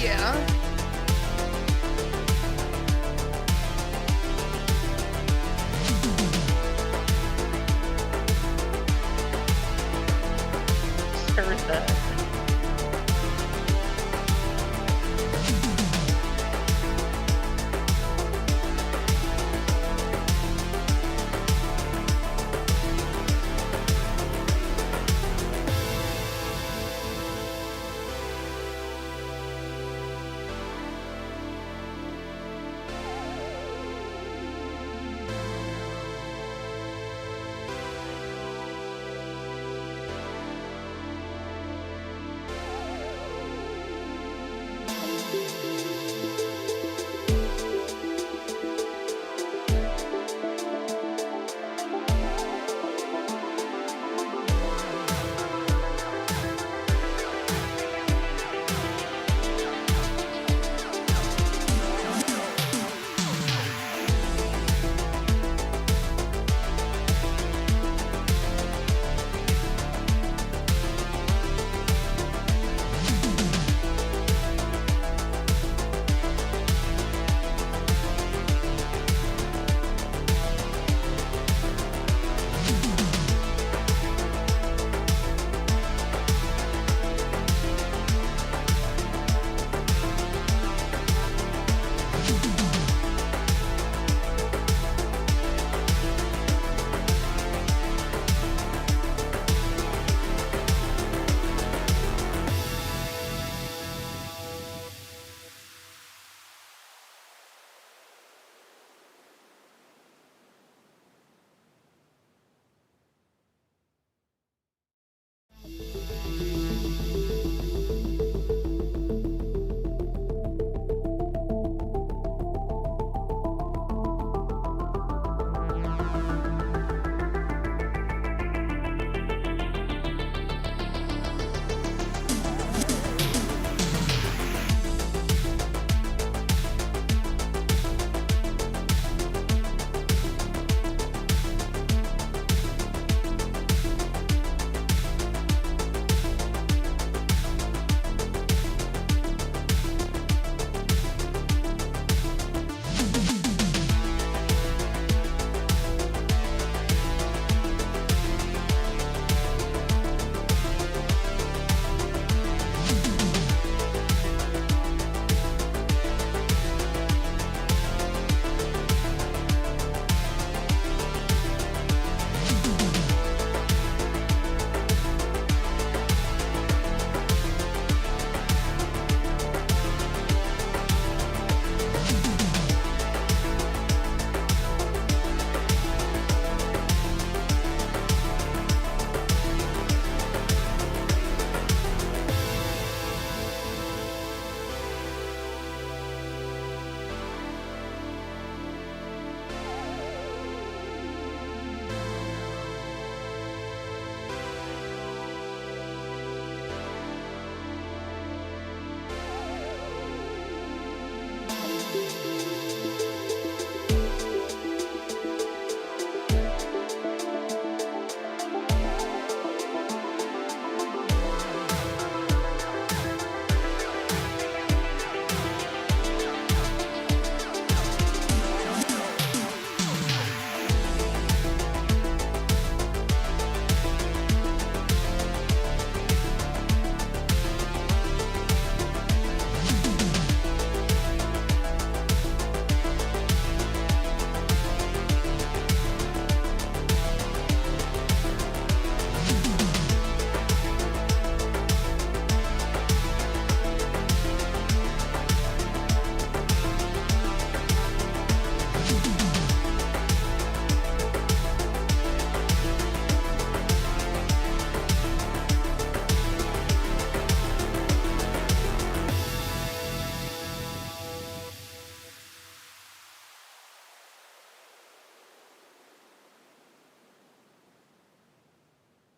Yeah. Urza.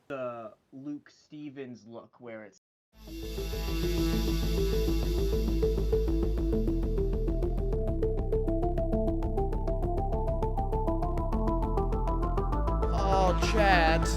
The Luke Stevens look where it's Oh, chat.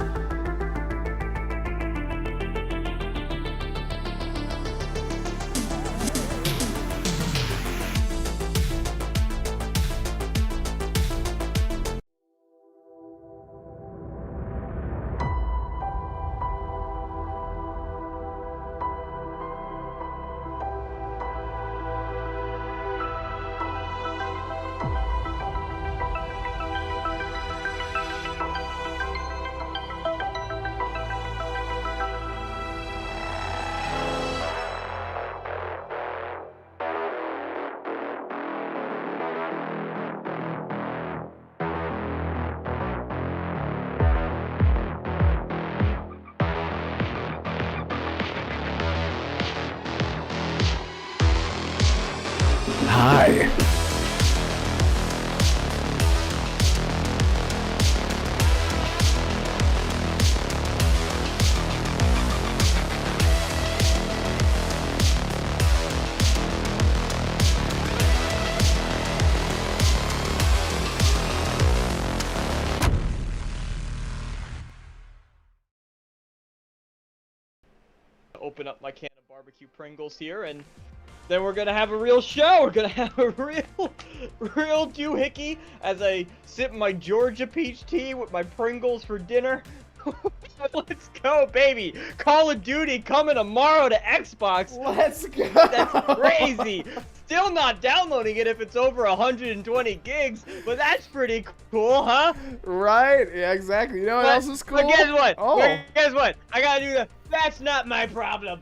high. Open up my can of barbecue Pringles here, and then we're gonna have a real show. We're gonna have a real doohickey as I sip my Georgia peach tea with my Pringles for dinner. Let's go, baby! Call of Duty coming tomorrow to Xbox. Let's go. That's crazy. Still not downloading it if it's over 120 gigs, but that's pretty cool, huh? Right? Yeah, exactly. You know what else is cool? But guess what? Oh. Guess what? I gotta do the. That's not my problem.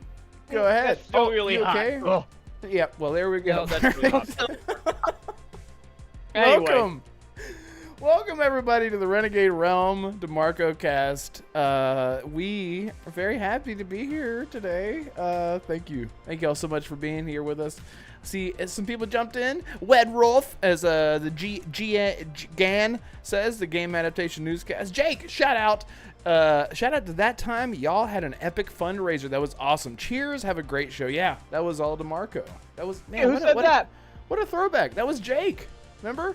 Go ahead. That's still really you hot. okay? Oh. Yep. Well, there we go. No, that's really hot. Anyway. Welcome everybody to the Renegade Realm DeMarco cast. We are very happy to be here today. Thank you all so much for being here with us. See, as some people jumped in. Wedrolf, as the GAN says, the Game Adaptation Newscast. Jake, shout out to that time. Y'all had an epic fundraiser. That was awesome. Cheers. Have a great show. Yeah, that was all DeMarco. That was, man, Who said that? What a throwback. That was Jake. Remember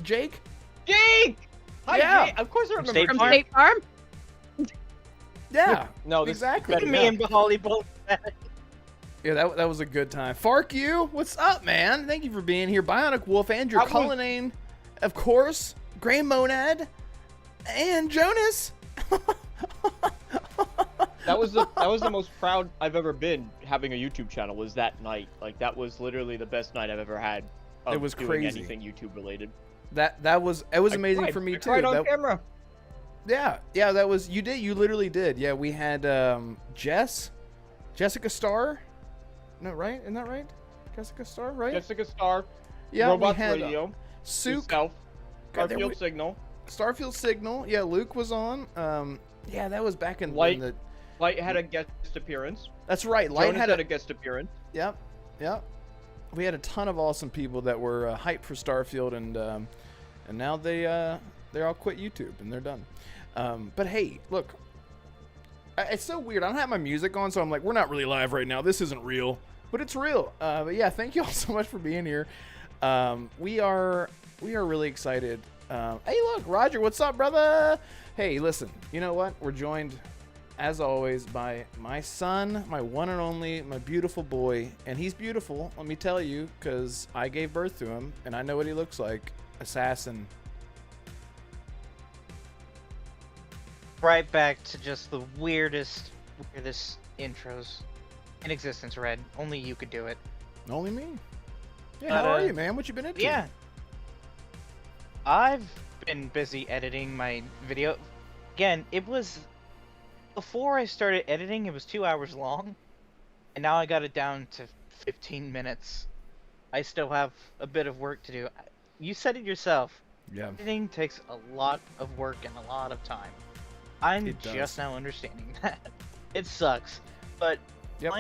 Jake? Jake! Hi, Yeah. Jake. Of course I remember. From State Farm? Yeah. No, this exactly. is me and Holly both. Yeah, that was a good time. Fark you, what's up, man? Thank you for being here. Bionic Wolf, Andrew Cullinane, of course, Gray Monad, and Jonas. That was the most proud I've ever been having a YouTube channel. Was that night? Like that was literally the best night I've ever had. It was doing crazy. Anything YouTube related. It was amazing for me too. Right on camera. Yeah, that was you literally did. Yeah, we had Jessica Starr. No, right? Isn't that right? Jessica Starr, right? Jessica Starr. Yeah, Robots we had Radio. Souk. Starfield Signal. Starfield Signal. Yeah, Luke was on. Yeah, that was back in Light. the. Light had a guest appearance. That's right. Light Jonas had had a guest appearance. Yep. We had a ton of awesome people that were hyped for Starfield, and now they're all quit YouTube and they're done. But hey, look, it's so weird. I don't have my music on, so I'm like, we're not really live right now. This isn't real, but it's real. But yeah, thank you all so much for being here. We are really excited. Hey, look, Roger, what's up, brother? Hey, listen, you know what? We're joined, as always, by my son, my one and only, my beautiful boy. And he's beautiful, let me tell you, because I gave birth to him, and I know what he looks like. Assassin. Right back to just the weirdest intros in existence, Red. Only you could do it. Only me. Yeah, how are you, man? What you been into? Yeah. I've been busy editing my video. Again, it was... Before I started editing, it was 2 hours long. And now I got it down to 15 minutes. I still have a bit of work to do. You said it yourself. Yeah. Editing takes a lot of work and a lot of time. I'm It does. just now understanding that. It sucks. But Yep.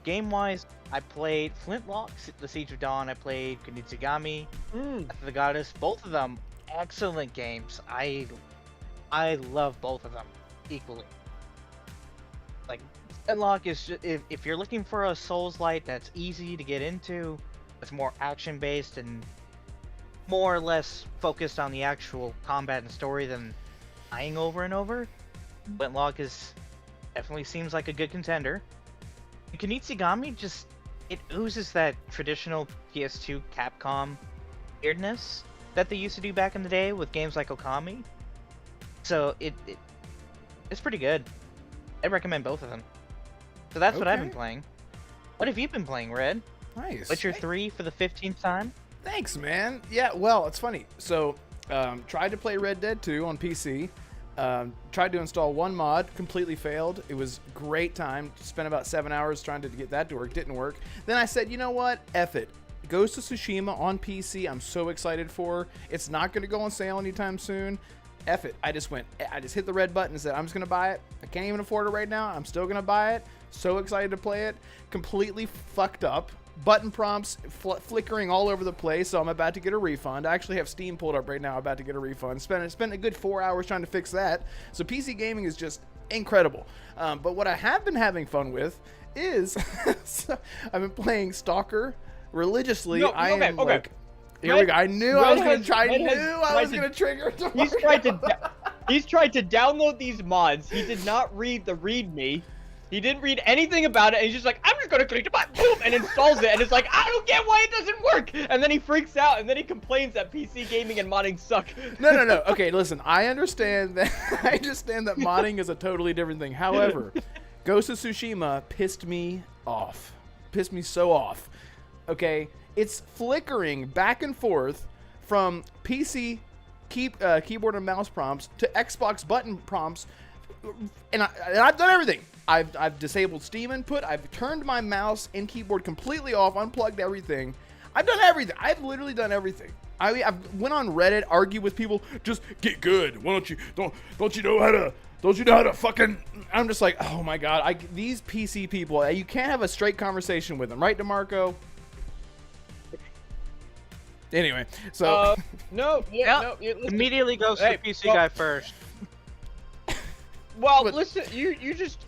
game-wise, I played Flintlock, The Siege of Dawn. I played Kunitsugami, Death of the Goddess. Both of them excellent games. I love both of them equally. Like, Flintlock is just, if you're looking for a Souls-like that's easy to get into, that's more action-based and more or less focused on the actual combat and story than dying over and over, Flintlock definitely seems like a good contender. Kunitsugami it oozes that traditional PS2 Capcom weirdness that they used to do back in the day with games like Okami. So it's pretty good. I'd recommend both of them. So that's what I've been playing. What have you been playing, Red? Nice. Witcher 3 for the 15th time? Thanks, man. Yeah, well, it's funny. So, tried to play Red Dead 2 on PC. Tried to install one mod, completely failed. It was a great time. Spent about 7 hours trying to get that to work. Didn't work. Then I said, you know what? F it. Ghost of Tsushima on PC. I'm so excited for. It's not going to go on sale anytime soon. F it. I just hit the red button and said, I'm just going to buy it. I can't even afford it right now. I'm still going to buy it. So excited to play it. Completely fucked up button prompts flickering all over the place, so I'm about to get a refund. I actually have Steam pulled up right now, about to get a refund. Spent a good 4 hours trying to fix that. So PC gaming is just incredible. But what I have been having fun with is I've been playing Stalker religiously. No, okay. Like, here we go. I knew I was going to try. I knew I was going to trigger. He's tried to download these mods. He did not read the README. He didn't read anything about it, and he's just like, I'm just gonna click the button, boom, and installs it, and it's like, I don't get why it doesn't work! And then he freaks out, and then he complains that PC gaming and modding suck. No. Okay, listen, I understand that modding is a totally different thing. However, Ghost of Tsushima pissed me off. Pissed me so off. Okay? It's flickering back and forth from PC keyboard and mouse prompts to Xbox button prompts, and I've done everything. I've disabled Steam input. I've turned my mouse and keyboard completely off, unplugged everything. I've done everything. I've literally done everything. I've went on Reddit, argued with people. Just get good. Why don't you know how to fucking? I'm just like, oh my god. These PC people. You can't have a straight conversation with them, right, DeMarco? Anyway, so no. Immediately goes to the PC guy first. Well, listen, you just.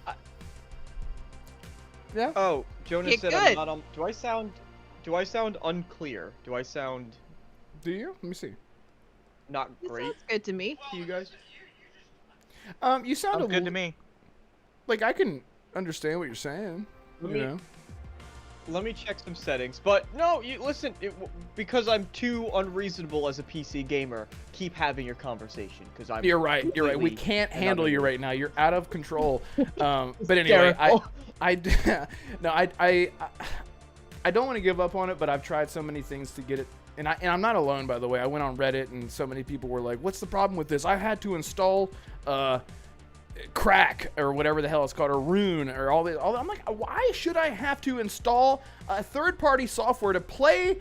Yeah. Oh, Jonas Get said good. I'm not on. Do I sound unclear? Do I sound do you? Let me see. not It great sounds good to me. to you guys? You sound Sounds good to me. like I can understand what you're saying. Let me check some settings. But no, you listen. Because I'm too unreasonable as a PC gamer. Keep having your conversation because I'm. You're right. We completely can't and handle you utterly- right now. You're out of control. But anyway, I don't want to give up on it, but I've tried so many things to get it. And I'm not alone, by the way. I went on Reddit, and so many people were like, "What's the problem with this?" I had to install crack or whatever the hell it's called, or rune, or all this. I'm like, why should I have to install a third-party software to play?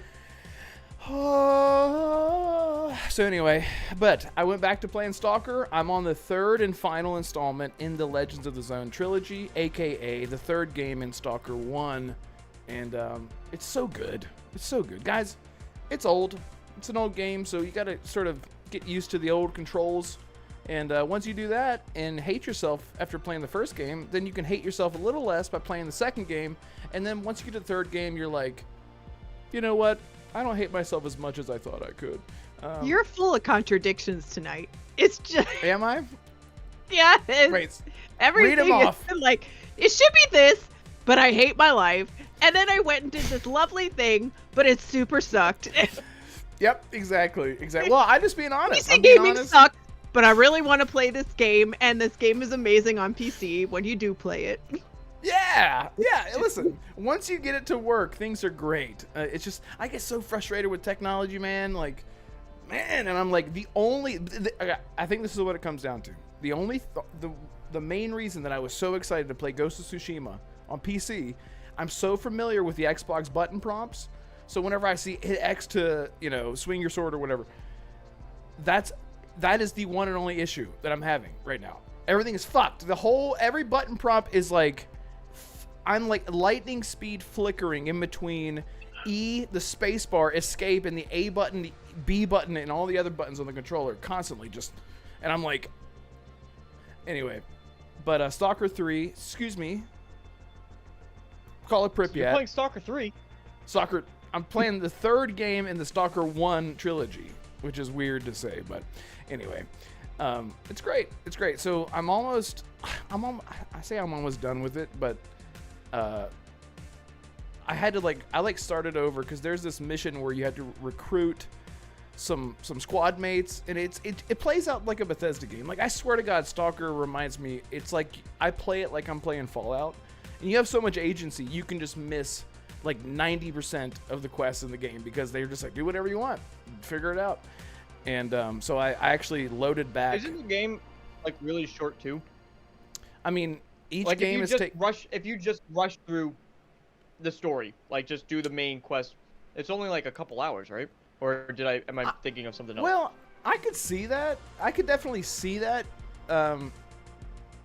So anyway, but I went back to playing Stalker. I'm on the third and final installment in the Legends of the Zone trilogy, aka the third game in Stalker 1, and it's so good. It's so good, guys. It's old. It's an old game, so you gotta sort of get used to the old controls. And once you do that and hate yourself after playing the first game, then you can hate yourself a little less by playing the second game. And then once you get to the third game, you're like, you know what? I don't hate myself as much as I thought I could. You're full of contradictions tonight. It's just Am I? yeah. Wait, Everything read 'em off. is like it should be this, but I hate my life. And then I went and did this lovely thing, but it super sucked. Yep, exactly. Well, I'm just being honest. PC I'm being gaming honest. sucks, but I really want to play this game, and this game is amazing on PC when you do play it. Yeah. Listen, once you get it to work, things are great. It's just I get so frustrated with technology, man. Like, man, and I'm like I think this is what it comes down to. The main reason that I was so excited to play Ghost of Tsushima on PC, I'm so familiar with the Xbox button prompts. So whenever I see hit X to swing your sword or whatever, that is the one and only issue that I'm having right now. Everything is fucked. Every button prompt is like, I'm like lightning speed flickering in between E, the space bar, escape, and the A button, the B button, and all the other buttons on the controller constantly and I'm like, anyway, but Stalker 3, excuse me, call it Pripyat. You're playing Stalker 3. I'm playing the third game in the Stalker 1 trilogy, which is weird to say, but anyway, it's great. It's great. So I'm almost done with it, but I had to started over because there's this mission where you had to recruit some squad mates, and it plays out like a Bethesda game. Like, I swear to God, Stalker reminds me, it's like I play it like I'm playing Fallout, and you have so much agency, you can just miss like 90% of the quests in the game because they're just like, do whatever you want, figure it out. And so I actually loaded back. Isn't the game like really short too? I mean, each Like game is if you just rush through the story, like just do the main quest, it's only like a couple hours, right? Or am I thinking of something else? Well, I could see that. I could definitely see that.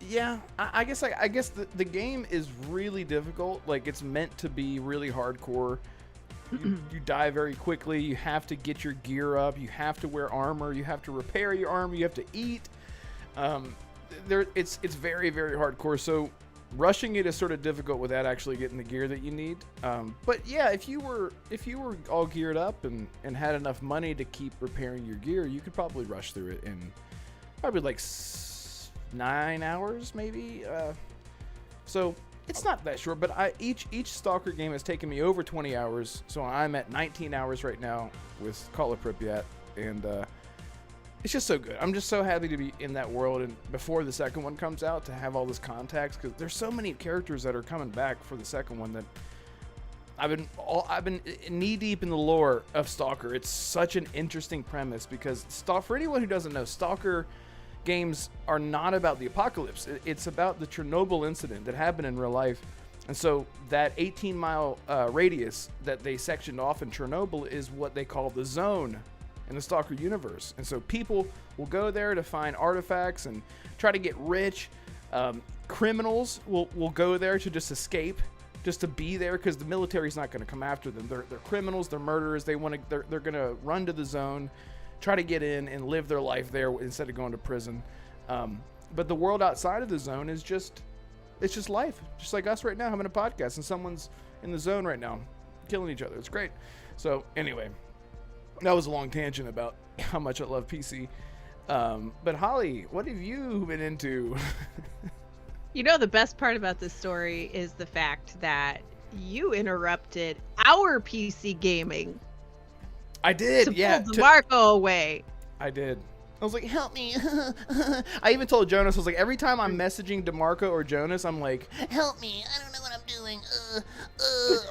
Yeah, I guess the game is really difficult. Like, it's meant to be really hardcore. You die very quickly. You have to get your gear up. You have to wear armor. You have to repair your armor. You have to eat. It's very, very hardcore. So rushing it is sort of difficult without actually getting the gear that you need. But yeah, if you were all geared up and had enough money to keep repairing your gear, you could probably rush through it in probably like 9 hours, maybe. So it's not that short, but each Stalker game has taken me over 20 hours. So I'm at 19 hours right now with Call of Pripyat, and it's just so good. I'm just so happy to be in that world, and before the second one comes out, to have all this context, because there's so many characters that are coming back for the second one that I've been knee deep in the lore of Stalker. It's such an interesting premise, because for anyone who doesn't know, Stalker games are not about the apocalypse. It's about the Chernobyl incident that happened in real life. And so that 18-mile radius that they sectioned off in Chernobyl is what they call the zone in the Stalker universe. And so people will go there to find artifacts and try to get rich. Criminals will go there to just escape, just to be there, because the military's not going to come after them. They're criminals, they're murderers. They're going to run to the zone, try to get in and live their life there instead of going to prison. But the world outside of the zone is just life, just like us right now having a podcast, and someone's in the zone right now killing each other. It's great. So anyway, that was a long tangent about how much I love PC. But Holly, what have you been into? You know, the best part about this story is the fact that you interrupted our PC gaming. I did, to pull DeMarco away. I did. I was like, help me. I even told Jonas, I was like, every time I'm messaging DeMarco or Jonas, I'm like, help me. I don't know what I'm doing.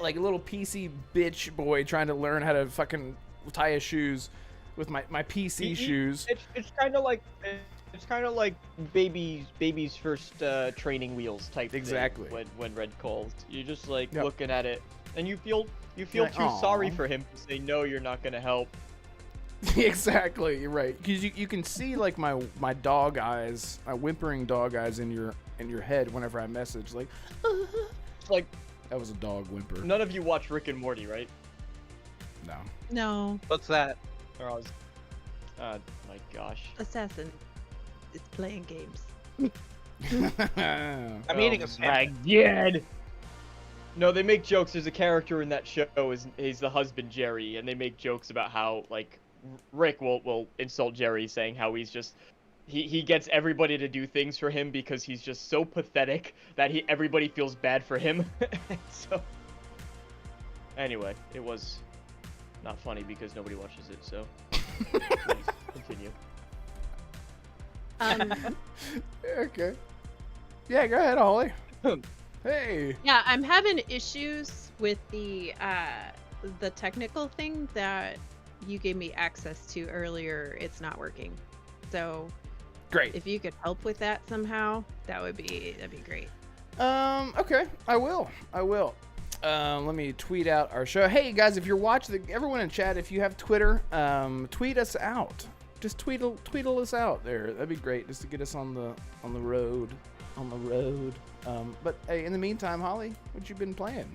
Like a little PC bitch boy trying to learn how to fucking tie his shoes with my PC shoes. It's kind of like baby's first training wheels type exactly thing when Red calls. You're just like Yep. looking at it, and you feel like, too sorry for him to say no, you're not gonna help. Exactly, you're right. Because you can see like my dog eyes, my whimpering dog eyes in your head whenever I message. Like, It's like, that was a dog whimper. none of you watch Rick and Morty, right? No. No, What's that? Or I was, my gosh. Assassin is playing games. I'm eating a my god. No, they make jokes. There's a character in that show. He's the husband Jerry, and they make jokes about how like Rick will insult Jerry, saying how he's just he gets everybody to do things for him because he's just so pathetic that everybody feels bad for him. So anyway, it was not funny because nobody watches it. So please continue. Okay. Yeah, go ahead, Holly. Hey. Yeah, I'm having issues with the technical thing that you gave me access to earlier. It's not working. So Great. if you could help with that somehow, that'd be great. Okay, I will. Let me tweet out our show. Hey guys, if you're watching, everyone in chat, if you have Twitter, tweet us out. Just tweetle us out there. That'd be great, just to get us on the road. But hey, in the meantime, Holly, what you been playing?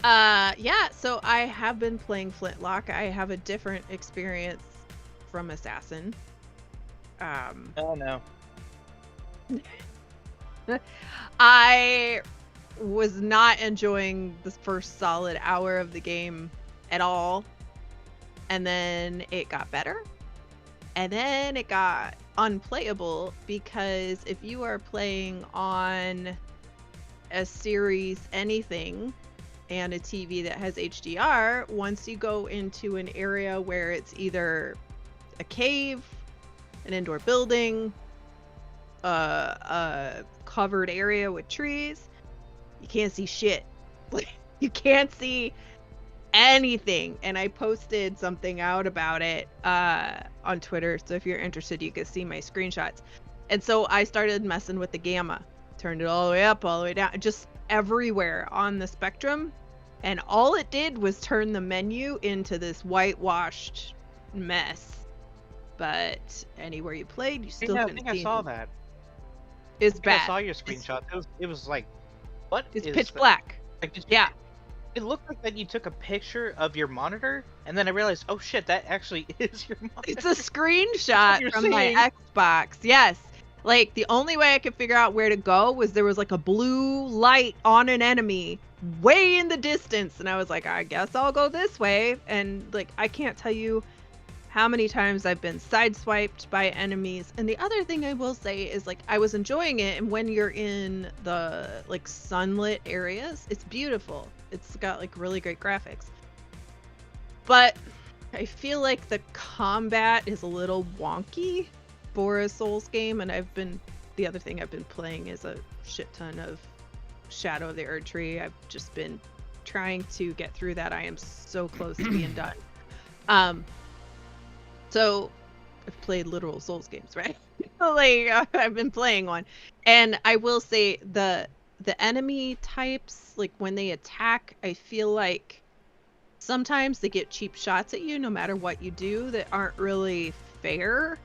Yeah, so I have been playing Flintlock. I have a different experience from Assassin. Oh no. I was not enjoying the first solid hour of the game at all. And then it got better. And then it got unplayable because if you are playing on a series anything and a TV that has HDR, once you go into an area where it's either a cave, an indoor building, a covered area with trees, you can't see shit. Like, you can't see anything. And I posted something out about it on Twitter, so if you're interested you can see my screenshots. And so I started messing with the gamma, turned it all the way up, all the way down, just everywhere on the spectrum, and all it did was turn the menu into this whitewashed mess. But anywhere you played, you still I couldn't think I see saw anything. that. is I bad. saw your screenshot. It was like, what It's is pitch that? black. Like, did you, Yeah. It looked like that you took a picture of your monitor, and then I realized, oh shit, that actually is your monitor. It's a screenshot you're from seeing. my Xbox. Yes. Like the only way I could figure out where to go was there was like a blue light on an enemy way in the distance, and I was like, I guess I'll go this way. And like I can't tell you how many times I've been sideswiped by enemies. And the other thing I will say is like I was enjoying it, and when you're in the like sunlit areas, it's beautiful. It's got like really great graphics. But I feel like the combat is a little wonky for a Souls game, and the other thing I've been playing is a shit ton of Shadow of the Erdtree. I've just been trying to get through that. I am so close to being done. So I've played literal Souls games, right? Like I've been playing one, and I will say the enemy types, like when they attack, I feel like sometimes they get cheap shots at you no matter what you do that aren't really fair.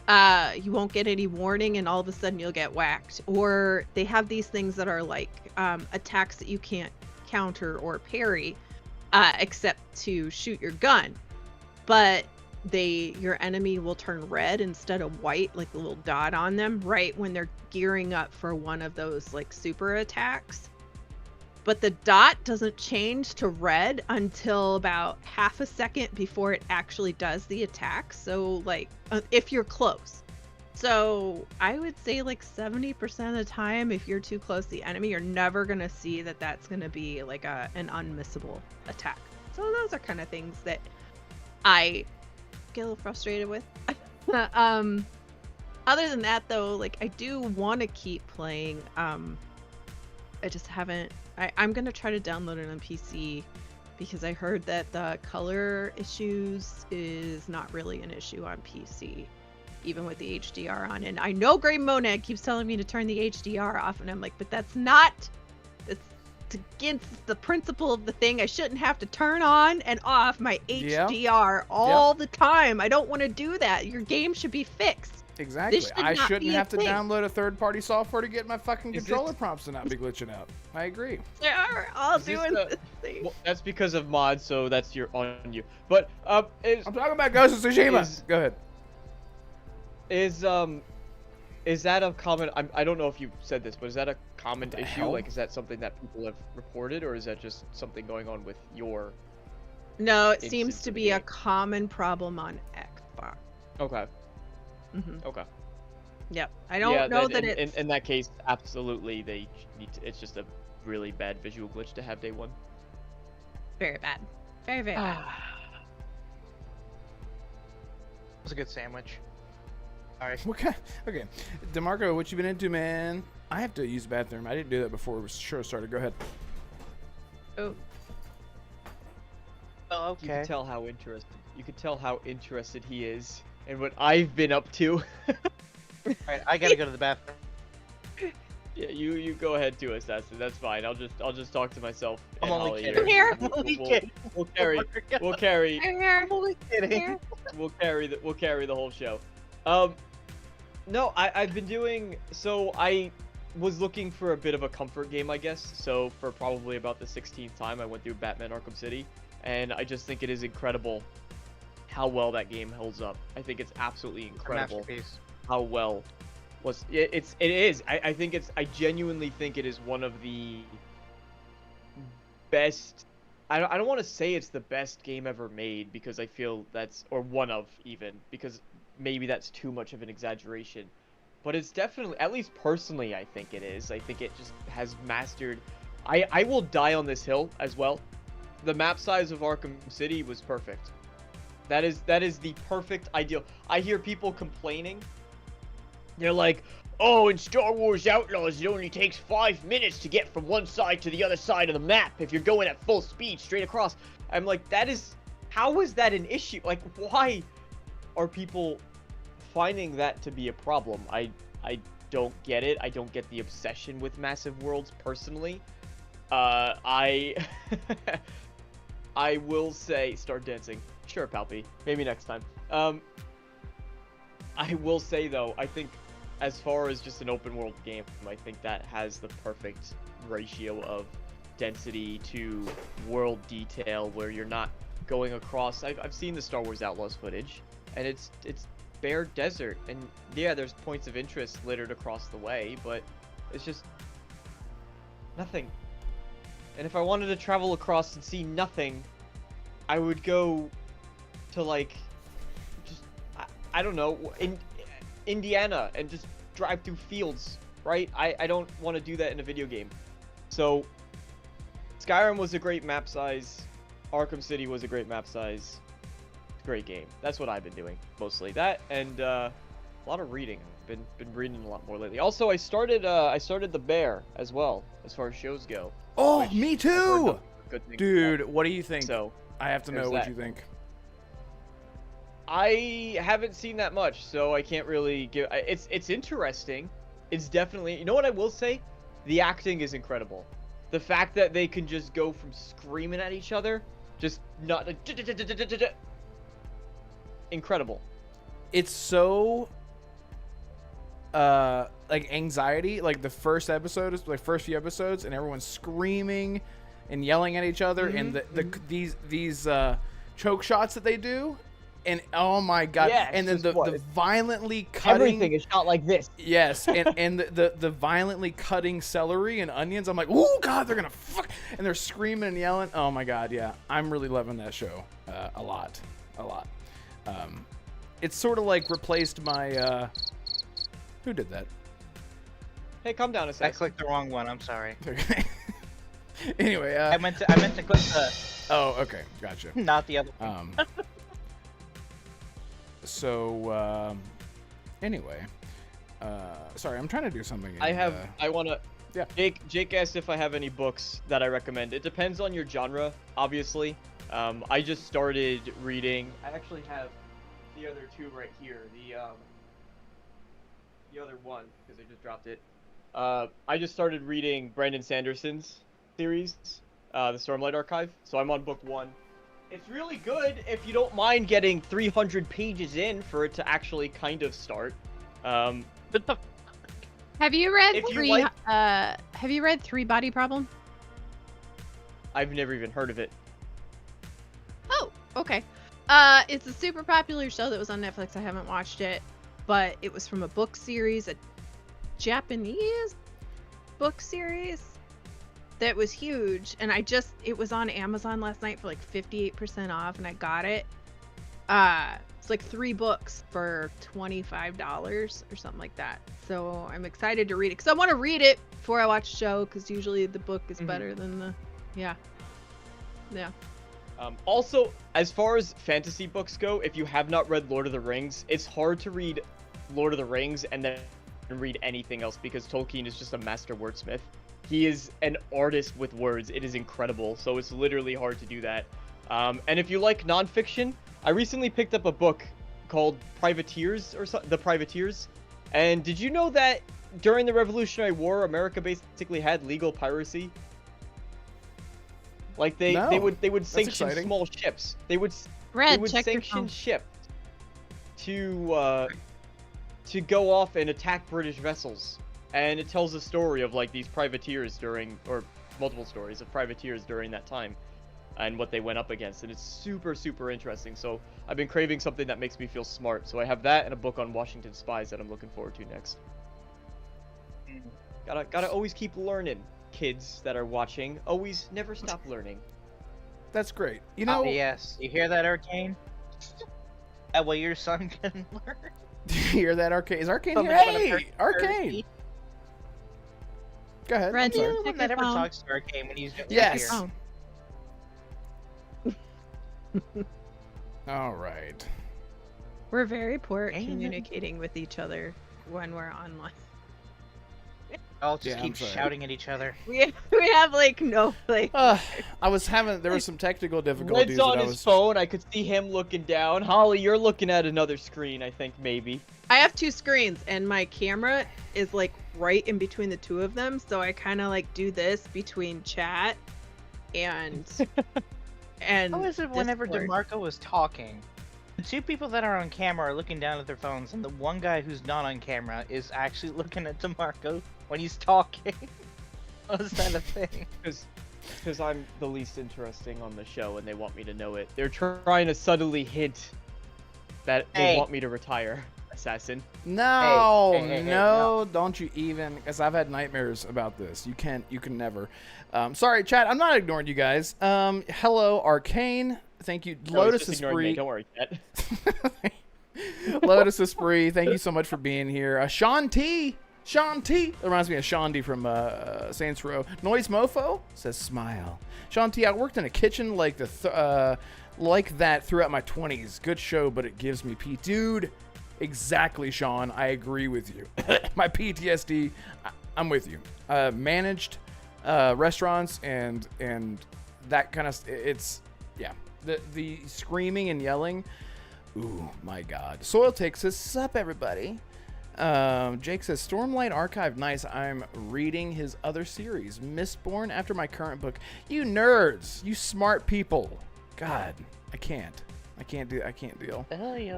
You won't get any warning and all of a sudden you'll get whacked. Or they have these things that are like attacks that you can't counter or parry except to shoot your gun. But your enemy will turn red instead of white, like the little dot on them, right when they're gearing up for one of those like super attacks. But the dot doesn't change to red until about half a second before it actually does the attack. So like if you're close. So I would say like 70% of the time, if you're too close to the enemy, you're never going to see that that's going to be like an unmissable attack. So those are kind of things that I get a little frustrated with. Other than that though, like I do want to keep playing. I just haven't. I'm gonna try to download it on PC because I heard that the color issues is not really an issue on PC, even with the HDR on. And I know Grey Monad keeps telling me to turn the HDR off, and I'm like, but that's against the principle of the thing. I shouldn't have to turn on and off my HDR all the time. I don't want to do that. Your game should be fixed. Exactly. I shouldn't have to download a third-party software to get my fucking controller prompts to not be glitching out. I agree. They are all doing this thing. Well, that's because of mods, so that's on you. But I'm talking about Ghost of Tsushima. Go ahead. Is that a common? I don't know if you said this, but is that a common issue? Hell? Like, is that something that people have reported, or is that just something going on with your? No, it seems instance to of the be a game? common problem on Xbox. Okay. Mm-hmm. Okay. Yep. I don't know that it's... In that case, absolutely, they need to. It's just a really bad visual glitch to have day one. Very bad. Very, very bad. It was a good sandwich. Alright. Okay. DeMarco, what you been into, man? I have to use the bathroom. I didn't do that before the show started. Go ahead. Oh. Oh, You okay. can tell how interested. You can tell how interested he is in what I've been up to. Alright, I gotta go to the bathroom. Yeah, you go ahead too, Assassin. That's fine. I'll just talk to myself. I'm and only Holly kidding. here. I'm only kidding. We'll carry I'm here. I'm only kidding. Here. we'll carry the whole show. No, I've been doing, so I was looking for a bit of a comfort game, I guess. So for probably about the 16th time, I went through Batman Arkham City, and I just think it is incredible how well that game holds up. I think it's absolutely incredible Masterpiece. how well it is. I genuinely think it is one of the best. I don't want to say it's the best game ever made, because I feel that's, or one of even, because maybe that's too much of an exaggeration, but it's definitely, at least personally, I think it is. I think it just has mastered. I will die on this hill as well. The map size of Arkham City was perfect. That is the perfect ideal. I hear people complaining. They're like, oh, in Star Wars Outlaws, it only takes 5 minutes to get from one side to the other side of the map if you're going at full speed straight across. I'm like, how is that an issue? Like, why are people finding that to be a problem? I don't get it. I don't get the obsession with massive worlds personally. I will say, start dancing. Sure, Palpy. Maybe next time. I will say though, I think as far as just an open world game, I think that has the perfect ratio of density to world detail, where you're not going across. I've seen the Star Wars Outlaws footage, and it's bare desert, and yeah, there's points of interest littered across the way, but it's just nothing. And if I wanted to travel across and see nothing, I would go to, like, just I don't know, in Indiana, and just drive through fields, right? I don't want to do that in a video game. So Skyrim was a great map size, Arkham City was a great map size. Great game. That's what I've been doing mostly. That and a lot of reading. Been reading a lot more lately. Also, I started The Bear as well, as far as shows go. Oh, me too. Dude, about. what do you think? So I have to know what you think. I haven't seen that much, so I can't really give. It's interesting. It's definitely. You know what I will say? The acting is incredible. The fact that they can just go from screaming at each other, just not incredible. It's so like anxiety, like the first episode is like first few episodes, and everyone's screaming and yelling at each other, and these choke shots that they do, and oh my god, yeah, and then the violently cutting, everything is shot like this. Yes, and the violently cutting celery and onions. I'm like, oh god, they're gonna fuck, and they're screaming and yelling. Oh my god, yeah, I'm really loving that show a lot. It's sort of like replaced my who did that? Hey, calm down a I sec. clicked the wrong one. I'm sorry. Okay. Anyway, I meant to click the. Oh, okay, gotcha. Not the other one. Anyway, sorry, I'm trying to do something. I wanna. Yeah. Jake asked if I have any books that I recommend. It depends on your genre, obviously. I just started reading. I actually have the other two right here. The other one, because I just dropped it. I just started reading Brandon Sanderson's series, the Stormlight Archive. So I'm on book 1. It's really good if you don't mind getting 300 pages in for it to actually kind of start. But the Have you read If you Three? like- Have you read Three Body Problem? I've never even heard of it. Oh, okay. It's a super popular show that was on Netflix. I haven't watched it, but it was from a book series, a Japanese book series that was huge, and it was on Amazon last night for like 58% off, and I got it. It's like 3 books for $25 or something like that. So I'm excited to read it because I want to read it before I watch the show, because usually the book is better than the yeah. Also, as far as fantasy books go, if you have not read Lord of the Rings, it's hard to read Lord of the Rings and then read anything else, because Tolkien is just a master wordsmith. He is an artist with words. It is incredible. So it's literally hard to do that. And if you like nonfiction, I recently picked up a book called Privateers, or The Privateers. And did you know that during the Revolutionary War, America basically had legal piracy? Like they would sanction exciting. small ships. They would Red, check your sanction phone. ships to go off and attack British vessels. And it tells a story of like these privateers or multiple stories of privateers during that time and what they went up against. And it's super, super interesting. So I've been craving something that makes me feel smart. So I have that and a book on Washington spies that I'm looking forward to next. Gotta always keep learning, kids that are watching. Always never stop learning. That's great. You know, yes. You hear that, Arcane? That way your son can learn. you hear that, Arcane? Is Arcane From here? having a Hey, person Arcane! Go ahead. Red, I'm sorry. check Anyone your that ever phone. talks to Arcane when he's Yes. here. Oh. All right. We're very poor at Ain't it? communicating with each other when we're online. I'll just Yeah, I'm keep sorry. shouting at each other. We have like no like. There was some technical difficulties. Red's that on I his was... phone. I could see him looking down. Holly, you're looking at another screen, I think, maybe. I have 2 screens, and my camera is like right in between the 2 of them, so I kind of like do this between chat and How is it whenever Discord. DeMarco is talking? The two people that are on camera are looking down at their phones, and the one guy who's not on camera is actually looking at DeMarco when he's talking. How is that a thing? Because I'm the least interesting on the show, and they want me to know it. They're trying to subtly hint that they want me to retire, Assassin. No, Hey, no, don't you even, because I've had nightmares about this. You can never. Sorry, chat, I'm not ignoring you guys. Hello, Arcane. Thank you. No, Lotus just ignoring me. Esprit. Don't worry, Chet. Lotus Esprit, thank you so much for being here. Sean T. That reminds me of Shandy from Saints Row. Noise Mofo says smile. Sean T, I worked in a kitchen like like that throughout my 20s. Good show, but it gives me Dude, exactly, Sean. I agree with you. My PTSD, I'm with you. Managed restaurants and that kind of, it's, yeah. The screaming and yelling. Ooh, my God. Soil Take says, sup, everybody. Jake says, Stormlight Archive, nice. I'm reading his other series, Mistborn, after my current book. You nerds, you smart people. God, I can't deal.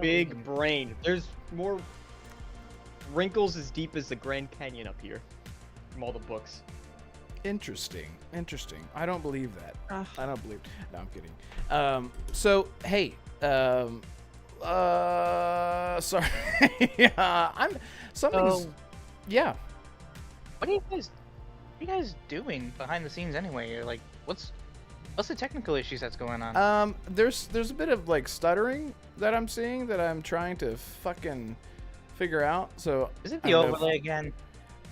Big brain. There's more wrinkles as deep as the Grand Canyon up here from all the books. Interesting. I don't believe that. I don't believe. No, I'm kidding. So hey, sorry. Something's. Yeah. What are you guys doing behind the scenes anyway? You're like, what's the technical issues that's going on? There's a bit of like stuttering that I'm seeing that I'm trying to fucking figure out. So Is it the overlay again?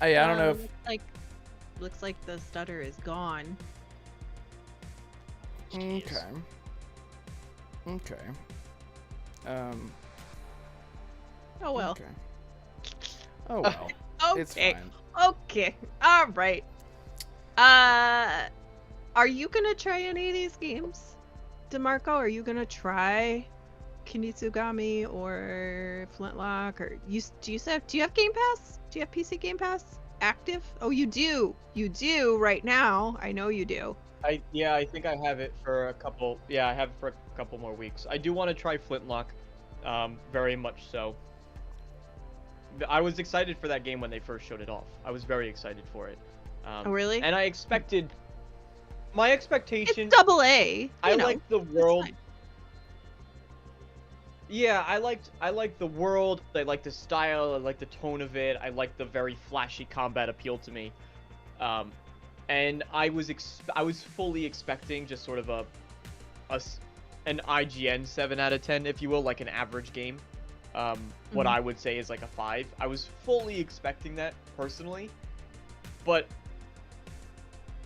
I don't know if. Looks like the stutter is gone. Okay. Oh well. Okay. Oh well. Okay. It's fine. Okay. All right. Are you gonna try any of these games, DeMarco? Are you gonna try Kinitsugami or Flintlock? Or do you have Game Pass? Do you have PC Game Pass active? Oh, you do. You do right now. I know you do. I think I have it for a couple. Yeah, I have it for a couple more weeks. I do want to try Flintlock, very much so. I was excited for that game when they first showed it off. I was very excited for it. Oh, really? And I expected. My expectation. It's AA. I like the world. fine. Yeah, I liked the world. I liked the style. I liked the tone of it. I liked the very flashy combat appealed to me. And I was fully expecting just sort of an IGN 7 out of 10, if you will, like an average game. What I would say is like a 5. I was fully expecting that personally, but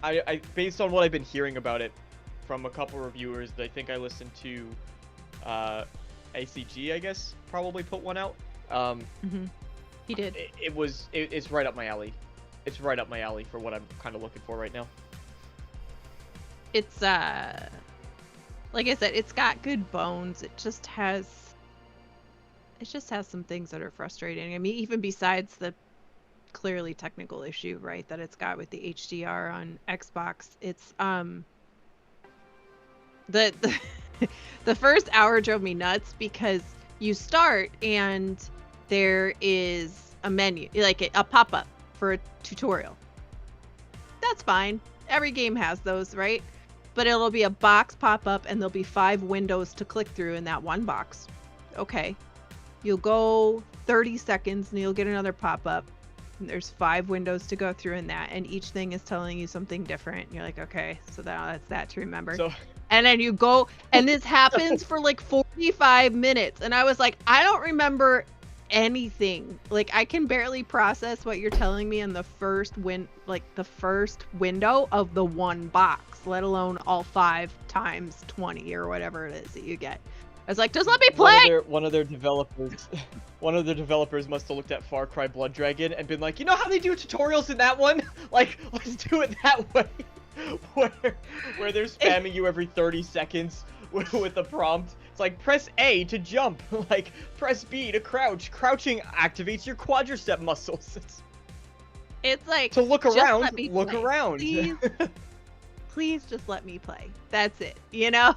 I based on what I've been hearing about it from a couple reviewers, I think I listened to ACG, I guess, probably put one out. He did. It's right up my alley. It's right up my alley for what I'm kind of looking for right now. It's like I said, it's got good bones. It just has some things that are frustrating. I mean, even besides the clearly technical issue, right, that it's got with the HDR on Xbox, it's the first hour drove me nuts because you start and there is a menu, like a pop-up for a tutorial. That's fine. Every game has those, right? But it'll be a box pop up and there'll be 5 windows to click through in that one box. Okay. You'll go 30 seconds and you'll get another pop up. And there's 5 windows to go through in that, and each thing is telling you something different. And you're like, okay, so that's that to remember. So and then you go, and this happens for like 45 minutes. And I was like, I don't remember anything. Like, I can barely process what you're telling me in the first window of the one box, let alone all 5 times 20 or whatever it is that you get. I was like, just let me play. One of their developers must have looked at Far Cry Blood Dragon and been like, you know how they do tutorials in that one? Like, let's do it that way. where they're spamming you every 30 seconds with a prompt. It's like, press A to jump, like press B to crouch. Crouching activates your quadricep muscles. It's like, to look just around, let me look play, around. please. please just let me play. That's it. You know,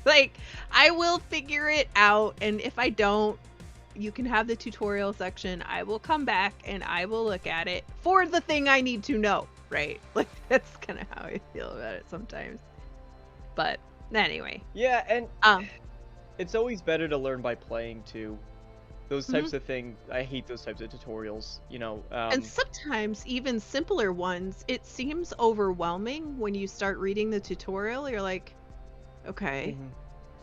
like I will figure it out. And if I don't, you can have the tutorial section. I will come back and I will look at it for the thing I need to know. Right. Like that's kind of how I feel about it sometimes. But anyway. Yeah. And it's always better to learn by playing too. Those types of things, I hate those types of tutorials, you know. And sometimes even simpler ones, it seems overwhelming when you start reading the tutorial. You're like, okay,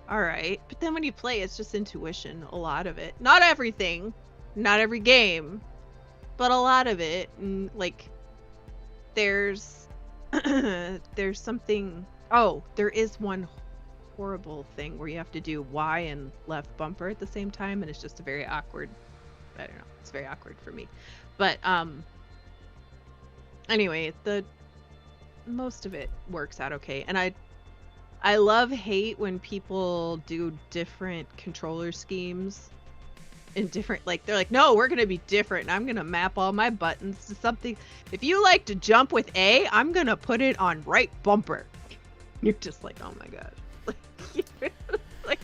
all right. But then when you play, it's just intuition, a lot of it. Not everything, not every game, but a lot of it. And like, there's something, there is one horrible thing where you have to do Y and left bumper at the same time, and it's just a very awkward, I don't know, it's very awkward for me. But anyway, the most of it works out okay. And I hate when people do different controller schemes in different, like they're like, no, we're gonna be different and I'm gonna map all my buttons to something. If you like to jump with A, I'm gonna put it on right bumper. You're just like, oh my god. Like,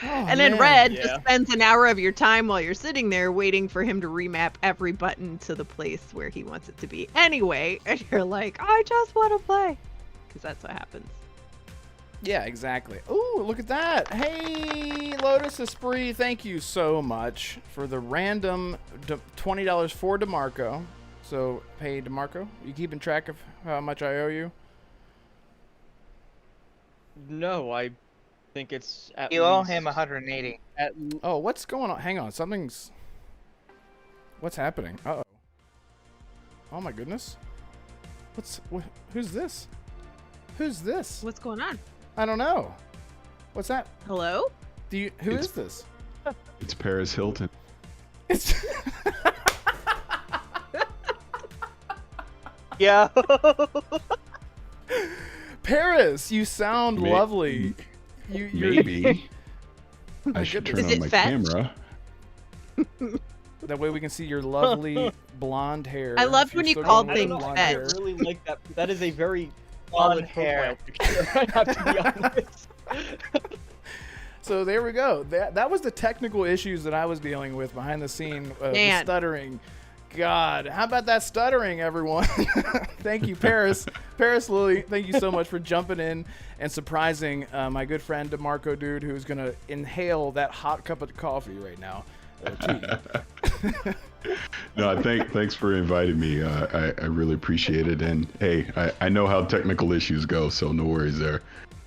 and then Red just spends an hour of your time while you're sitting there waiting for him to remap every button to the place where he wants it to be anyway, and you're like, I just want to play, because that's what happens. Yeah, exactly. Ooh, look at that. Hey, Lotus Esprit, thank you so much for the random $20 for DeMarco. So, hey, DeMarco, you keeping track of how much I owe you? No, I think it's at You owe least him 180. Oh, what's going on? Hang on, what's happening? Uh-oh. Oh my goodness. Who's this? Who's this? What's going on? I don't know. What's that? Hello? Who is this? It's Paris Hilton. It's Yeah. Paris, you sound lovely. Maybe. I should turn on my camera. That way we can see your lovely blonde hair. I loved when you called things I fat. really like that. That is a very solid hair picture, I have to be honest. So there we go. That was the technical issues that I was dealing with behind the scene. The stuttering. God, how about that stuttering, everyone? Thank you, Parris. Parris, Lilly, thank you so much for jumping in and surprising my good friend DeMarco dude, who's going to inhale that hot cup of coffee right now. No, thanks for inviting me. I really appreciate it. And hey, I know how technical issues go, so no worries there.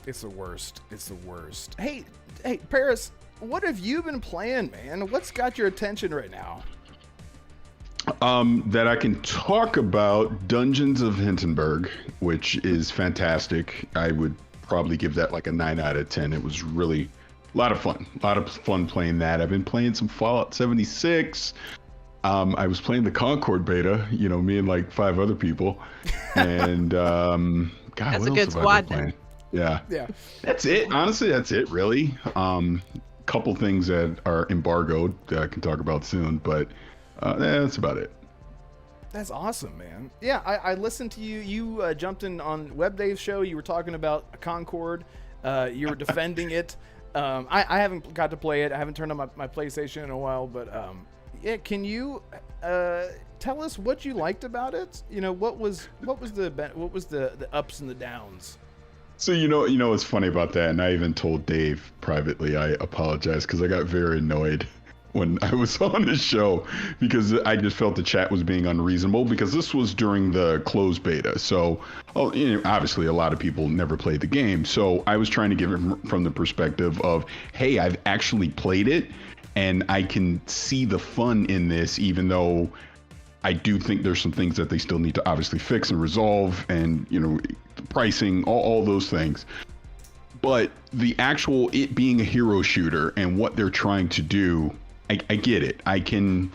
It's the worst. It's the worst. Hey, Parris, what have you been playing, man? What's got your attention right now? That I can talk about Dungeons of Hindenburg, which is fantastic. I would probably give that like a 9 out of 10. It was really a lot of fun playing that. I've been playing some Fallout 76. I was playing the Concord beta, me and like 5 other people. And God, that's what a good else have I squad been playing? then. Yeah. That's it. Honestly, that's it really. Couple things that are embargoed that I can talk about soon, but that's about it. That's awesome, man. Yeah, I listened to you. You jumped in on Web Dave's show. You were talking about Concord. You were defending it. I haven't got to play it. I haven't turned on my PlayStation in a while, but yeah, can you tell us what you liked about it? What was the ups and the downs? So what's funny about that, and I even told Dave privately, I apologize because I got very annoyed when I was on the show because I just felt the chat was being unreasonable because this was during the closed beta. So, obviously a lot of people never played the game. So I was trying to give it from the perspective of, hey, I've actually played it and I can see the fun in this, even though I do think there's some things that they still need to obviously fix and resolve and, the pricing, all those things. But the actual it being a hero shooter and what they're trying to do, I get it. I can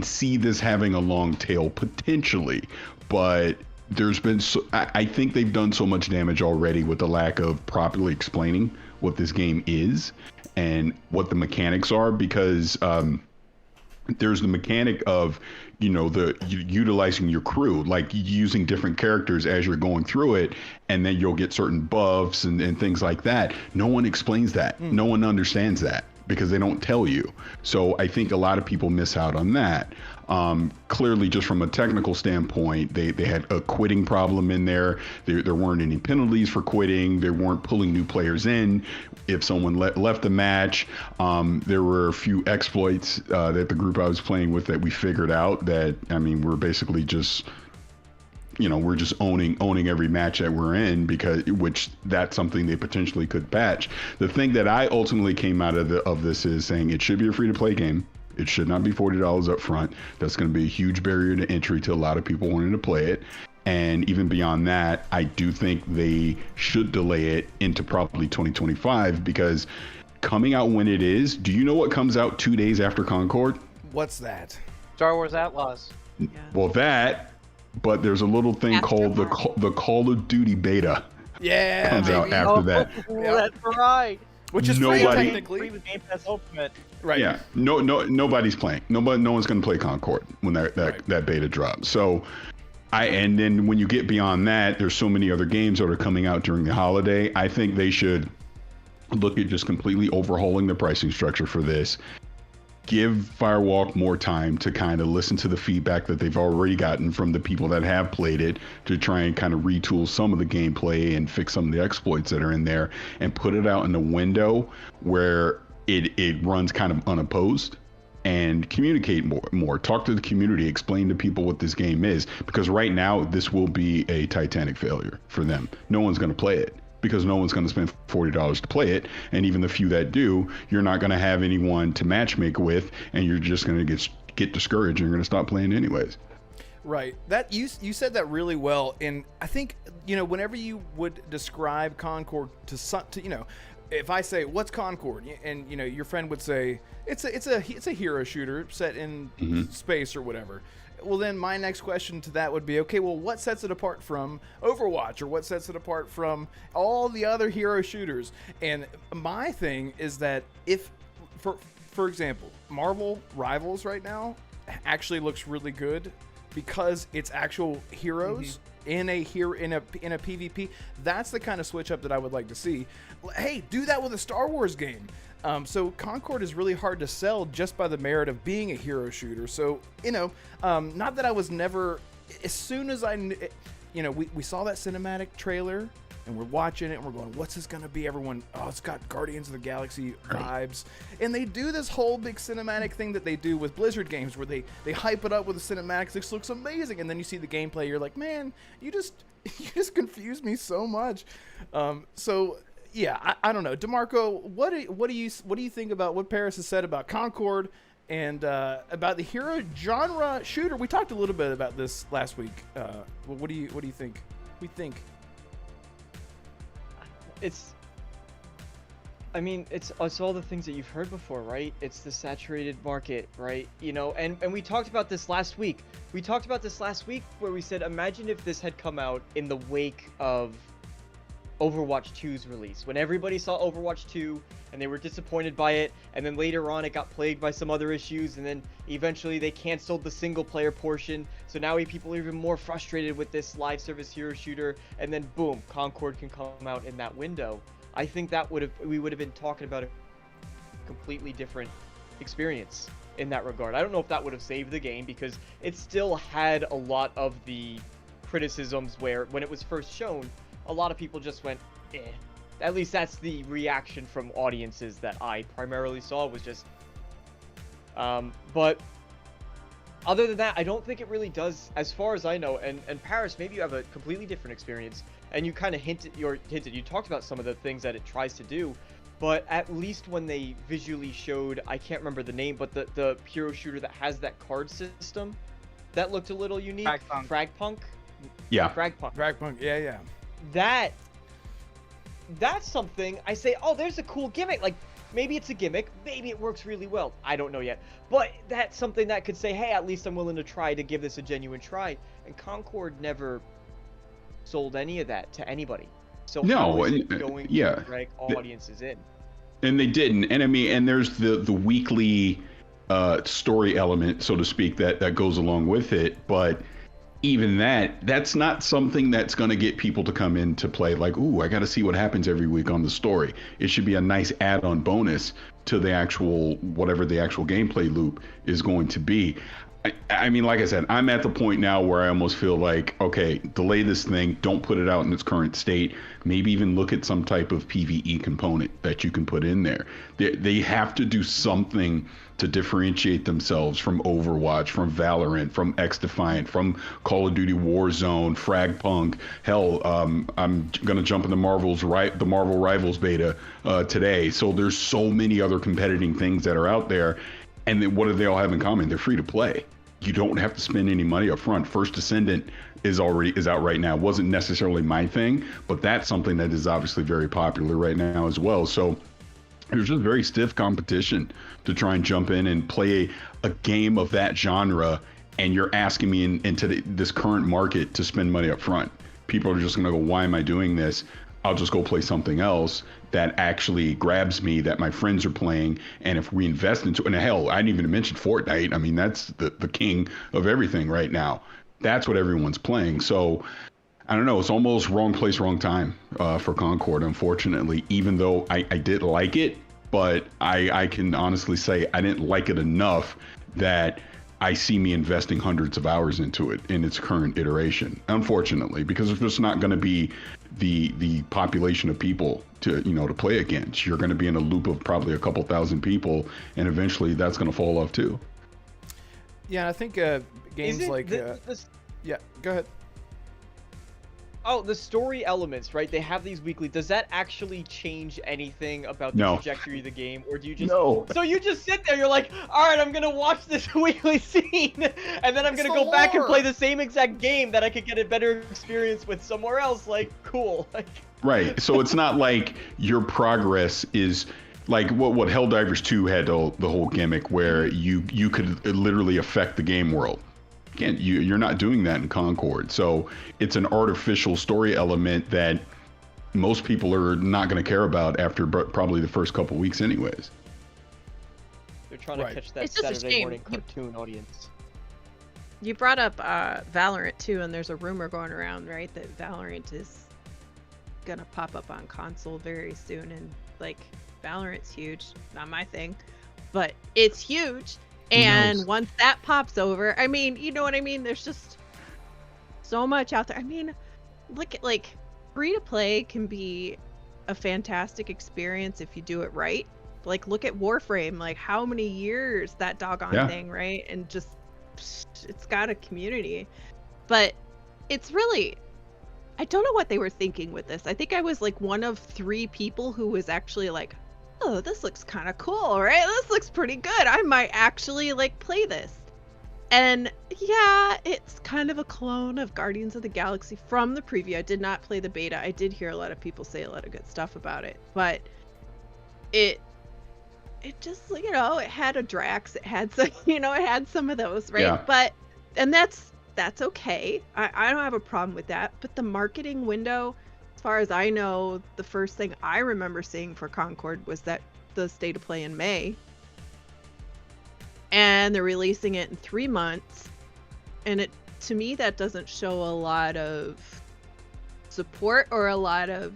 see this having a long tail potentially, but there's been I think they've done so much damage already with the lack of properly explaining what this game is and what the mechanics are, because there's the mechanic of, the utilizing your crew, like using different characters as you're going through it, and then you'll get certain buffs and things like that. No one explains that. No one understands that because they don't tell you. So I think a lot of people miss out on that. Clearly, just from a technical standpoint, they had a quitting problem in there. There weren't any penalties for quitting. They weren't pulling new players in if someone left the match. There were a few exploits that the group I was playing with that we figured out that, we're basically just, we're just owning every match that we're in, which that's something they potentially could patch. The thing that I ultimately came out of this is saying it should be a free-to-play game. It should not be $40 up front. That's going to be a huge barrier to entry to a lot of people wanting to play it. And even beyond that, I do think they should delay it into probably 2025, because coming out when it is, do you know what comes out 2 days after Concord? What's that? Star Wars Outlaws. Yeah. Well, but there's a little thing called the Call of Duty beta. Yeah, comes out after that. That's right. Which is free Nobody- technically. Free with Game Pass Ultimate. Right. Yeah, nobody's playing. No one's going to play Concord when that beta drops. So, and then when you get beyond that, there's so many other games that are coming out during the holiday. I think they should look at just completely overhauling the pricing structure for this. Give Firewalk more time to kind of listen to the feedback that they've already gotten from the people that have played it, to try and kind of retool some of the gameplay and fix some of the exploits that are in there, and put it out in the window where it runs kind of unopposed, and communicate more. Talk to the community, explain to people what this game is, because right now this will be a Titanic failure for them. No one's going to play it, because no one's going to spend $40 to play it, and even the few that do, you're not going to have anyone to matchmake with, and you're just going to get discouraged, and you're going to stop playing anyways. Right. That you said that really well, and I think whenever you would describe Concord to if I say what's Concord, and your friend would say it's a hero shooter set in space or whatever. Well, then my next question to that would be, okay, well, what sets it apart from Overwatch, or what sets it apart from all the other hero shooters? And my thing is that if, for example, Marvel Rivals right now actually looks really good because it's actual heroes in a PvP. That's the kind of switch up that I would like to see. Hey, do that with a Star Wars game. So Concord is really hard to sell just by the merit of being a hero shooter. So, not that I was never, as soon as we saw that cinematic trailer and we're watching it and we're going, what's this going to be? Everyone, it's got Guardians of the Galaxy vibes. And they do this whole big cinematic thing that they do with Blizzard games where they hype it up with the cinematics. This looks amazing. And then you see the gameplay. You're like, man, you just confused me so much. Yeah, I don't know. DeMarco, what do you think about what Parris has said about Concord and about the hero genre shooter? We talked a little bit about this last week. What do you think? We think it's all the things that you've heard before, right? It's the saturated market, right? And we talked about this last week. Where we said, imagine if this had come out in the wake of Overwatch 2's release, when everybody saw Overwatch 2 and they were disappointed by it, and then later on it got plagued by some other issues, and then eventually they canceled the single player portion, so now people are even more frustrated with this live service hero shooter, and then boom, Concord can come out in that window. I think we would have been talking about a completely different experience in that regard. I don't know if that would have saved the game, because it still had a lot of the criticisms where when it was first shown, a lot of people just went, eh. At least that's the reaction from audiences that I primarily saw, was just... But other than that, I don't think it really does, as far as I know. And Parris, maybe you have a completely different experience, and you kind of you talked about some of the things that it tries to do, but at least when they visually showed, I can't remember the name, but the hero shooter that has that card system, that looked a little unique. Fragpunk? Yeah. Fragpunk, yeah. That's something I say, oh, there's a cool gimmick. Like, maybe it's a gimmick, maybe it works really well, I don't know yet, but that's something that could say, hey, at least I'm willing to try to give this a genuine try. And Concord never sold any of that to anybody, so how is it going to drag audiences in? And they didn't. And I mean, and there's the weekly story element, so to speak, that goes along with it. But even that's not something that's going to get people to come in to play like, ooh, I got to see what happens every week on the story. It should be a nice add-on bonus to the actual, whatever the actual gameplay loop is going to be. I mean, like I said, I'm at the point now where I almost feel like, okay, delay this thing, don't put it out in its current state. Maybe even look at some type of PvE component that you can put in there. They have to do something to differentiate themselves from Overwatch, from Valorant, from X-Defiant, from Call of Duty Warzone, Fragpunk. Hell, I'm gonna jump in the Marvel Rivals beta today. So there's so many other competing things that are out there. And then what do they all have in common? They're free to play. You don't have to spend any money up front. First Descendant is out right now. Wasn't necessarily my thing, but that's something that is obviously very popular right now as well. So there's just very stiff competition to try and jump in and play a game of that genre, and you're asking me into this current market to spend money up front. People are just gonna go, why am I doing this? I'll just go play something else that actually grabs me, that my friends are playing. And if we invest into, and hell, I didn't even mention Fortnite. I mean, that's the king of everything right now. That's what everyone's playing. So I don't know, it's almost wrong place, wrong time for Concord, unfortunately, even though I did like it, but I can honestly say I didn't like it enough that I see me investing hundreds of hours into it in its current iteration, unfortunately, because it's just not going to be the population of people to play against. You're going to be in a loop of probably a couple thousand people, and eventually that's going to fall off too. Yeah, I think games like yeah, go ahead. Oh, the story elements, right? They have these weekly. Does that actually change anything about the trajectory of the game, or do you just? No. So you just sit there. You're like, all right, I'm gonna watch this weekly scene, and then I'm gonna go back and play the same exact game that I could get a better experience with somewhere else. Like, cool. Like. Right. So it's not like your progress is like what Helldivers 2 had the whole gimmick where you could literally affect the game world. Again, you're not doing that in Concord. So it's an artificial story element that most people are not going to care about after probably the first couple weeks anyways. They're trying to catch that Saturday morning cartoon audience. You brought up Valorant too, and there's a rumor going around, right, that Valorant is going to pop up on console very soon. And like, Valorant's huge. Not my thing, but it's huge. And once that pops over, I mean, you know what I mean? There's just so much out there. I mean, look at, like, free to play can be a fantastic experience if you do it right. Like, look at Warframe, like how many years that doggone thing, right? And just, it's got a community. But it's really, I don't know what they were thinking with this. I think I was like one of 3 people who was actually like, oh, this looks kind of cool, right? This looks pretty good. I might actually like play this. And yeah, it's kind of a clone of Guardians of the Galaxy from the preview. I did not play the beta. I did hear a lot of people say a lot of good stuff about it, but it just, it had a Drax. It had some, it had some of those, right? Yeah. But, and that's okay. I don't have a problem with that. But the marketing window, as far as I know, the first thing I remember seeing for Concord was that the state of play in May. And they're releasing it in 3 months. And to me, that doesn't show a lot of support or a lot of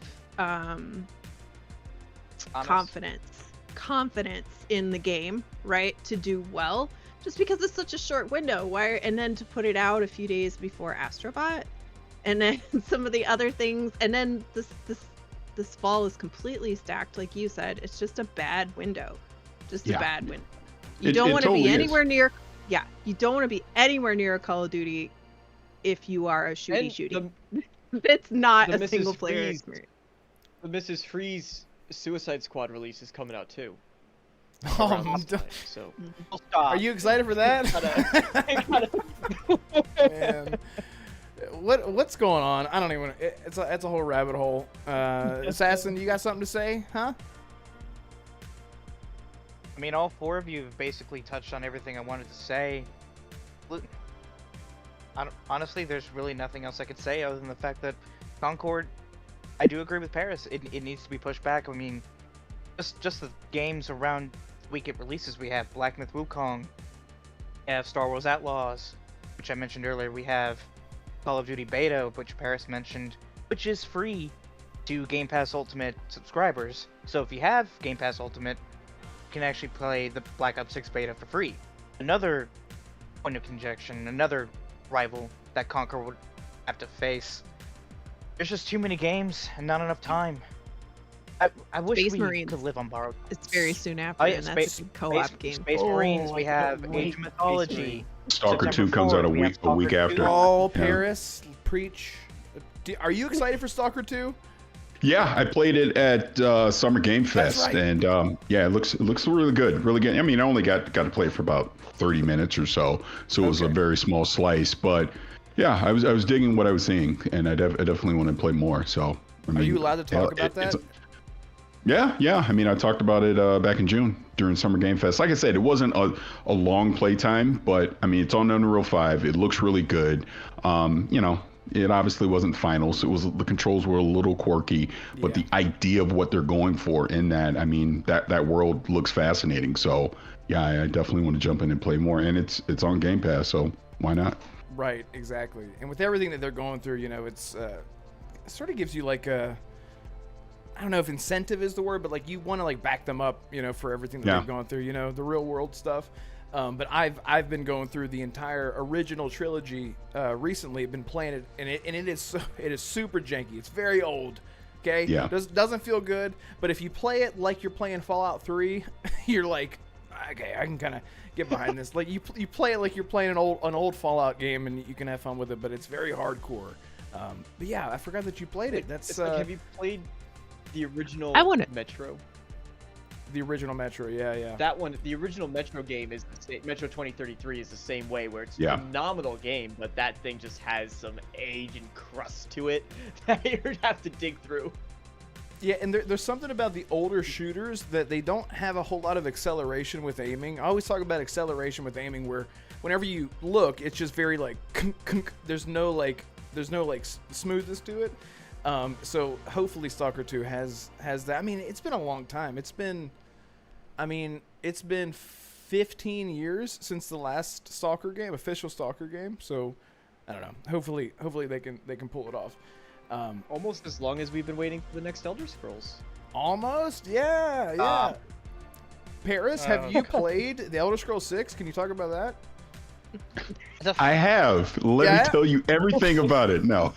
confidence in the game, right? To do well, just because it's such a short window. And then to put it out a few days before Astrobot. And then some of the other things, and then this fall is completely stacked, like you said. It's just a bad window, a bad window. You don't want to be anywhere near. Yeah, you don't want to be anywhere near a Call of Duty if you are a shooty. It's not a single player experience. The Mrs. Freeze Suicide Squad release is coming out too. So are you excited for that? Man. What's going on? I don't even. It's a whole rabbit hole. Assassin, you got something to say, huh? I mean, all 4 of you have basically touched on everything I wanted to say. Look, honestly, there's really nothing else I could say other than the fact that Concord, I do agree with Parris. It needs to be pushed back. I mean, just the games around week it releases, we have Black Myth Wukong, we have Star Wars Outlaws, which I mentioned earlier. We have Call of Duty Beta, which Parris mentioned, which is free to Game Pass Ultimate subscribers. So if you have Game Pass Ultimate, you can actually play the Black Ops 6 Beta for free. Another point of conjunction, another rival that Concord would have to face. There's just too many games and not enough time. I wish Space we Marines. could live on borrowed. It's very soon after, Oh, yeah, and that's a co-op game. Space Marines. We I have can't wait Age of for Space Mythology. Marines. Stalker September 2 comes out 4th, we have a week Stalker 2. after. Oh, Yeah. Parris, preach. Are you excited for Stalker 2? Yeah, I played it at Summer Game Fest, right. and yeah, it looks really good, really good. I mean, I only got to play it for about 30 minutes or so it was a Okay. very small slice. But yeah, I was digging what I was seeing, and I definitely want to play more. So I mean, Are you allowed to talk about that? Yeah. I mean, I talked about it back in June during Summer Game Fest. Like I said, it wasn't a long play time, but I mean, it's on Unreal 5. It looks really good. You know, it obviously wasn't final, so the controls were a little quirky, but Yeah. the idea of what they're going for in that, I mean, that world looks fascinating. So yeah, I definitely want to jump in and play more, and it's on Game Pass, so why not? Right, exactly. And with everything that they're going through, you know, it sort of gives you like a, I don't know if incentive is the word, but like you want to like back them up, you know, for everything that Yeah. they're going through, you know, the real world stuff. But I've been going through the entire original trilogy recently. I've been playing it, and it is super janky. It's very old. Okay. Yeah. Doesn't feel good. But if you play it like you're playing Fallout 3, you're like, okay, I can kind of get behind this. Like you play it like you're playing an old Fallout game, and you can have fun with it. But it's very hardcore. But yeah, I forgot that you played it. That's It's like, have you played the original I wanna- Metro? the original Metro. Yeah. That one, the original Metro game is the same. Metro 2033 is the same way, where it's Yeah. a phenomenal game, but that thing just has some age and crust to it that you'd have to dig through. Yeah, and there's something about the older shooters that they don't have a whole lot of acceleration with aiming. I always talk about acceleration with aiming, where whenever you look, it's just very like there's no like smoothness to it. So hopefully Stalker 2 has that. I mean, it's been a long time. It's been 15 years since the last Stalker game, official Stalker game. So I don't know. Hopefully they can pull it off. Almost as long as we've been waiting for the next Elder Scrolls. Almost, yeah. Parris, have you God. played the Elder Scrolls 6? Can you talk about that? I have. Let Yeah? me tell you everything about it. No.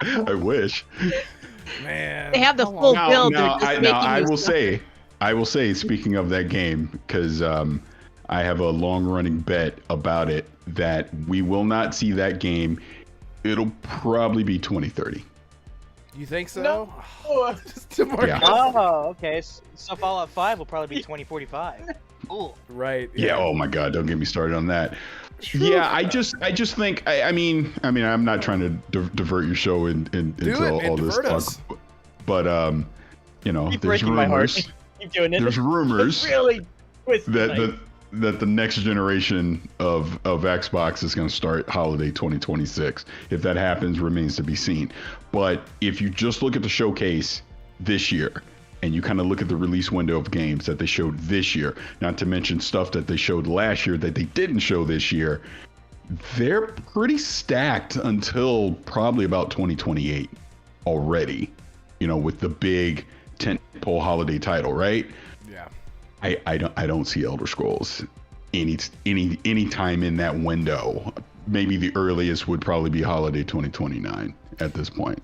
I wish. Man, They have the how long- full Now, build. now, They're just making I you will stuff. say, speaking of that game, because I have a long-running bet about it that we will not see that game. It'll probably be 2030. You think so? No. Just to mark Yeah. it. Oh, okay. So Fallout 5 will probably be 2045. Cool. Right. Yeah. Oh my God! Don't get me started on that. Yeah. I just think. I mean, I'm not trying to divert your show into Do it, man, all this divert talk, us. but you know, Keep there's breaking my heart. rumors. Keep doing it. There's rumors It's really twisted. that the next generation of Xbox is going to start holiday 2026. If that happens, remains to be seen. But if you just look at the showcase this year, and you kind of look at the release window of games that they showed this year, not to mention stuff that they showed last year that they didn't show this year, they're pretty stacked until probably about 2028 already, you know, with the big tentpole holiday title, right? Yeah. I don't see Elder Scrolls any time in that window. Maybe the earliest would probably be holiday 2029 at this point.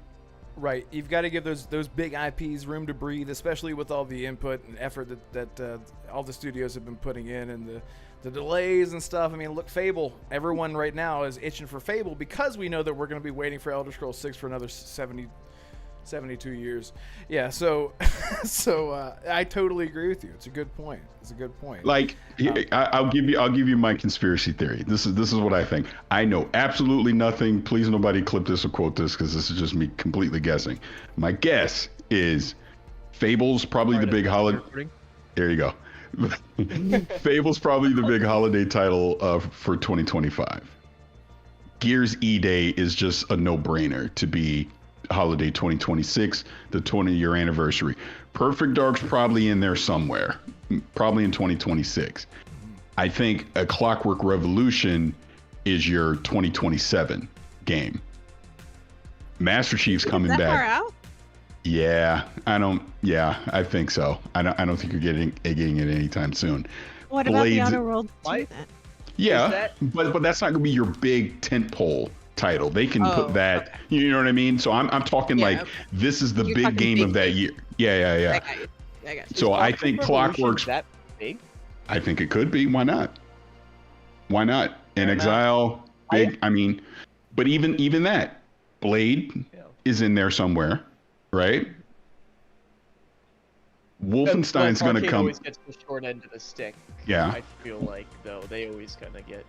Right. You've got to give those big IPs room to breathe, especially with all the input and effort that all the studios have been putting in, and the delays and stuff. I mean, look, Fable. Everyone right now is itching for Fable because we know that we're going to be waiting for Elder Scrolls 6 for another 72 years. Yeah, so I totally agree with you. It's a good point. Like, I'll give you my conspiracy theory. This is what I think. I know absolutely nothing. Please, nobody clip this or quote this, because this is just me completely guessing. My guess is Fable's probably the big holiday. There you go. Fable's probably the big holiday title for 2025. Gears E Day is just a no-brainer to be holiday 2026, the 20-year anniversary. Perfect Dark's probably in there somewhere. probably in 2026. I think A Clockwork Revolution is your 2027 game. Master Chief's coming Is that back. far out? Yeah, I think so. I don't think you're getting it anytime soon. What about the Blades- Outer Worlds 2 Why- then? Yeah, but that's not gonna be your big tentpole title. They can Oh, put that. okay. You know what I mean? So I'm talking Yeah, like okay. this is the You're big talking game big of that game. year. Yeah. I got you. So I think Revolution Clockwork's. that big? I think it could be. Why not? Why not? In Fair enough. Exile, big. I mean, but even that, Blade Yeah. is in there somewhere, right? Wolfenstein's But gonna Arcade come. always gets the short end of the stick. Yeah, I feel like though they always kind of get.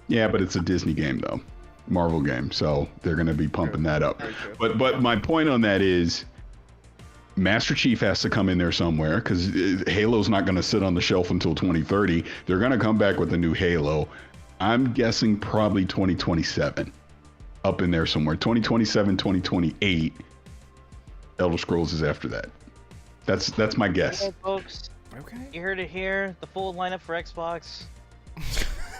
yeah, but it's a Disney game though, Marvel game, so they're gonna be pumping that up. Very true. But my point on that is, Master Chief has to come in there somewhere because Halo's not going to sit on the shelf until 2030. They're going to come back with a new Halo. I'm guessing probably 2027, up in there somewhere. 2027, 2028. Elder Scrolls is after that. That's my guess. Well, folks, Okay. you heard it here. The full lineup for Xbox.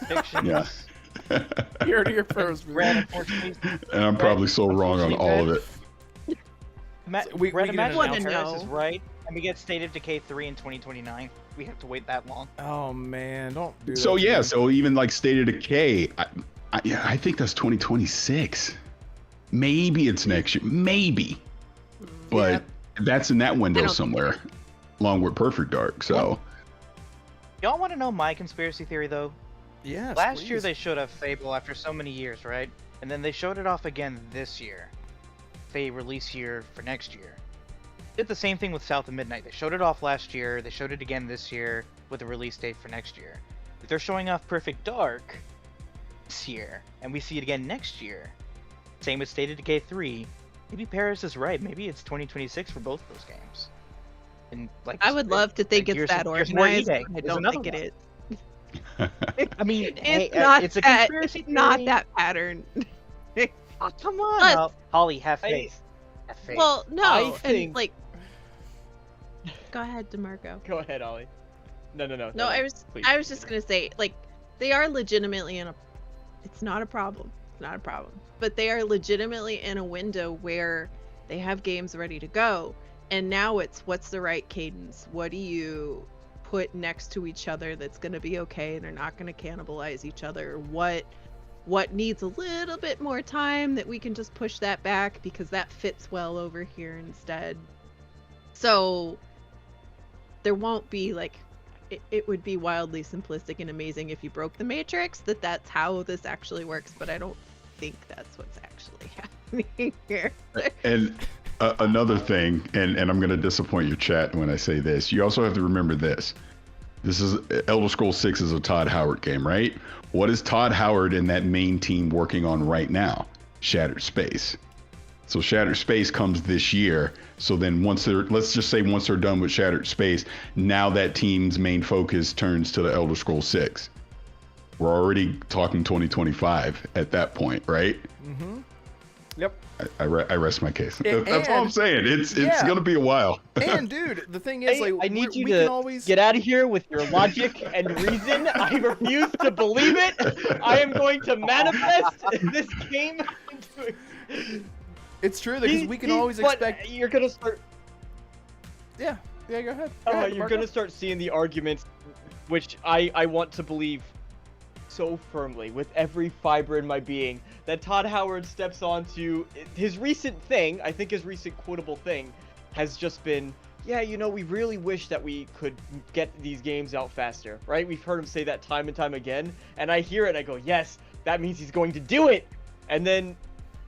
Predictions. Yeah. You heard it here first. man. Red, unfortunately. And I'm probably so wrong on all of it. We Red can Imagine wanna Paris know. is right, and we get State of Decay 3 in 2029. We have to wait that long. Oh man, don't do that. So to yeah, me. so even like State of Decay, I think that's 2026. Maybe it's next year, maybe, but that's in that I window don't think somewhere, along with Perfect Dark. So Y'all want to know my conspiracy theory though? Yes, Last year please. they showed off Fable after so many years, right? And then they showed it off again this year. They release year for next year. Did the same thing with South of Midnight. They showed it off last year. They showed it again this year with a release date for next year. If they're showing off Perfect Dark this year, and we see it again next year, same with State of Decay 3, maybe Parris is right. Maybe it's 2026 for both those games. And like I would love to think like it's that Gears of War organized, EA but I is don't another think it one. is. I mean, It's hey, not it's a that. conspiracy It's not theory. that pattern. Oh, come on, Plus- Holly, have faith. Have faith. Well, no, I and think- like. Go ahead, DeMarco. Go ahead, Ollie. No. No, I was please. just gonna say, like, they are legitimately in a. It's not a problem. It's not a problem. But they are legitimately in a window where they have games ready to go, and now it's what's the right cadence? What do you put next to each other that's gonna be okay and are not gonna cannibalize each other? What needs a little bit more time that we can just push that back because that fits well over here instead. So there won't be like it would be wildly simplistic and amazing if you broke the matrix that's how this actually works, but I don't think that's what's actually happening here. and another thing, and I'm going to disappoint your chat when I say this. You also have to remember this. This is Elder Scrolls 6 is a Todd Howard game, right? What is Todd Howard and that main team working on right now? Shattered Space. So Shattered Space comes this year. So then let's just say once they're done with Shattered Space, now that team's main focus turns to the Elder Scrolls 6. We're already talking 2025 at that point, right? Mm-hmm. Yep. I rest my case. And- That's all I'm saying. It's yeah. going to be a while. And dude, the thing is, like, I need we you can to always get out of here with your logic and reason. I refuse to believe it. I am going to manifest this game into. It's true because we can always but expect. You're gonna start. Yeah. Go ahead. Go Oh, ahead, you're Marco. gonna start seeing the arguments, which I want to believe so firmly with every fiber in my being that Todd Howard steps onto his recent thing. I think his recent quotable thing has just been, yeah, you know, we really wish that we could get these games out faster, right? We've heard him say that time and time again, and I hear it and I go, yes, that means he's going to do it. And then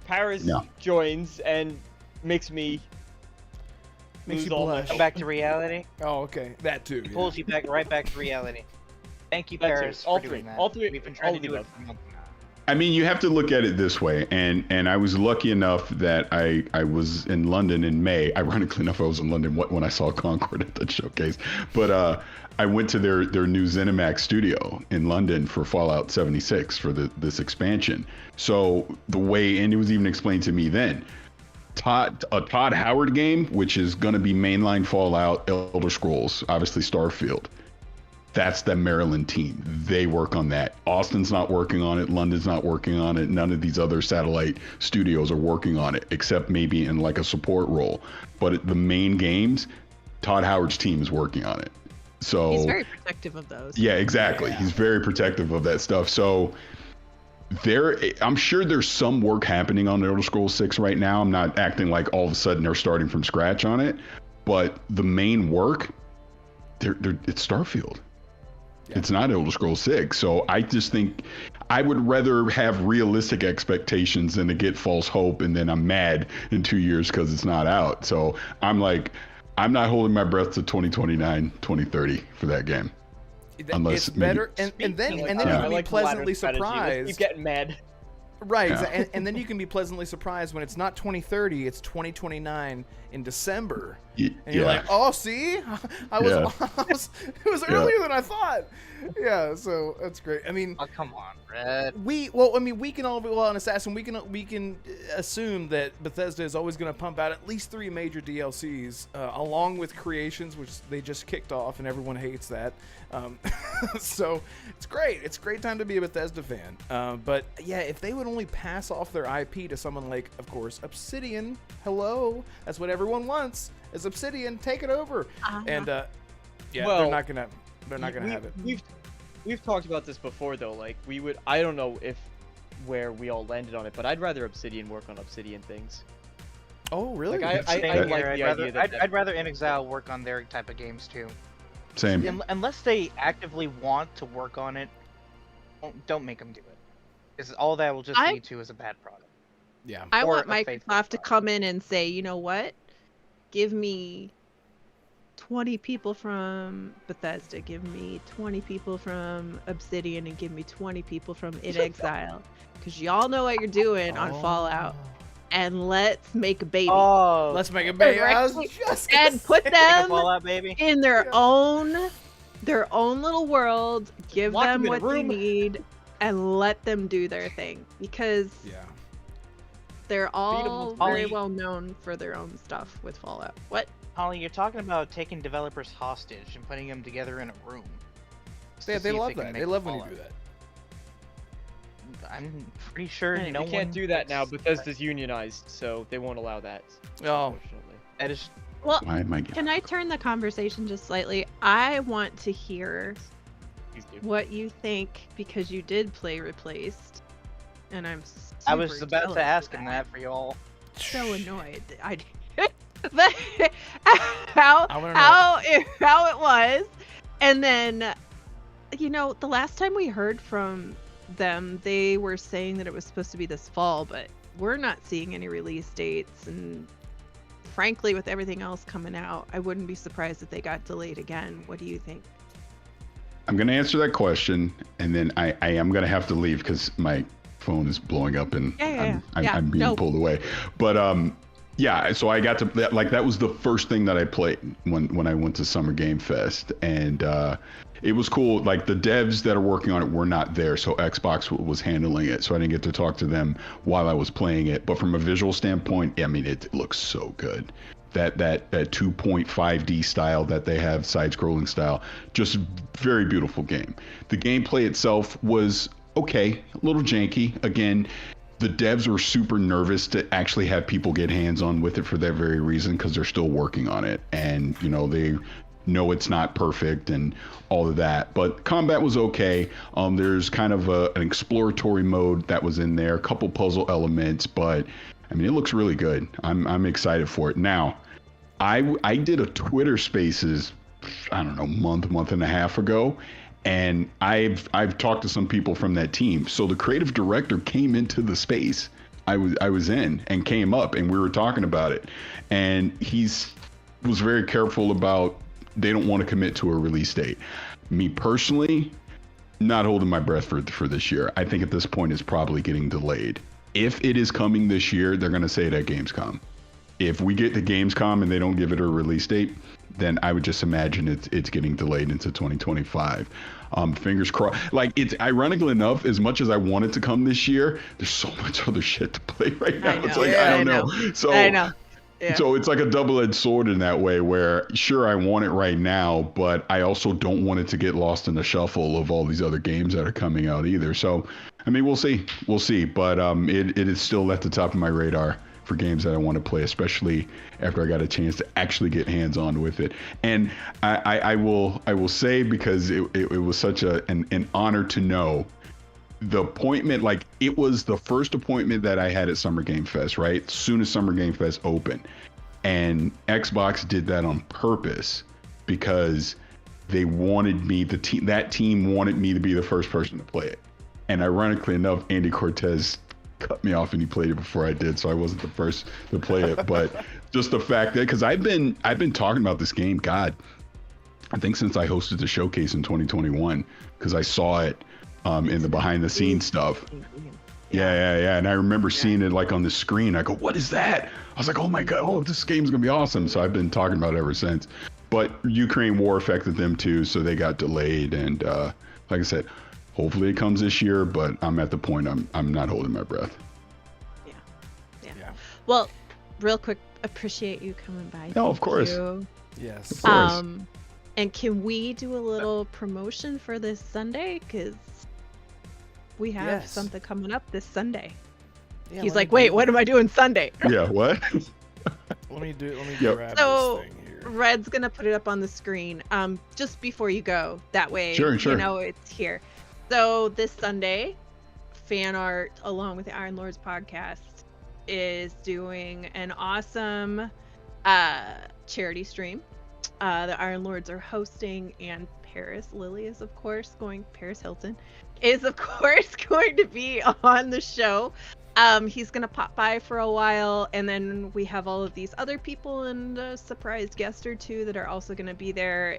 Parris joins and makes me Makes lose you all my blush. Come back to reality. Oh, okay. That too. He Yeah. pulls you back right back to reality. Thank you, That's it. Paris, All for three. doing that. All three. We've been trying all to of do the it for months now. I mean, you have to look at it this way, and I was lucky enough that I was in London in May. Ironically enough, I was in London when I saw Concord at the showcase. But I went to their new ZeniMax studio in London for Fallout 76 for this expansion. So the way, and it was even explained to me then, a Todd Howard game, which is going to be mainline Fallout, Elder Scrolls, obviously Starfield. That's the Maryland team. They work on that. Austin's not working on it. London's not working on it. None of these other satellite studios are working on it, except maybe in like a support role. But the main games, Todd Howard's team is working on it. So He's very protective of those. yeah, exactly. He's very protective of that stuff. So I'm sure there's some work happening on Elder Scrolls 6 right now. I'm not acting like all of a sudden they're starting from scratch on it, but the main work, it's Starfield. Yeah. It's not Elder Scrolls 6. So I just think I would rather have realistic expectations than to get false hope and then I'm mad in 2 years because it's not out. So I'm not holding my breath to 2029, 2030 for that game. Unless it's better, and then you can be pleasantly surprised. Keep getting mad. Right, yeah. And then you can be pleasantly surprised when it's not 2030, it's 2029 in December, and you're like, "Oh, see, it was earlier than I thought." Yeah, so that's great. I mean, oh, come on, Red. We can all an Assassin. We can assume that Bethesda is always going to pump out at least 3 major DLCs, along with Creations, which they just kicked off, and everyone hates that. So it's great. It's a great time to be a Bethesda fan. But yeah, if they would only pass off their IP to someone like, of course, Obsidian. Hello, that's what everyone wants. Is Obsidian, take it over. And well, they're not gonna have it. We've talked about this before though. Like I don't know where we all landed on it, but I'd rather Obsidian work on Obsidian things. Oh, really? Like, I like the idea that I'd rather inXile work on their type of games too. Same. Unless they actively want to work on it, don't make them do it. Because all that will just lead to is a bad product. Yeah. I want Microsoft to come in and say, you know what? Give me 20 people from Bethesda, give me 20 people from Obsidian, and give me 20 people from inXile. Because y'all know what you're doing on Fallout. And let's make a baby. Oh, let's make a baby. I was just and put them Fallout, baby. in their own little world. Give them what they need, and let them do their thing. Because they're all very well known for their own stuff with Fallout. What? Holly, you're talking about taking developers hostage and putting them together in a room. Yeah, they love that. They love when you do that. I'm pretty sure no one can't do that now. Bethesda's unionized, so they won't allow that. Oh, that is. Well, can I turn the conversation just slightly? I want to hear what you think, because you did play Replaced, and I was about to ask him that for y'all. So annoyed. How it was, and then the last time we heard from them, they were saying that it was supposed to be this fall, but we're not seeing any release dates, and frankly, with everything else coming out, I wouldn't be surprised if they got delayed again. What do you think? I'm going to answer that question, and then I am going to have to leave because my phone is blowing up and I'm being pulled away. But so I got to that was the first thing that I played when I went to Summer Game Fest, and it was cool. Like, the devs that are working on it were not there, so Xbox was handling it, so I didn't get to talk to them while I was playing it. But from a visual standpoint, I mean, it looks so good. That 2.5D style that they have, side-scrolling style, just very beautiful game. The gameplay itself was okay, a little janky. Again, the devs were super nervous to actually have people get hands-on with it for that very reason, because they're still working on it, and they know it's not perfect and all of that. But combat was okay. There's kind of an exploratory mode that was in there, a couple puzzle elements, but I mean, it looks really good. I'm excited for it. Now, I did a Twitter Spaces, I don't know, month and a half ago, and I've talked to some people from that team. So the creative director came into the space I was in and came up, and we were talking about it, and was very careful about they don't want to commit to a release date. Me personally, not holding my breath for this year. I think at this point it's probably getting delayed. If it is coming this year, they're going to say it at Gamescom. If we get to Gamescom and they don't give it a release date, then I would just imagine it's getting delayed into 2025. Fingers crossed. Like, it's ironically enough, as much as I want it to come this year, there's so much other shit to play right now. It's like, I don't know. So I know. Yeah. So it's like a double-edged sword in that way where, sure, I want it right now, but I also don't want it to get lost in the shuffle of all these other games that are coming out either. So, I mean, we'll see. We'll see. But it is still at the top of my radar for games that I want to play, especially after I got a chance to actually get hands-on with it. And I will say, because it was such an honor to know the appointment, like it was the first appointment that I had at Summer Game Fest, right? Soon as Summer Game Fest opened. And Xbox did that on purpose because they wanted me, that team wanted me to be the first person to play it. And ironically enough, Andy Cortez cut me off and he played it before I did, so I wasn't the first to play it. But just the fact that, because I've been talking about this game, God, I think since I hosted the showcase in 2021, because I saw it in the behind the scenes stuff. Yeah. And I remember seeing it like on the screen. I go, what is that? I was like, oh my God, this game's gonna be awesome. So I've been talking about it ever since. But Ukraine war affected them too, so they got delayed. And like I said, hopefully it comes this year, but I'm at the point I'm not holding my breath. Yeah. Well, real quick, appreciate you coming by. No, of course. Yes. Of course. And can we do a little promotion for this Sunday? Because we have something coming up this Sunday. Yeah, He's like, wait, what am I doing Sunday? Yeah, what? Let me Yep. grab So, this thing here. Red's gonna put it up on the screen just before you go. That way, Sure. you know it's here. So this Sunday, Fan Art, along with the Iron Lords podcast, is doing an awesome charity stream. The Iron Lords are hosting, and Parris, Lilly is of course going. Parris Hilton is of course going to be on the show. He's gonna pop by for a while, and then we have all of these other people and a surprise guest or two that are also gonna be there.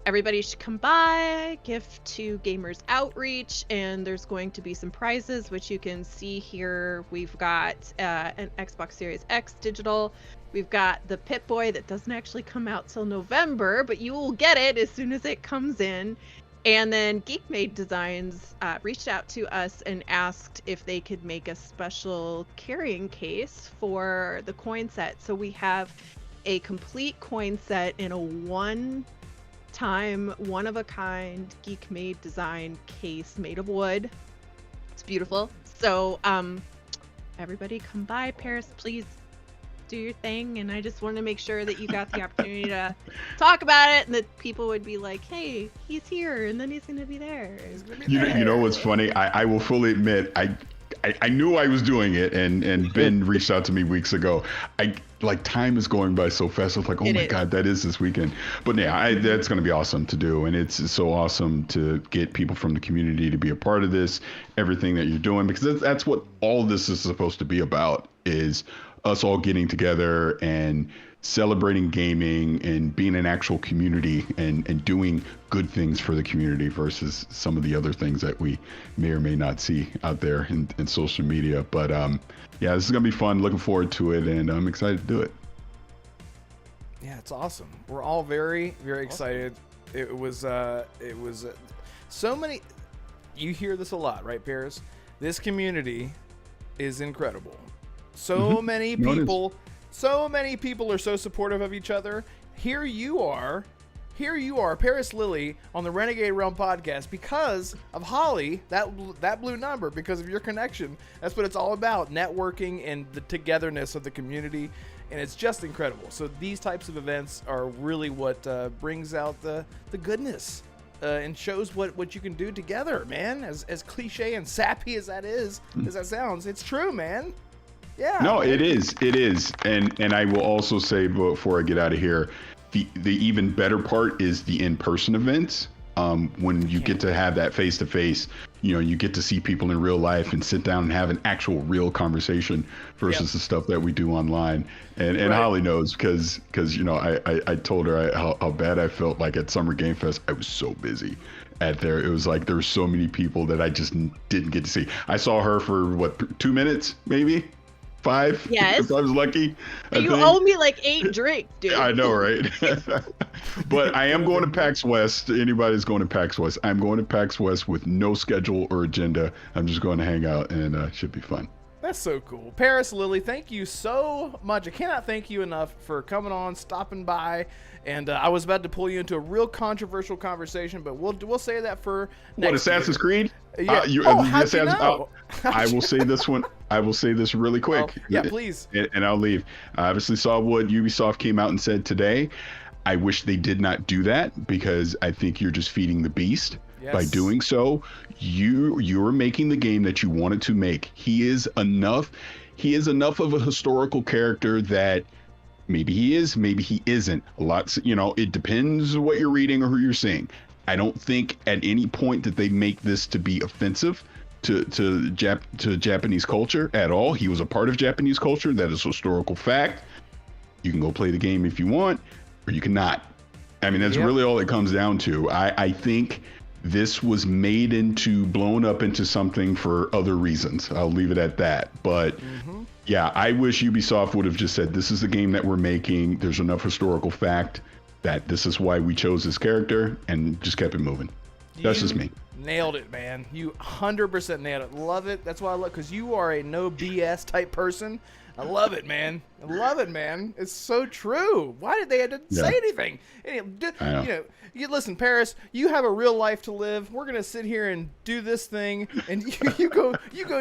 Everybody should come by, gift to Gamers Outreach, and there's going to be some prizes, which you can see here. We've got an Xbox Series X digital. We've got the Pip-Boy that doesn't actually come out till November, but you will get it as soon as it comes in. And then Geek Made Designs reached out to us and asked if they could make a special carrying case for the coin set. So we have a complete coin set in a one-time, one-of-a-kind Geek Made Design case made of wood. It's beautiful. So everybody come by. Parris, please do your thing. And I just want to make sure that you got the opportunity to talk about it, and that people would be like, hey, he's here, and then he's going to be there. You know what's funny? I will fully admit, I knew I was doing it, and Ben reached out to me weeks ago. Time is going by so fast. I was like, oh my God, that is this weekend. But yeah, that's going to be awesome to do. And it's so awesome to get people from the community to be a part of this, everything that you're doing, because that's what all this is supposed to be about, is us all getting together and celebrating gaming and being an actual community and doing good things for the community versus some of the other things that we may or may not see out there in social media. But yeah, this is gonna be fun. Looking forward to it, and I'm excited to do it. Yeah, it's awesome. We're all very, very excited. It was so many. You hear this a lot, right, Parris? This community is incredible. So many people are so supportive of each other. Here you are, Parris, Lilly, on the Renegade Realm podcast because of Holly, that blue number, because of your connection. That's what it's all about, networking and the togetherness of the community, and it's just incredible. So these types of events are really what brings out the goodness and shows what you can do together, man. As cliche and sappy as that sounds, it's true, man. Yeah. No, it is. And I will also say, before I get out of here, the even better part is the in-person events. When you get to have that face-to-face, you get to see people in real life and sit down and have an actual real conversation versus the stuff that we do online. And right. Holly knows because I told her how bad I felt like at Summer Game Fest. I was so busy at there. It was like there were so many people that I just didn't get to see. I saw her for 2 minutes, maybe 5. Yes. If I was lucky. You owe me like 8 drinks, dude. I know, right? But I am going to PAX West. Anybody's going to PAX West. I'm going to PAX West with no schedule or agenda. I'm just going to hang out, and it should be fun. That's so cool. Parris, Lilly, thank you so much. I cannot thank you enough for coming on, stopping by, and I was about to pull you into a real controversial conversation, but we'll say that for next Assassin's Creed? Yeah. How'd you know? I will say this one. I will say this really quick. Yeah, please. And I'll leave. I obviously saw what Ubisoft came out and said today. I wish they did not do that because I think you're just feeding the beast. Yes. By doing so. You're making the game that you wanted to make. He is enough of a historical character that maybe he is, maybe he isn't. It depends what you're reading or who you're seeing. I don't think at any point that they make this to be offensive to Japanese culture at all. He was a part of Japanese culture. That is a historical fact. You can go play the game if you want, or you cannot. I mean, that's really all it comes down to. I think this was blown up into something for other reasons. I'll leave it at that. But yeah, I wish Ubisoft would have just said, this is the game that we're making. There's enough historical fact that this is why we chose this character, and just kept it moving. That's just me. Nailed it, man. You 100% nailed it. Love it. That's why I love, because you are a no BS type person. I love it, man. I love it, man. It's so true. Why did they have to say anything? Listen, Parris, you have a real life to live. We're gonna sit here and do this thing, and you go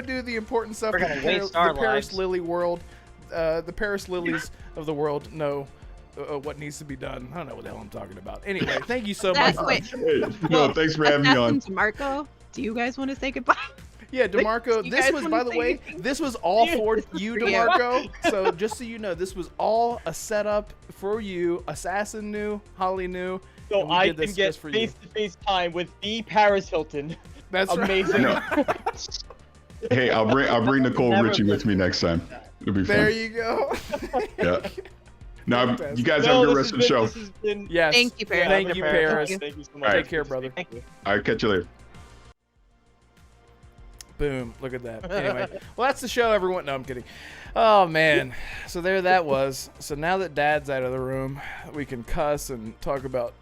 do the important stuff. We're gonna waste our Parris lives. Lilly world, the Parris Lilies of the world know what needs to be done. I don't know what the hell I'm talking about. Anyway, thank you so much. No, thanks for having me on. Marco, do you guys want to say goodbye? Yeah, DeMarco, this was, by the way, this was all for you, DeMarco. So just so you know, this was all a setup for you. Assassin knew, Holly knew. So I can get face-to-face time with the Paris Hilton. That's amazing. Right. Hey, I'll bring Nicole Richie with me next time. It'll be fun. There you go. Yeah. Now, you guys have a good rest of the show. Yes. Thank you, Parris. Thank you, Parris. Thank you so much. Take care, brother. Thank you. All right, catch you later. Boom. Look at that. Anyway, well, that's the show, everyone. No, I'm kidding. Oh, man. So there that was. So now that Dad's out of the room, we can cuss and talk about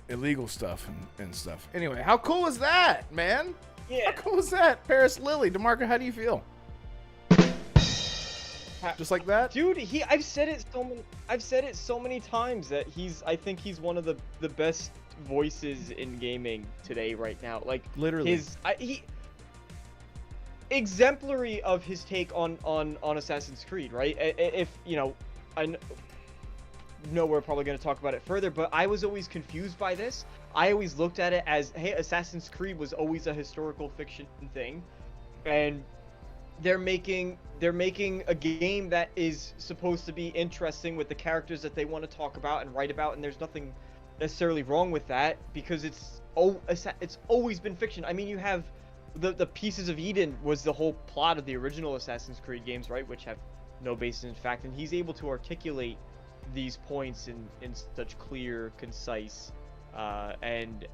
illegal stuff and stuff. Anyway, how cool is that, man? Yeah. How cool is that? Parris, Lilly, DeMarco, how do you feel? Just like that? Dude, I've said it so many times that I think he's one of the best voices in gaming today right now. Like, literally, he exemplary of his take on Assassin's Creed, right? If I know we're probably going to talk about it further, but I was always confused by this. I always looked at it as, hey, Assassin's Creed was always a historical fiction thing, and they're making a game that is supposed to be interesting with the characters that they want to talk about and write about, and there's nothing necessarily wrong with that, because it's always been fiction. I mean, you have the Pieces of Eden was the whole plot of the original Assassin's Creed games, right, which have no basis in fact, and he's able to articulate these points in such clear, concise, and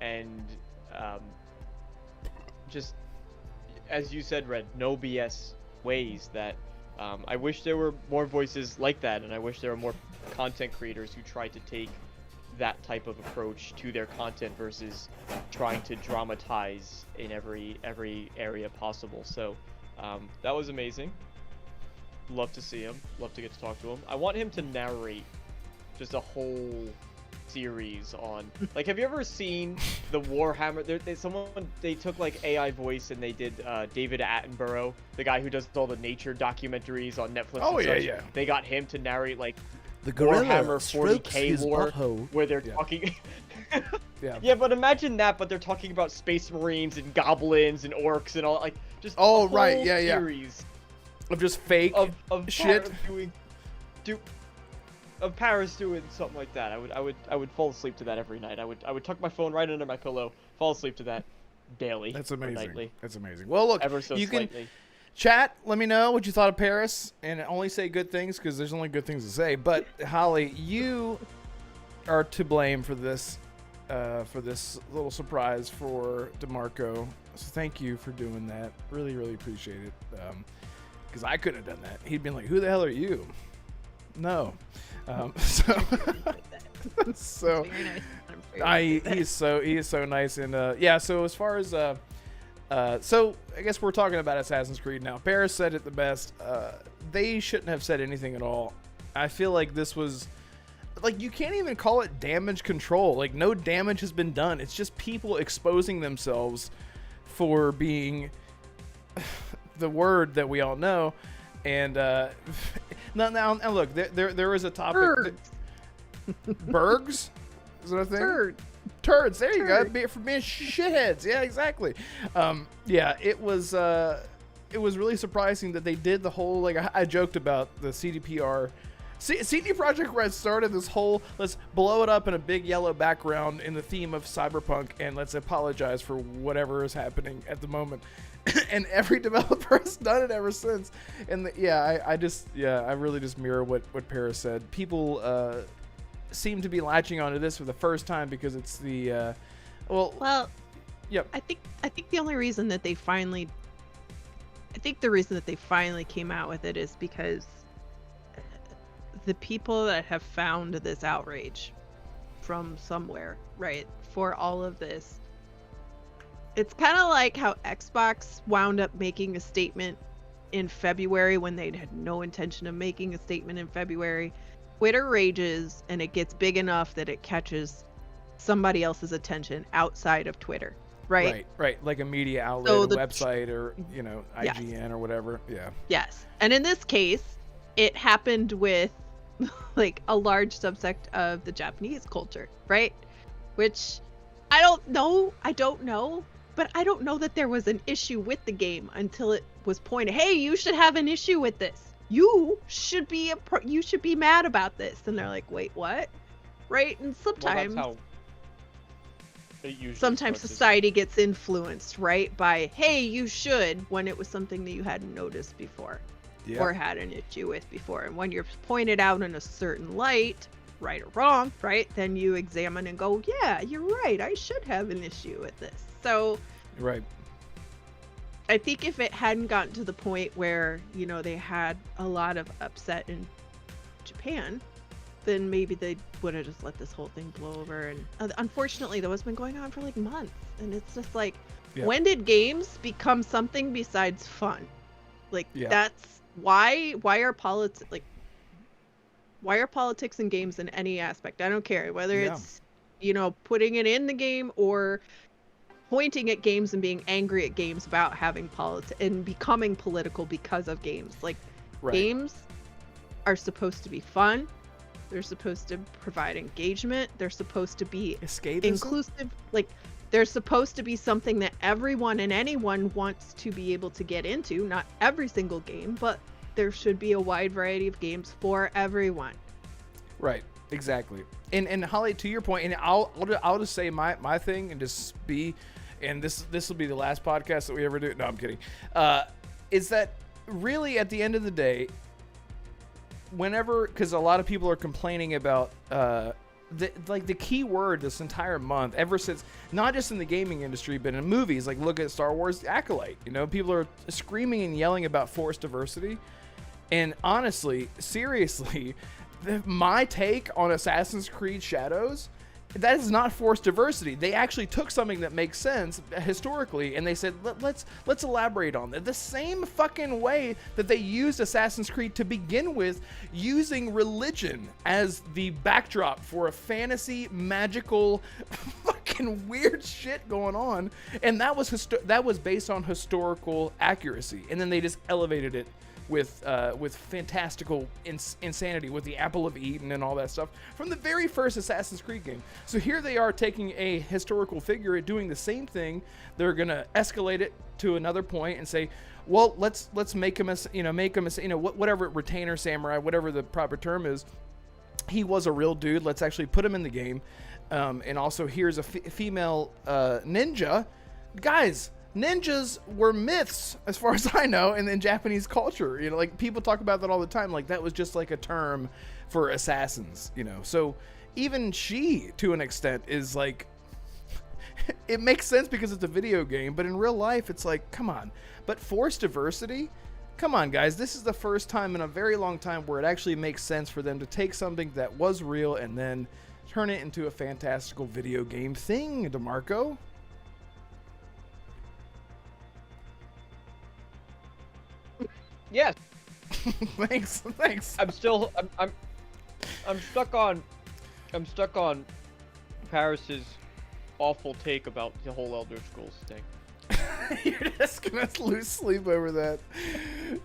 just, as you said, Red, no BS ways that I wish there were more voices like that, and I wish there were more content creators who tried to take that type of approach to their content versus trying to dramatize in every area possible. So that was amazing. Love to see him. Love to get to talk to him. I want him to narrate just a whole series on, like, have you ever seen the Warhammer? They took like AI voice and they did David Attenborough, the guy who does all the nature documentaries on Netflix. Oh, and yeah, such. yeah. They got him to narrate like the Warhammer 40K lore, where they're talking. Yeah, but imagine that, but they're talking about Space Marines and goblins and orcs and all, like, just series of just fake of shit. Of Parris doing something like that. I would fall asleep to that every night. I would tuck my phone right under my pillow, fall asleep to that daily. That's amazing. Nightly. That's amazing. Well, look, Ever so you slightly. can chat. Let me know what you thought of Parris, and only say good things because there's only good things to say. But Holly, you are to blame for this little surprise for DeMarco. So thank you for doing that. Really, really appreciate it. Because I couldn't have done that. He'd been like, "Who the hell are you?" No. So he is so nice, and yeah. So as far as So I guess we're talking about Assassin's Creed now. Parris said it the best. They shouldn't have said anything at all. I feel like this was like, you can't even call it damage control. Like, no damage has been done. It's just people exposing themselves for being the word that we all know. And now look, there is a topic. Bergs? Is that a thing? Turds. There you go. For being shitheads. Yeah, exactly. Yeah, it was really surprising that they did the whole, like, I joked about the CDPR. CD Projekt Red started this whole, let's blow it up in a big yellow background in the theme of cyberpunk, and let's apologize for whatever is happening at the moment. And every developer has done it ever since. And I really just mirror what Parris said. People seem to be latching onto this for the first time because it's the yep. I think the only reason that they finally came out with it is because the people that have found this outrage from somewhere, right, for all of this, it's kind of like how Xbox wound up making a statement in February when they had no intention of making a statement in February. Twitter rages and it gets big enough that it catches somebody else's attention outside of Twitter, right? Right. Like a media outlet, a website, or, IGN, yes, or whatever. Yeah. Yes. And in this case, it happened with like a large subsect of the Japanese culture, right? Which I don't know, but I don't know that there was an issue with the game until it was pointed, hey, you should have an issue with this. You should be mad about this. And they're like, wait, what? Right? And sometimes society gets influenced, right, by, hey, you should, when it was something that you hadn't noticed before. Yep. Or had an issue with before. And when you're pointed out in a certain light, right or wrong, right, then you examine and go, yeah, you're right, I should have an issue with this. So right. I think if it hadn't gotten to the point where, they had a lot of upset in Japan, then maybe they would have just let this whole thing blow over. And unfortunately, that has been going on for like months. And it's just like, when did games become something besides fun? Like, that's why are politics in games in any aspect? I don't care whether it's, putting it in the game or pointing at games and being angry at games about having politics and becoming political because of games. Like, games are supposed to be fun. They're supposed to provide engagement. They're supposed to be inclusive. Like, they're supposed to be something that everyone and anyone wants to be able to get into. Not every single game, but there should be a wide variety of games for everyone. Right, exactly. And Holly, to your point, and I'll just say my thing and just be, and this will be the last podcast that we ever do. No, I'm kidding. Is that really at the end of the day, because a lot of people are complaining about the key word this entire month, ever since, not just in the gaming industry, but in movies, like look at Star Wars Acolyte. People are screaming and yelling about forced diversity. And honestly, seriously, my take on Assassin's Creed Shadows, that is not forced diversity. They actually took something that makes sense historically, and they said, let's elaborate on that. The same fucking way that they used Assassin's Creed to begin with, using religion as the backdrop for a fantasy, magical, fucking weird shit going on, and that was based on historical accuracy, and then they just elevated it with fantastical insanity, with the Apple of Eden and all that stuff from the very first Assassin's Creed game. So here they are taking a historical figure and doing the same thing. They're gonna escalate it to another point and say, well, let's make him whatever, retainer samurai, whatever the proper term is. He was a real dude. Let's actually put him in the game. And also, here's a female ninja. Guys, ninjas were myths, as far as I know, in Japanese culture. Like, people talk about that all the time. Like, that was just like a term for assassins, So even she, to an extent, is like, it makes sense because it's a video game, but in real life, it's like, come on. But forced diversity? Come on, guys. This is the first time in a very long time where it actually makes sense for them to take something that was real and then turn it into a fantastical video game thing, DeMarco. Yes. Thanks. I'm still. I'm stuck on. I'm stuck on Parris's awful take about the whole Elder Scrolls thing. You're just gonna lose sleep over that.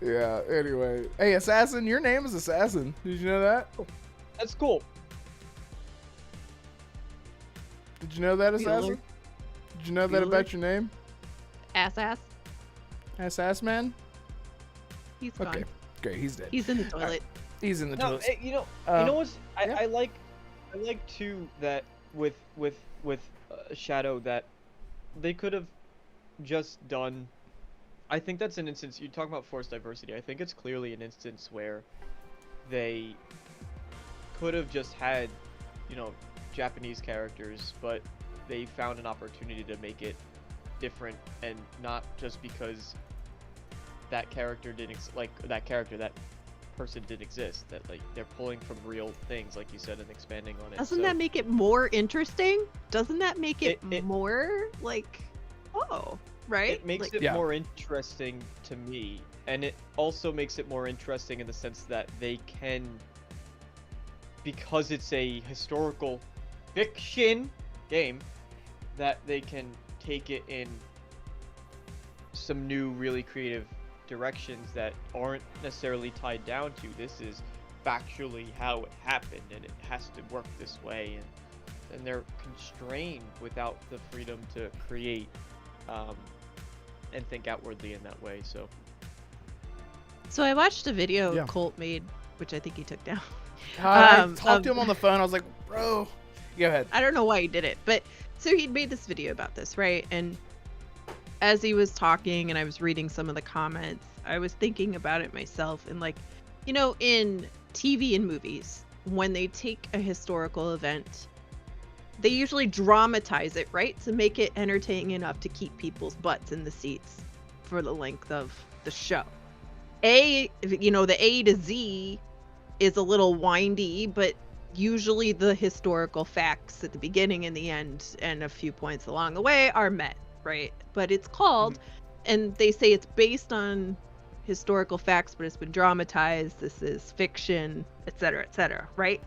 Yeah. Anyway, hey, Assassin, your name is Assassin. Did you know that? That's cool. Did you know that, Assassin? Bueller. Did you know that Bueller? about your name? Ass. Ass man? He's gone. Okay. Great. He's dead. He's in the toilet. He's in the No, toilet. you know what's yeah. I like too that with Shadow that they could have just done. I think that's an instance. You talk about forced diversity. I think it's clearly an instance where they could have just had, Japanese characters, but they found an opportunity to make it different, and not just because that character didn't that person didn't exist. That they're pulling from real things, like you said, and expanding on it. Doesn't that make it more interesting? Doesn't that make it more like, right? It makes it more interesting to me, and it also makes it more interesting in the sense that they can, because it's a historical fiction game, that they can take it in some new, really creative directions that aren't necessarily tied down to this is factually how it happened and it has to work this way, and they're constrained without the freedom to create and think outwardly in that way. So I watched a video Colt made, which I think he took down. I talked to him on the phone. I was like, bro, go ahead. I don't know why he did it, but so he'd made this video about this, right? And as he was talking and I was reading some of the comments, I was thinking about it myself. And in TV and movies, when they take a historical event, they usually dramatize it, right? To make it entertaining enough to keep people's butts in the seats for the length of the show. The A to Z is a little windy, but usually the historical facts at the beginning and the end and a few points along the way are met, right? But it's called, and they say it's based on historical facts, but it's been dramatized, this is fiction, etc., right?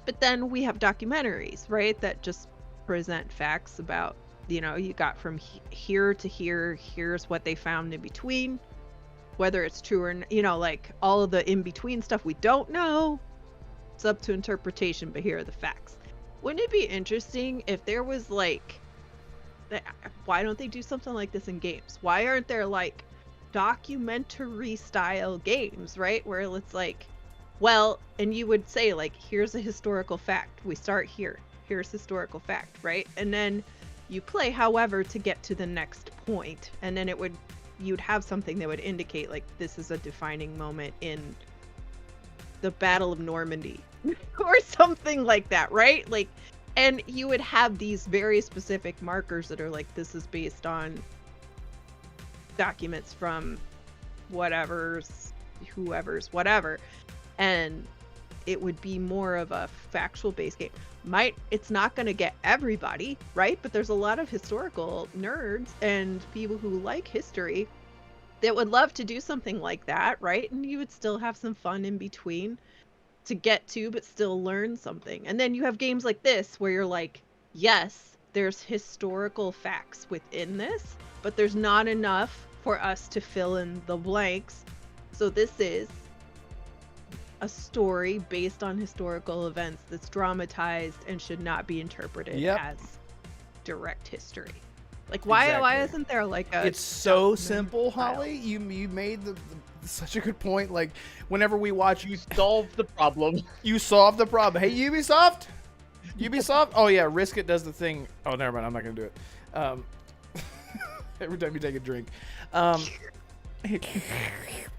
But then we have documentaries, right, that just present facts about, you got from here to here, here's what they found in between, whether it's true or, all of the in-between stuff we don't know. It's up to interpretation, but here are the facts. Wouldn't it be interesting if there was why don't they do something like this in games? Why aren't there documentary style games, right? Where it's and you would say here's a historical fact. We start here. Here's historical fact, right? And then you play however to get to the next point. And then you'd have something that would indicate this is a defining moment in the Battle of Normandy or something like that, right? And you would have these very specific markers that are this is based on documents from whoever's, whatever. And it would be more of a factual based game. It's not going to get everybody, right? But there's a lot of historical nerds and people who like history that would love to do something like that, right? And you would still have some fun in between to get to, but still learn something. And then you have games like this where you're yes, there's historical facts within this, but there's not enough for us to fill in the blanks. So this is a story based on historical events that's dramatized and should not be interpreted as direct history. Why isn't there a It's so simple, Holly. You made such a good point. Whenever we watch, you solve the problem. You solve the problem. Hey, Ubisoft. Oh yeah, Risk It does the thing. Oh, never mind. I'm not gonna do it. Every time you take a drink.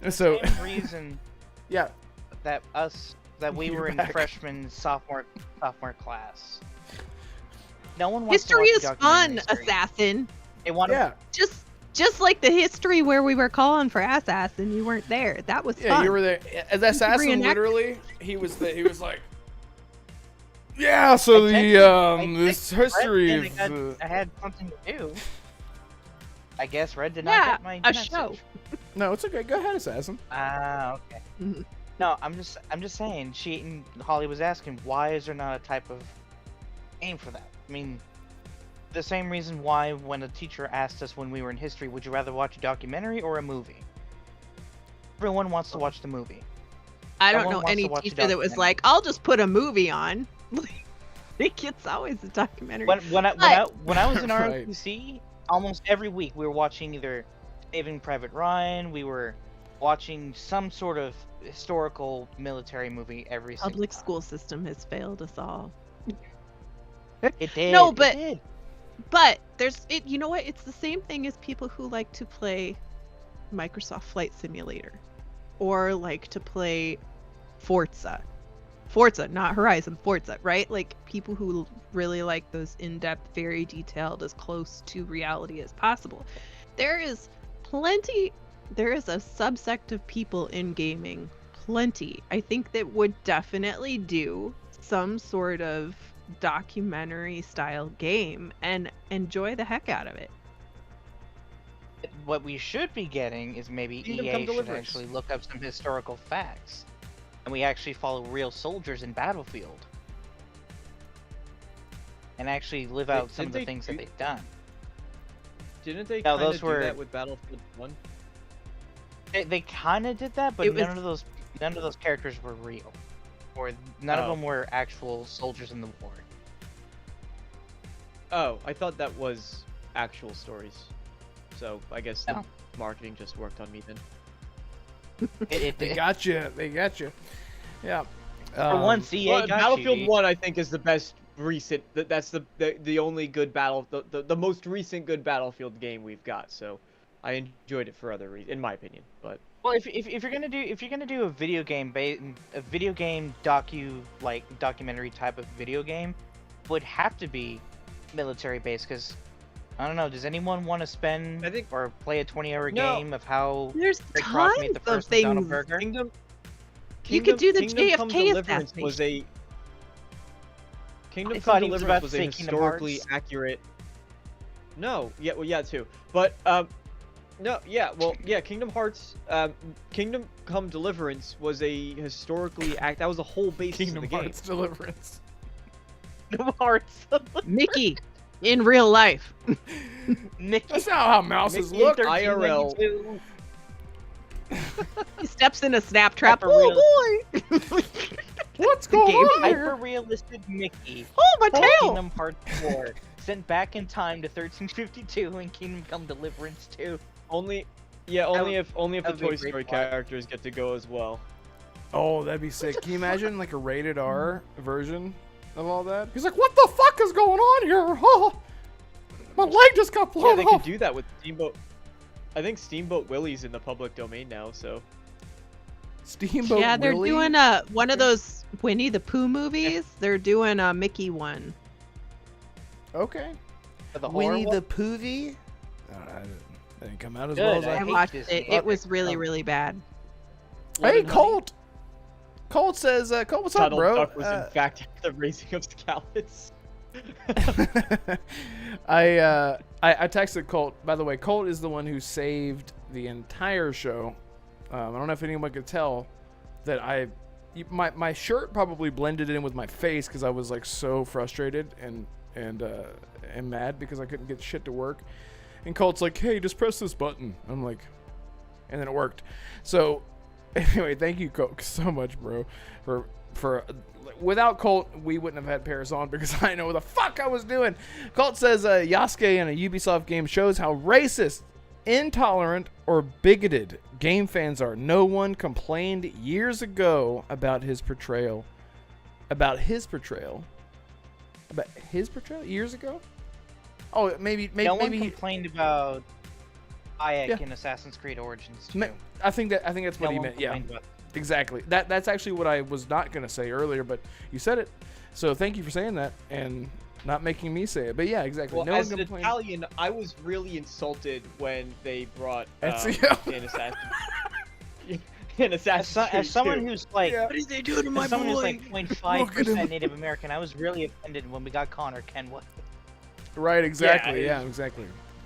So same reason. Yeah. That we were in back. freshman sophomore class. No one wants history to is watch fun, history. Assassin. They want to. Just like the history where we were calling for Assassin, you weren't there. That was fun. Yeah, you were there. As Assassin, literally, he was like, yeah. So this history of. I had something to do. I guess Red did not get my message. Show. No, it's okay. Go ahead, Assassin. Ah, okay. No, I'm just saying. Holly was asking, why is there not a type of game for that? I mean, the same reason why when a teacher asked us when we were in history, would you rather watch a documentary or a movie? Everyone wants to watch the movie. I don't Someone know wants any to watch a teacher that was documentary. like, I'll just put a movie on. Like, it's always a documentary. When I was in Right. ROTC, almost every week we were watching either Saving Private Ryan, we were watching some sort of historical military movie every single Public time. school system has failed us all. It did. No, it but- did. But you know what? It's the same thing as people who like to play Microsoft Flight Simulator or like to play Forza, not Horizon, Forza, right? Like people who really like those in-depth, very detailed, as close to reality as possible. There is a subsect of people in gaming, plenty, I think, that would definitely do some sort of documentary style game and enjoy the heck out of it. What we should be getting is maybe Kingdom EA Come should Deliverance. actually look up some historical facts, and we actually follow real soldiers in Battlefield, and actually live Wait, out some of didn't the they things that do- they've done. Didn't they No, kind of those do were- that with Battlefield 1? They kind of did that, but It was- none of those characters were real, or none of Oh. them were actual soldiers in the war. Oh, I thought that was actual stories. So I guess the No. marketing just worked on me then. They got you. They got you. Yeah. For once, EA Well, got Battlefield you. 1, I think, is the best recent. That's the only good the most recent good Battlefield game we've got. So I enjoyed it for other reasons, in my opinion. But Well, if you're gonna do a video game documentary type of video game, it would have to be military based, because I don't know. Does anyone want to spend I think- or play a 20-hour No. game of how There's Rick Ross made tons the of first McDonald's things. burger? You could do the Kingdom Come JFK Deliverance was a Kingdom I Come thought he was about Deliverance to was a say Kingdom historically Hearts. accurate. No, yeah, well, yeah, too. But no, yeah, well, yeah, Kingdom Hearts, Kingdom Come Deliverance was a historically that was a whole basis Kingdom of the game. Hearts Deliverance. Kingdom Hearts. Mickey in real life. Mickey. That's not how mouses Mickey look. 1392. He steps in a snap trap. Hyper Oh boy! What's going game on Hyper here? realistic Mickey. Oh, my tail! Kingdom Hearts 4. Sent back in time to 1352 and Kingdom Come Deliverance 2. Only if the would be a Toy great Story plot. characters get to go as well. Oh, that'd be sick. Can you imagine like a rated R version of all that? He's like, what the fuck is going on here? Oh, my leg just got Yeah, blown they off. could do that with Steamboat. I think Steamboat Willie's in the public domain now, so Steamboat Yeah, they're Willie? doing one of those Winnie the Pooh movies. They're doing a Mickey one. Okay. For the horror Winnie one? the Poohie? That didn't come out as Good, well as I I I hate watched this it. book. It was really, Um, really bad. Hey, Colt! Colt says, Colt, what's up, Donald bro? Duck was in fact the raising of Scallops. I texted Colt. By the way, Colt is the one who saved the entire show. I don't know if anyone could tell that my shirt probably blended in with my face because I was like so frustrated and mad because I couldn't get shit to work. And Colt's like, "Hey, just press this button." I'm like, and then it worked. So anyway, thank you, Colt, so much, bro, for. Without Colt, we wouldn't have had Parris on because I know what the fuck I was doing. Colt says Yasuke in a Ubisoft game shows how racist, intolerant, or bigoted game fans are. No one complained years ago about his portrayal. About his portrayal years ago? Oh, maybe No one he, complained about Hayek Yeah. in Assassin's Creed Origins 2. I think that's what No he one meant. Yeah. complained about Exactly. That's actually what I was not going to say earlier, but you said it. So thank you for saying that and not making me say it. But yeah, exactly. Well, no as one an complained. Italian, I was really insulted when they brought Ezio. in Assassin's As Creed someone 2. who's like, Yeah. What are they doing to my as someone who's boy? like Look at 0.5% him. Native American, I was really offended when we got Connor Kenwood. Right, exactly. Yeah, Yeah, exactly.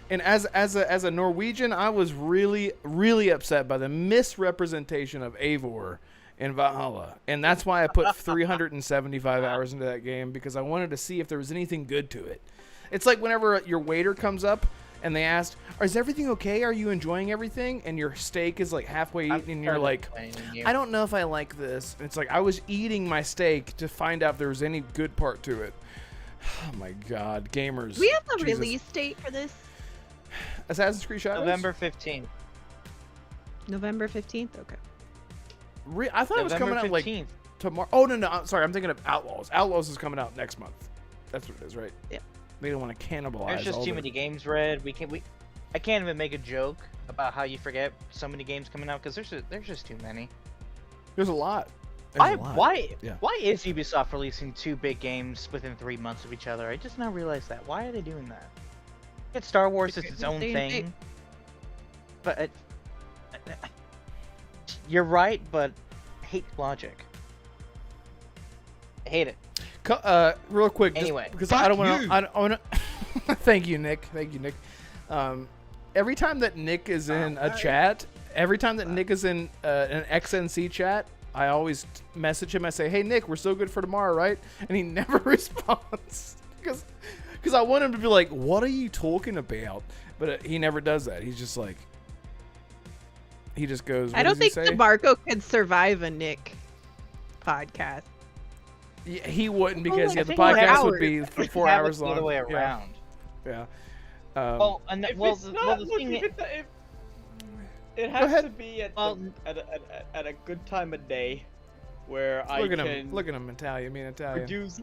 And as a Norwegian, I was really upset by the misrepresentation of Eivor in Valhalla, and that's why I put 375 hours into that game, because I wanted to see if there was anything good to it. It's like whenever your waiter comes up and they ask, "Is everything okay? Are you enjoying everything?" And your steak is like halfway eaten, and you're like, "I don't know if I like this." And it's like I was eating my steak to find out if there was any good part to it. Oh my God, gamers! We have a Jesus. release date for this. Assassin's Creed Shadows? November 15th. November 15th. Okay. I thought it was coming out like tomorrow. Oh no, I'm sorry. I'm thinking of Outlaws. Outlaws is coming out next month. That's what it is, right? Yeah. They don't want to cannibalize. There's just too many games, Red. I can't even make a joke about how you forget so many games coming out, because there's just too many. There's a lot. Why Yeah. is Ubisoft releasing 2 big games within 3 months of each other? I just now realized that. Why are they doing that? Get Star Wars is its own thing, but you're right. But I hate logic. I hate it. Real quick, Anyway, because I don't want to. Thank you, Nick. Every time that Nick is in a chat, every time that Nick is in an XNC chat, I always message him. I say, "Hey, Nick, we're still good for tomorrow, right?" And he never responds because I want him to be like, "What are you talking about?" But he never does that. He's just like, he just goes. I don't think DeMarco could survive a Nick podcast. Yeah, he wouldn't, because I the think podcast hours. would be We should 4 have it hours the long. other way around. Yeah. Well, and If well, it's the, not, well, the look, thing if is, it has ahead. to be at, Well, at a good time of day where I Look at can him. Look at him, Italian. Me and Italian. produce.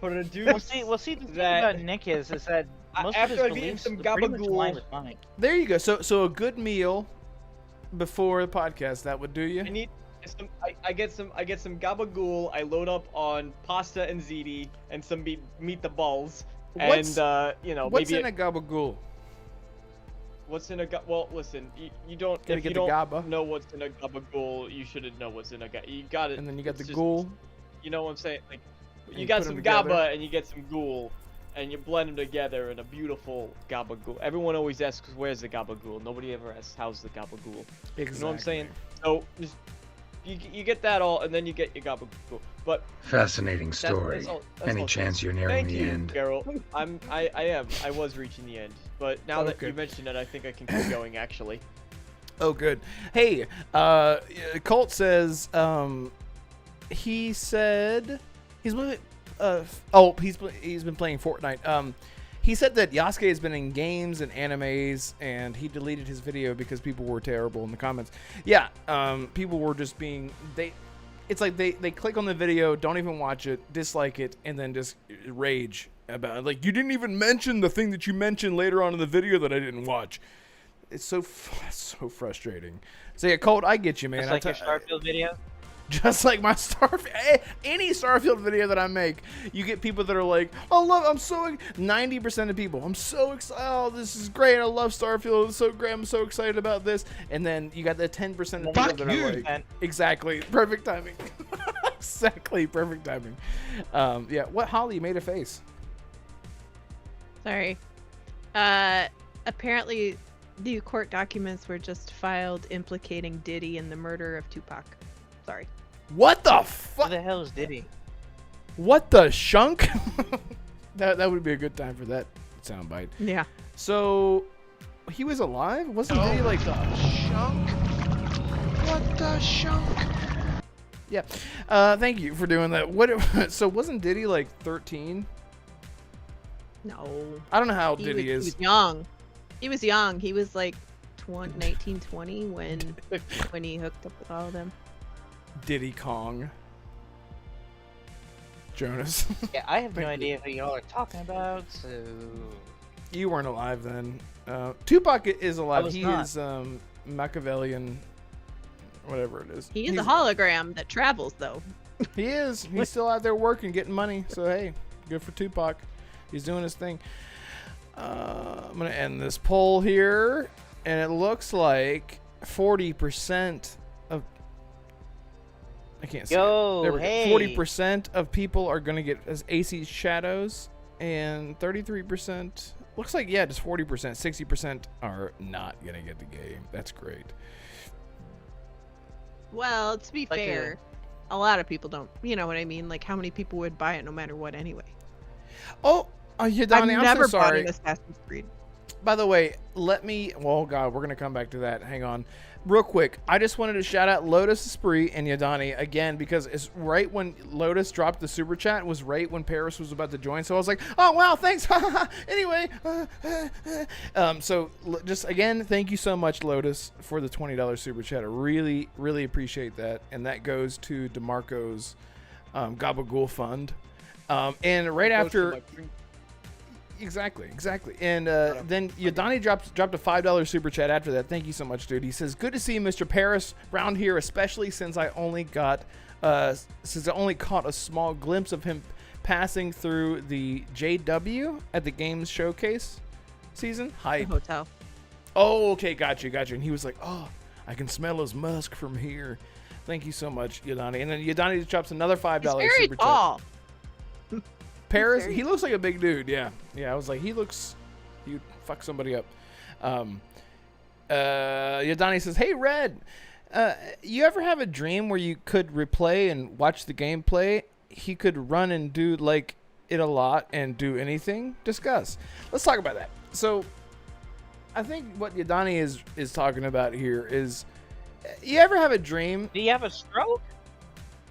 well, see, the thing that- about Nick is that most after of I've his eaten beliefs some are pretty much in line gabagool- with mine. There you go. So a good meal before the podcast, that would do you. I need some. I get some gabagool. I load up on pasta and ziti and some meat the balls. What's- And you know, What's maybe in a gabagool? what's in a well, listen, you don't Gotta if get you the don't gaba. know what's in a gabagool, you shouldn't know what's in a you got it. And then you got it's the just- ghoul. You know what I'm saying? Like, And you you got put 'em some together. gaba and you get some ghoul, and you blend them together in a beautiful gabagool. Everyone always asks, "Where's the gabagool?" Nobody ever asks, "How's the gabagool?" Exactly. You know what I'm saying? So just, you get that all, and then you get your gabagool. But Fascinating story. that's Any all. chance you're nearing Thank the you, end? Geralt. I am. I was reaching the end, but now that Okay. you mentioned it, I think I can keep going. Actually. Oh, good. Hey, Colt says, he said he's been, he's been playing Fortnite. He said that Yasuke has been in games and animes, and he deleted his video because people were terrible in the comments. Yeah, people were just being it's like they click on the video, don't even watch it, dislike it, and then just rage about it. Like, you didn't even mention the thing that you mentioned later on in the video that I didn't watch. It's so frustrating. So yeah, Colt, I get you, man. Just like your Starfield video. Just like my any Starfield video that I make, you get people that are like, "Oh, I'm so 90% of people, I'm so excited. Oh, this is great. I love Starfield. It's so great. I'm so excited about this." And then you got the 10% of people that are like, exactly, perfect timing. Exactly, perfect timing. Yeah. What? Holly, you made a face. Sorry. Apparently, the court documents were just filed implicating Diddy in the murder of Tupac. Sorry. What the Who fuck? the hell is Diddy? What the shunk? that would be a good time for that soundbite. Yeah. So, he was alive? Wasn't Diddy like shunk? What the shunk? Yeah. Thank you for doing that. So wasn't Diddy like 13? No. I don't know how old He Diddy was is. young. He was young. He was like 19, 20 when he hooked up with all of them. Diddy Kong. Jonas. Yeah, I have no idea who y'all are talking about. So You weren't alive then. Tupac is alive. was He not. is Machiavellian, whatever it is. He is a He's- hologram that travels, though. He is. He's still out there working, getting money. So hey, good for Tupac. He's doing his thing. I'm gonna end this poll here, and it looks like 40% of. I can't see. Yo, There we go. hey. 40% of people are gonna get as AC shadows, and 33% Looks like, yeah, just 40%. 60% are not going to get the game. That's great. Well, to be Like fair, a lot of people don't. You know what I mean? Like, how many people would buy it no matter what anyway? Oh, Yadani, I'm never so bought sorry. an Assassin's Creed. By the way, well, God, we're going to come back to that. Hang on. Real quick, I just wanted to shout out Lotus Esprit and Yadani again, because it's right when Lotus dropped the super chat was right when Parris was about to join. So I was like, oh, wow, thanks. Anyway. Just again, thank you so much, Lotus, for the $20 super chat. I really, really appreciate that. And that goes to DeMarco's Gabagool Fund. And right after... Exactly. And then Yadani dropped a $5 super chat after that. Thank you so much, dude. He says, "Good to see you, Mr. Parris, round here, especially since I only caught a small glimpse of him passing through the JW at the Games Showcase season. Hype." The hotel. Oh, okay, got you. And he was like, "Oh, I can smell his musk from here." Thank you so much, Yadani. And then Yadani just drops another $5 He's very super tall. chat. Parris, he looks like a big dude. Yeah. I was like, he'd fuck somebody up. Yadani says, "Hey, Red, you ever have a dream where you could replay and watch the gameplay? He could run and do like it a lot and do anything. Discuss." Let's talk about that. So, I think what Yadani is talking about here is, you ever have a dream? Do you have a stroke?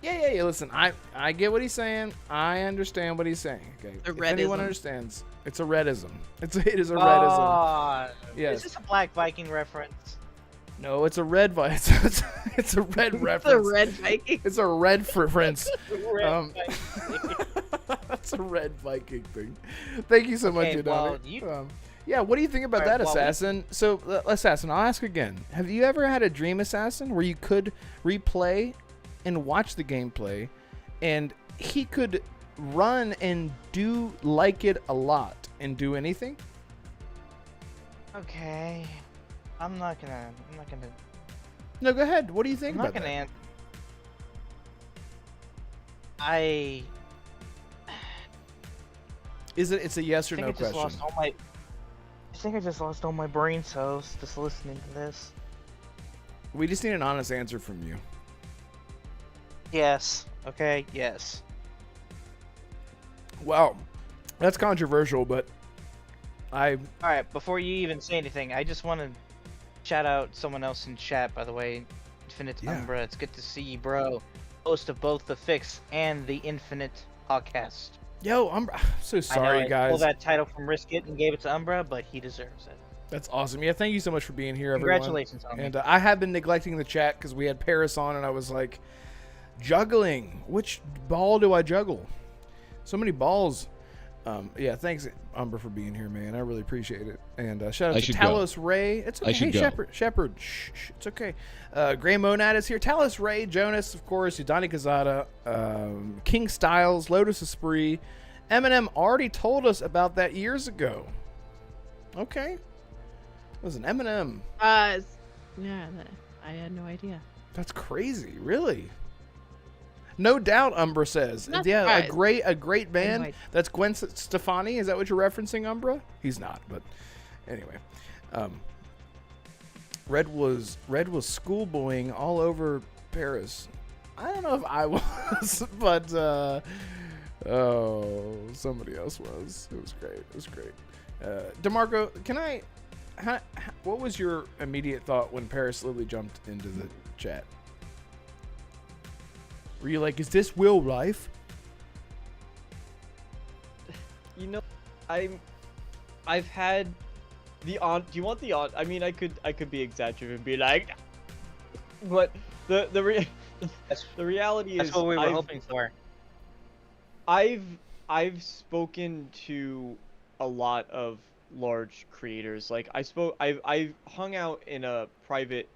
Yeah. Listen, I get what he's saying. I understand what he's saying. Okay. The If anyone redism. understands, it's a redism. It is a redism. Yes. Is this a Black Viking reference? No, it's a red it's a red reference. The red Viking. It's a red reference. Red That's a red Viking thing. Thank you so much, Okay, Yadani. well, Yeah, what do you think about Alright, that, well, Assassin? So, Assassin, I'll ask again. Have you ever had a dream, Assassin, where you could replay and watch the gameplay, and he could run and do like it a lot and do anything? Okay. I'm not gonna. No, go ahead. What do you think I'm about not gonna that? answer. I It's a yes or think no I just question. lost all my. I think I just lost all my brain cells just listening to this. We just need an honest answer from you. Yes. Okay. Yes. Wow, that's controversial, but All right. Before you even say anything, I just want to shout out someone else in chat. By the way, Infinite Yeah. Umbra. It's good to see you, bro. Host of both the Fix and the Infinite podcast. Yo, I'm so I know sorry, I guys. stole that title from Risk It and gave it to Umbra, but he deserves it. That's awesome. Yeah, thank you so much for being here, everyone. Congratulations on And I have been neglecting the chat because we had Parris on, and I was like, juggling. Which ball do I juggle? So many balls. Yeah, thanks, Umber, for being here, man. I really appreciate it. And shout out to Talos Ray. It's okay. Hey, Shepard. Shh, it's okay. Gray Monad is here. Talos Ray, Jonas, of course, Udani Kazada, King Styles, Lotus Esprit. Eminem already told us about that years ago. Okay. Listen, Eminem. I had no idea. That's crazy, really. No doubt, Umbra says. Not Yeah, surprised. a great band. Anyway. That's Gwen Stefani. Is that what you're referencing, Umbra? He's not, but anyway. Red was schoolboying all over Parris. I don't know if I was, but somebody else was. It was great. DeMarco, what was your immediate thought when Parris Lilly jumped into the chat? Were you like, is this real life? You know, I've had the on. Do you want the on? I mean, I could be exaggerative and be like, but the reality That's is what we were hoping for. I've spoken to a lot of large creators. Like I've hung out in a private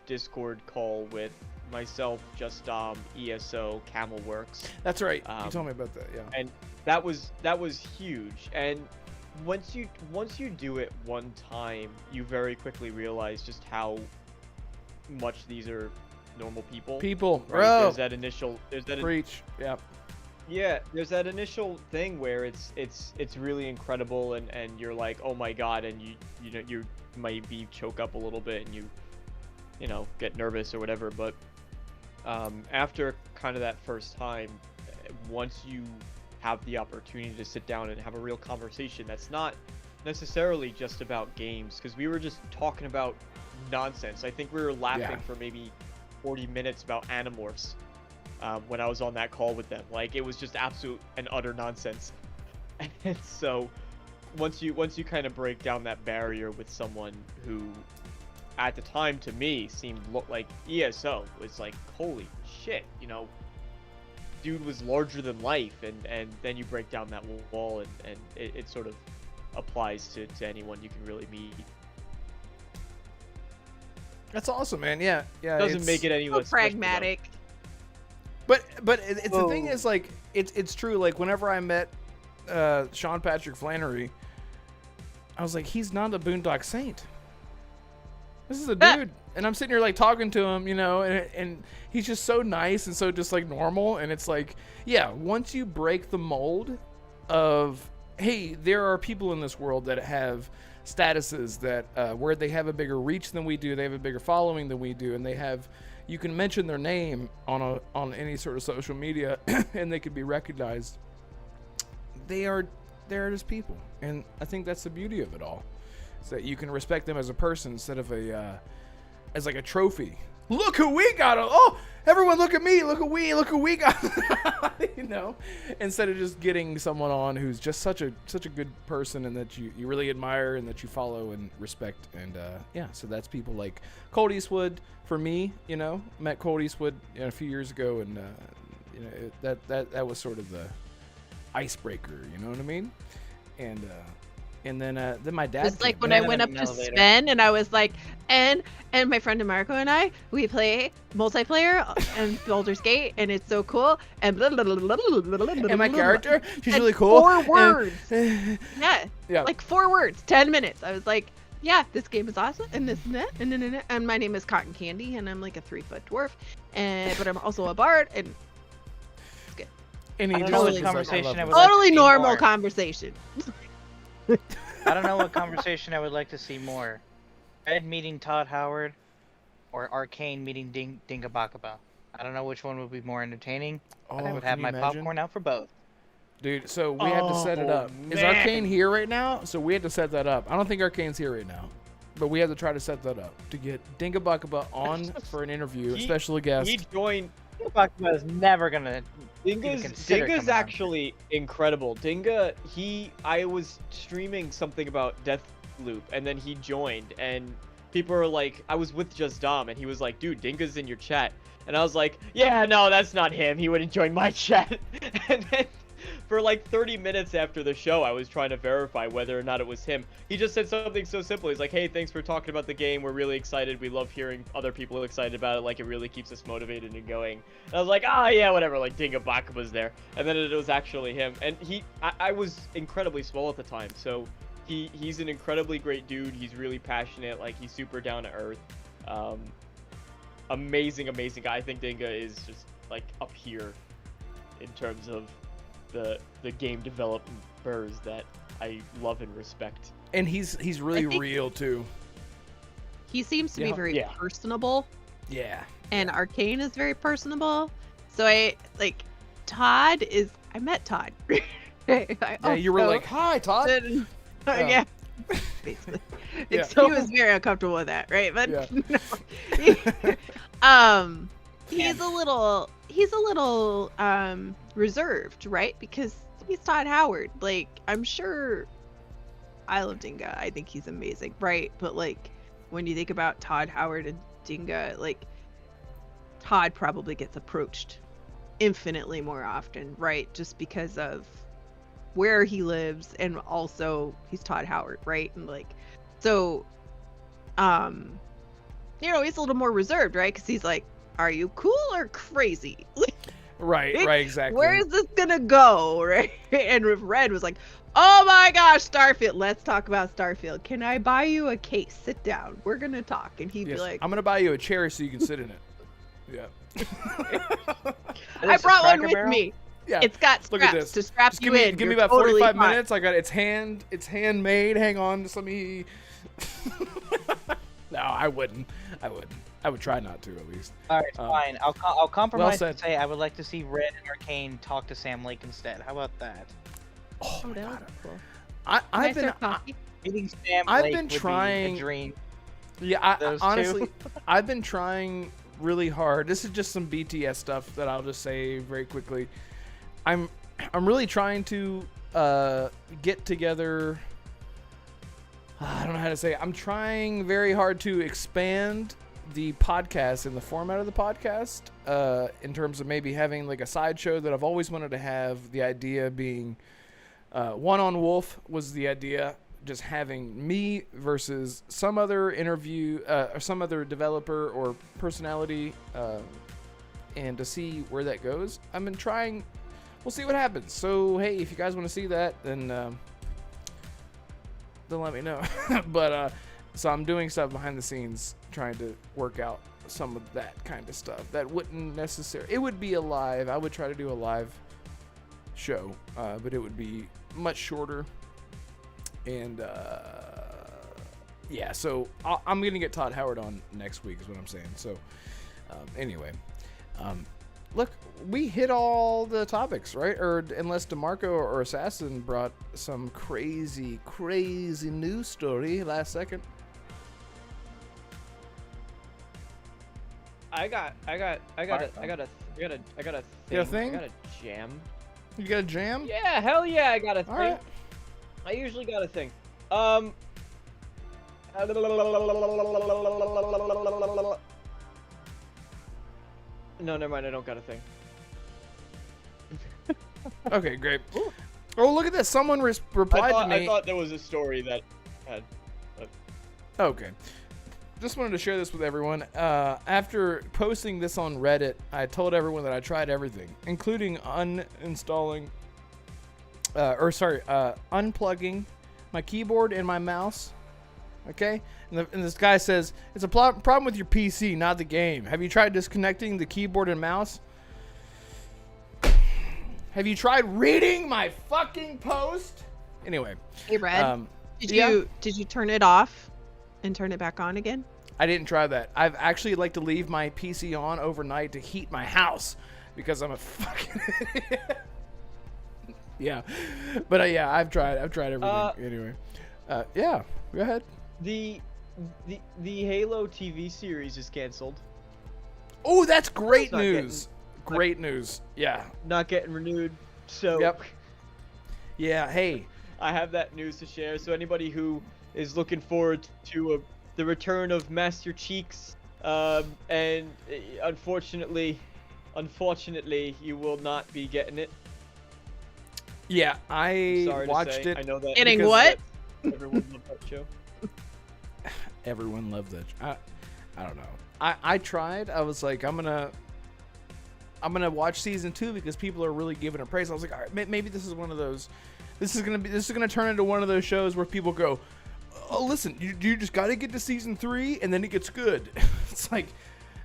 Discord call with myself, Just ESO, Camelworks. That's right. You told me about that. Yeah. And that was huge. And once you do it one time, you very quickly realize just how much these are normal people. People, right? bro. There's that Preach. Yeah. Yeah, there's that initial thing where it's really incredible and you're like, oh my god, and you know you might be choke up a little bit and you know get nervous or whatever, but after kind of that first time, once you have the opportunity to sit down and have a real conversation that's not necessarily just about games, because we were just talking about nonsense. I think we were laughing for maybe 40 minutes about Animorphs when I was on that call with them. Like, it was just absolute and utter nonsense. And so once you kind of break down that barrier with someone who at the time to me seemed like ESO was like, holy shit, you know, dude was larger than life, and then you break down that wall and it sort of applies to anyone you can really meet. That's awesome, man. Yeah. Doesn't make it any So less special, pragmatic. But it's the thing is, like, it's true. Like, whenever I met Sean Patrick Flannery, I was like, he's not a Boondock Saint. This is a dude, and I'm sitting here like talking to him, you know, and he's just so nice and so just like normal. And it's like, yeah, once you break the mold of, hey, there are people in this world that have statuses that where they have a bigger reach than we do, they have a bigger following than we do, and they have, you can mention their name on any sort of social media and they could be recognized. They're just people, and I think that's the beauty of it all, is that you can respect them as a person instead of as like a trophy. Look who we got! Oh, everyone, look at me! Look who we got! You know, instead of just getting someone on who's just such a good person and that you really admire and that you follow and respect. And so that's people like Colt Eastwood for me. You know, met Colt Eastwood a few years ago, and you know, that was sort of the icebreaker. You know what I mean? And then my dad. It's like when I went up to Sven and I was like, and my friend DeMarco and I, we play multiplayer and Baldur's Gate, and it's so cool. And blah, blah, blah, blah, blah, blah, blah, and my blah, character, she's and really cool. 4 words. Yeah. Like 4 words, 10 minutes. I was like, yeah, this game is awesome, and this and that, and my name is Cotton Candy, and I'm like a 3-foot dwarf, but I'm also a bard, and it's good. And he Totally just conversation I would Totally like to see normal more. conversation. I don't know what conversation I would like to see more. Ed meeting Todd Howard, or Arcane meeting Dinga Bakaba. I don't know which one would be more entertaining, but I would have my popcorn out for both. Dude, so we had to set it up. Is Arcane here right now? So we had to set that up. I don't think Arcane's here right now, but we had to try to set that up to get Dinga Bakaba on for an interview, a special guest. He joined. Dinga Bakaba is never gonna. Dinga's actually incredible. Dinga, I was streaming something about Deathloop, and then he joined, and people were like, I was with Just Dom, and he was like, dude, Dinga's in your chat. And I was like, yeah, no, that's not him. He wouldn't join my chat. And then for like 30 minutes after the show, I was trying to verify whether or not it was him. He just said something so simple. He's like, hey, thanks for talking about the game. We're really excited. We love hearing other people excited about it. Like, it really keeps us motivated and going. And I was like, yeah, whatever. Like, Dinga Baka was there. And then it was actually him. And I was incredibly small at the time. So he's an incredibly great dude. He's really passionate. Like, he's super down to earth. Amazing guy. I think Dinga is just, like, up here in terms of the game developers that I love and respect. And he's really real too. He seems to be very personable. Yeah. And Arcane is very personable. So I met Todd. You were like, hi, Todd. Yeah. Basically. He was very uncomfortable with that, right? But he's a little reserved, right? Because he's Todd Howard. Like, I'm sure I love Dinga. I think he's amazing, right? But like, when you think about Todd Howard and Dinga, like, Todd probably gets approached infinitely more often, right? Just because of where he lives, and also he's Todd Howard, right? And like, so he's a little more reserved, right? Because he's like, are you cool or crazy? Right, exactly. Where is this gonna go, right? And Red was like, oh my gosh, Starfield, let's talk about Starfield. Can I buy you a case? Sit down, we're gonna talk. And he'd be like, I'm gonna buy you a chair so you can sit in it. Yeah. I brought one with me. Yeah. It's got Look at straps this. to strap Just you give me, in. give me You're about totally 45 fine. minutes. I got it's handmade. Hang on, just let me. No, I wouldn't. I would try not to at least. All right, fine. I'll compromise well and said. say I would like to see Red and Arcane talk to Sam Lake instead. How about that? Oh my that god. would be cool. I've been. Nicer coffee. Meeting Sam I've Lake been would be trying- a dream. Yeah, Those two. honestly, I've been trying really hard. This is just some BTS stuff that I'll just say very quickly. I'm really trying to get together. I don't know how to say it. I'm trying very hard to expand the podcast and the format of the podcast in terms of maybe having like a sideshow that I've always wanted to have. The idea being One on Wolf was the idea. Just having me versus some other interview or some other developer or personality and to see where that goes. I've been trying. We'll see what happens. So, hey, if you guys want to see that, then let me know. But so I'm doing stuff behind the scenes trying to work out some of that kind of stuff. That wouldn't necessarily... It would be a live. I would try to do a live show, but it would be much shorter. And yeah, so I'm gonna get Todd Howard on next week, is what I'm saying. So anyway, look, we hit all the topics, right? Or unless DeMarco or Assassin brought some crazy news story last second. I got a You got a thing? I got a jam. You got a jam? Yeah, hell yeah, I got a thing. All right. I usually got a thing. No, never mind. I don't got a thing. Okay, great. Oh, look at this. Someone replied to me. I thought there was a story that had. Okay. Just wanted to share this with everyone. After posting this on Reddit, I told everyone that I tried everything, including unplugging my keyboard and my mouse. Okay? And this guy says, it's a problem with your PC, not the game. Have you tried disconnecting the keyboard and mouse? Have you tried reading my fucking post? Anyway. Hey, Red. Did you turn it off and turn it back on again? I didn't try that. I've actually like to leave my PC on overnight to heat my house because I'm a fucking idiot. Yeah, but yeah, I've tried everything. Anyway, yeah, go ahead. The Halo TV series is canceled. Oh, that's great It's not news. Great news. Yeah. Not getting renewed. So Yep. Yeah. Hey. I have that news to share. So anybody who is looking forward to the return of Master Cheeks, and unfortunately, you will not be getting it. Yeah, I Sorry watched to say. it. I know that. Getting because what? Everyone loved that show. Everyone loved that. I don't know. I tried. I was like, I'm gonna watch season 2 because people are really giving it praise. I was like, all right, maybe this is one of those. This is gonna turn into one of those shows where people go, oh, listen, you just got to get to season 3 and then it gets good. It's like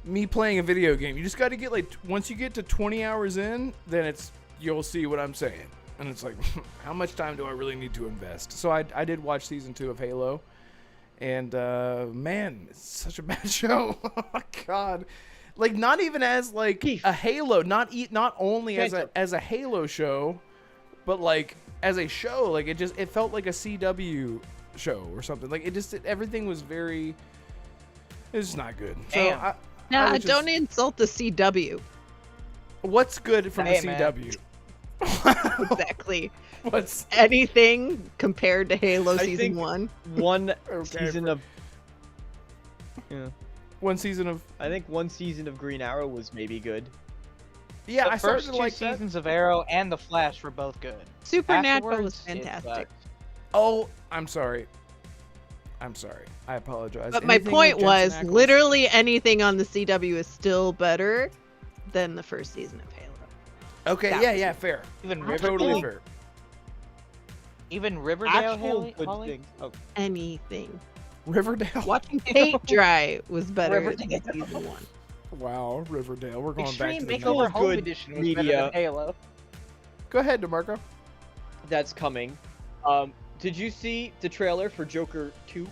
me playing a video game. You just got to get once you get to 20 hours in, then you'll see what I'm saying. And it's like, how much time do I really need to invest? So I did watch season 2 of Halo, and man, it's such a bad show. Oh my god, not even as a Halo, not only as a Halo show, but as a show, it felt like a CW show or something. Everything was very. It's not good. Damn. So Nah, don't insult the CW. What's good from Hey, the man. CW? Exactly. What's Anything compared to Halo I Season think 1? One Okay, season of. Yeah. one season of? I think one season of Green Arrow was maybe good. Yeah, The I started first to two like that. seasons of Arrow and The Flash were both good. Supernatural was Afterwards, it fantastic. sucked. Oh, I'm sorry. I apologize. But my Anything point with was, Jensen Ackles? literally anything on the CW is still better than the first season of Halo. Okay, that yeah, fair. Even Totally Riverdale, fair. even Riverdale, Actual good Holly? things. Oh, Anything. Riverdale. Watching paint dry was better than Riverdale. Season 1. Wow, Riverdale. We're going Extreme back to the Makeover 90s. Home Good Edition was media. better than Halo. Go ahead, DeMarco. That's coming. Did you see the trailer for Joker 2?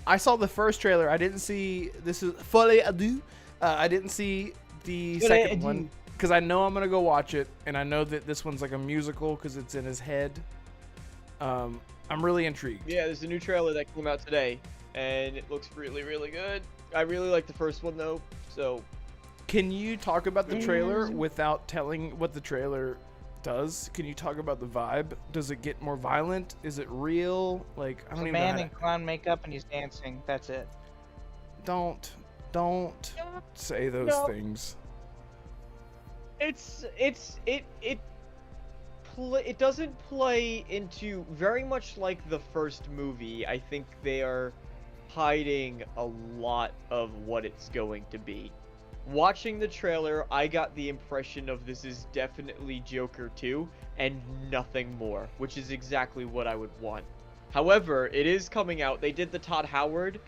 I saw the first trailer. I didn't see. This is Folie à Deux. I didn't see the second one because I know I'm gonna go watch it, and I know that this one's like a musical because it's in his head. I'm really intrigued. Yeah, there's a new trailer that came out today, and it looks really, really good. I really like the first one though. So, can you talk about the trailer without telling what the trailer does? Can you talk about the vibe? Does it get more violent? Is it real? Like, I don't even know. Man in clown makeup and he's dancing. That's it. Don't say those things. It doesn't play into very much like the first movie. I think they are hiding a lot of what it's going to be. Watching the trailer, I got the impression of this is definitely Joker 2 and nothing more, which is exactly what I would want. However, it is coming out. They did the Todd Howard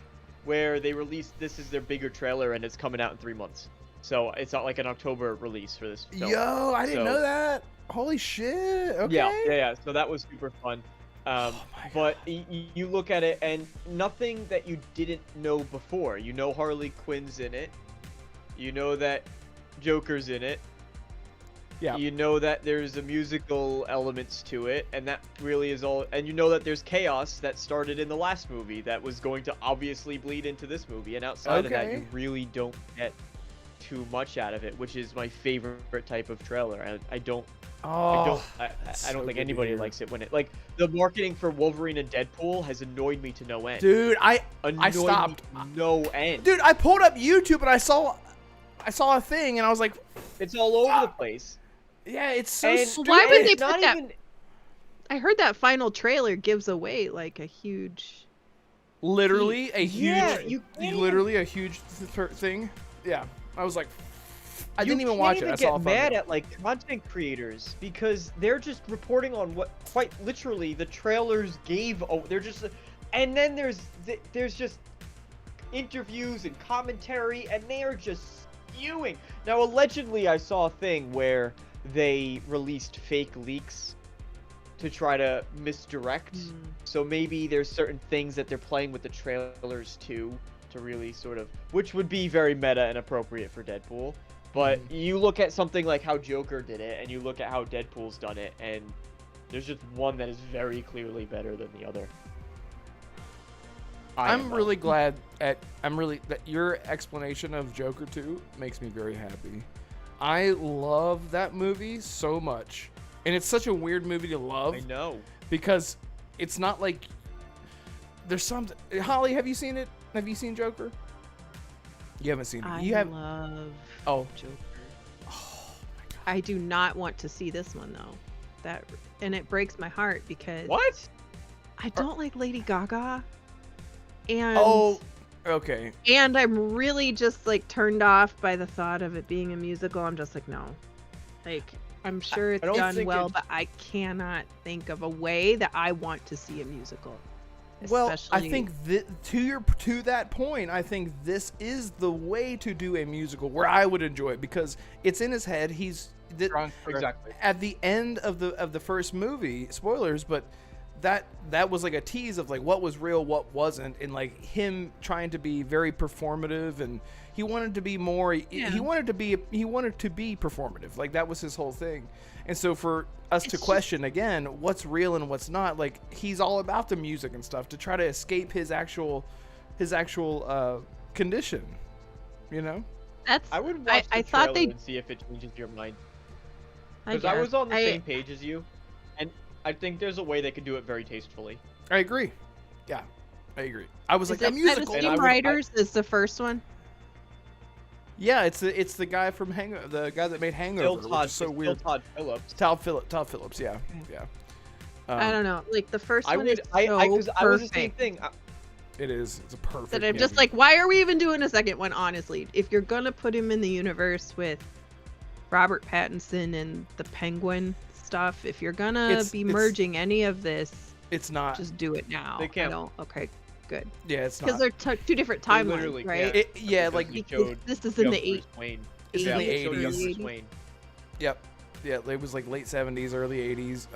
where they released this as their bigger trailer and it's coming out in 3 months. So it's not like an October release for this film. Yo, I didn't know that. Holy shit. Okay. Yeah. So that was super fun. But you look at it and nothing that you didn't know before. You know Harley Quinn's in it. You know that Joker's in it. Yeah. You know that there's a musical elements to it, and that really is all. And you know that there's chaos that started in the last movie that was going to obviously bleed into this movie. And outside of that, you really don't get too much out of it, which is my favorite type of trailer. I don't think anybody likes it when it like the marketing for Wolverine and Deadpool has annoyed me to no end. Dude, I stopped. No end. Dude, I pulled up YouTube and I saw a thing and I was like, it's all over the place. Yeah, it's so stupid. Why would they It's not put that? even- I heard that final trailer gives away like a huge. Literally a huge. Yeah, you can't literally a huge thing. Yeah, I was like, I didn't even watch it. I You saw can't a even thumbnail. get mad at like content creators because they're just reporting on what quite literally the trailers gave. Oh, they're just, and then there's just interviews and commentary, and they are just spewing. Now, allegedly, I saw a thing where they released fake leaks to try to misdirect. So maybe there's certain things that they're playing with the trailers too to really sort of, which would be very meta and appropriate for Deadpool. But you look at something like how Joker did it, and you look at how Deadpool's done it, and there's just one that is very clearly better than the other. I'm really glad that your explanation of Joker 2 makes me very happy. I love that movie so much. And it's such a weird movie to love. I know. Because it's not like there's some Holly, have you seen it? Have you seen Joker? You haven't seen it. You have love Joker. Oh my God. I do not want to see this one though. And it breaks my heart because What? I don't like Lady Gaga. And okay. And I'm really just like turned off by the thought of it being a musical. I'm just like, no. Like, I'm sure it's done well, but I cannot think of a way that I want to see a musical. Well, I think to that point, I think this is the way to do a musical where I would enjoy it because it's in his head. He's Exactly. At the end of the first movie, spoilers, but that was like a tease of like what was real, what wasn't, and like him trying to be very performative, and he wanted to be more. Yeah. He wanted to be performative. Like that was his whole thing. And so for us to question again what's real and what's not, like he's all about the music and stuff to try to escape his actual condition. You know. I would watch the trailer and see if it changes your mind. Because I was on the same page as you, and I think there's a way they could do it very tastefully. I agree. Yeah, I agree. I was like, a musical. Steam Writers is the first one. Yeah, it's the guy from the guy that made Hangover, which is so weird. Todd Phillips. Todd Phillips. Yeah. I don't know. Like the first one is I was the same thing. It is. It's a perfect. That I'm just like, why are we even doing a second one? Honestly, if you're gonna put him in the universe with Robert Pattinson and the Penguin stuff, if you're gonna be merging any of this, it's not. Just do it now. They can't. Okay, good. Yeah, it's not. Because they're two different timelines, right? Yeah, like this is in the 80s. It's in the 80s. Wayne. Yep. Yeah, it was like late 70s, early 80s.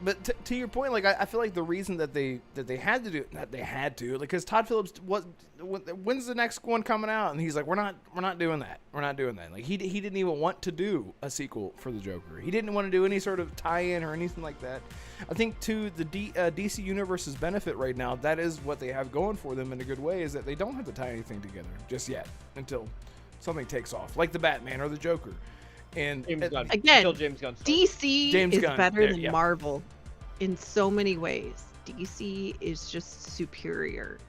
But to your point, like I feel like the reason that they had to do not they had to, like, because Todd Phillips, when's the next one coming out? And he's like, we're not doing that. We're not doing that. Like he didn't even want to do a sequel for the Joker. He didn't want to do any sort of tie-in or anything like that. I think to the DC Universe's benefit right now, that is what they have going for them in a good way, is that they don't have to tie anything together just yet until something takes off, like the Batman or the Joker. And Again, James Gunn starts. DC James is Gunn, better there, than yeah. Marvel in so many ways. DC is just superior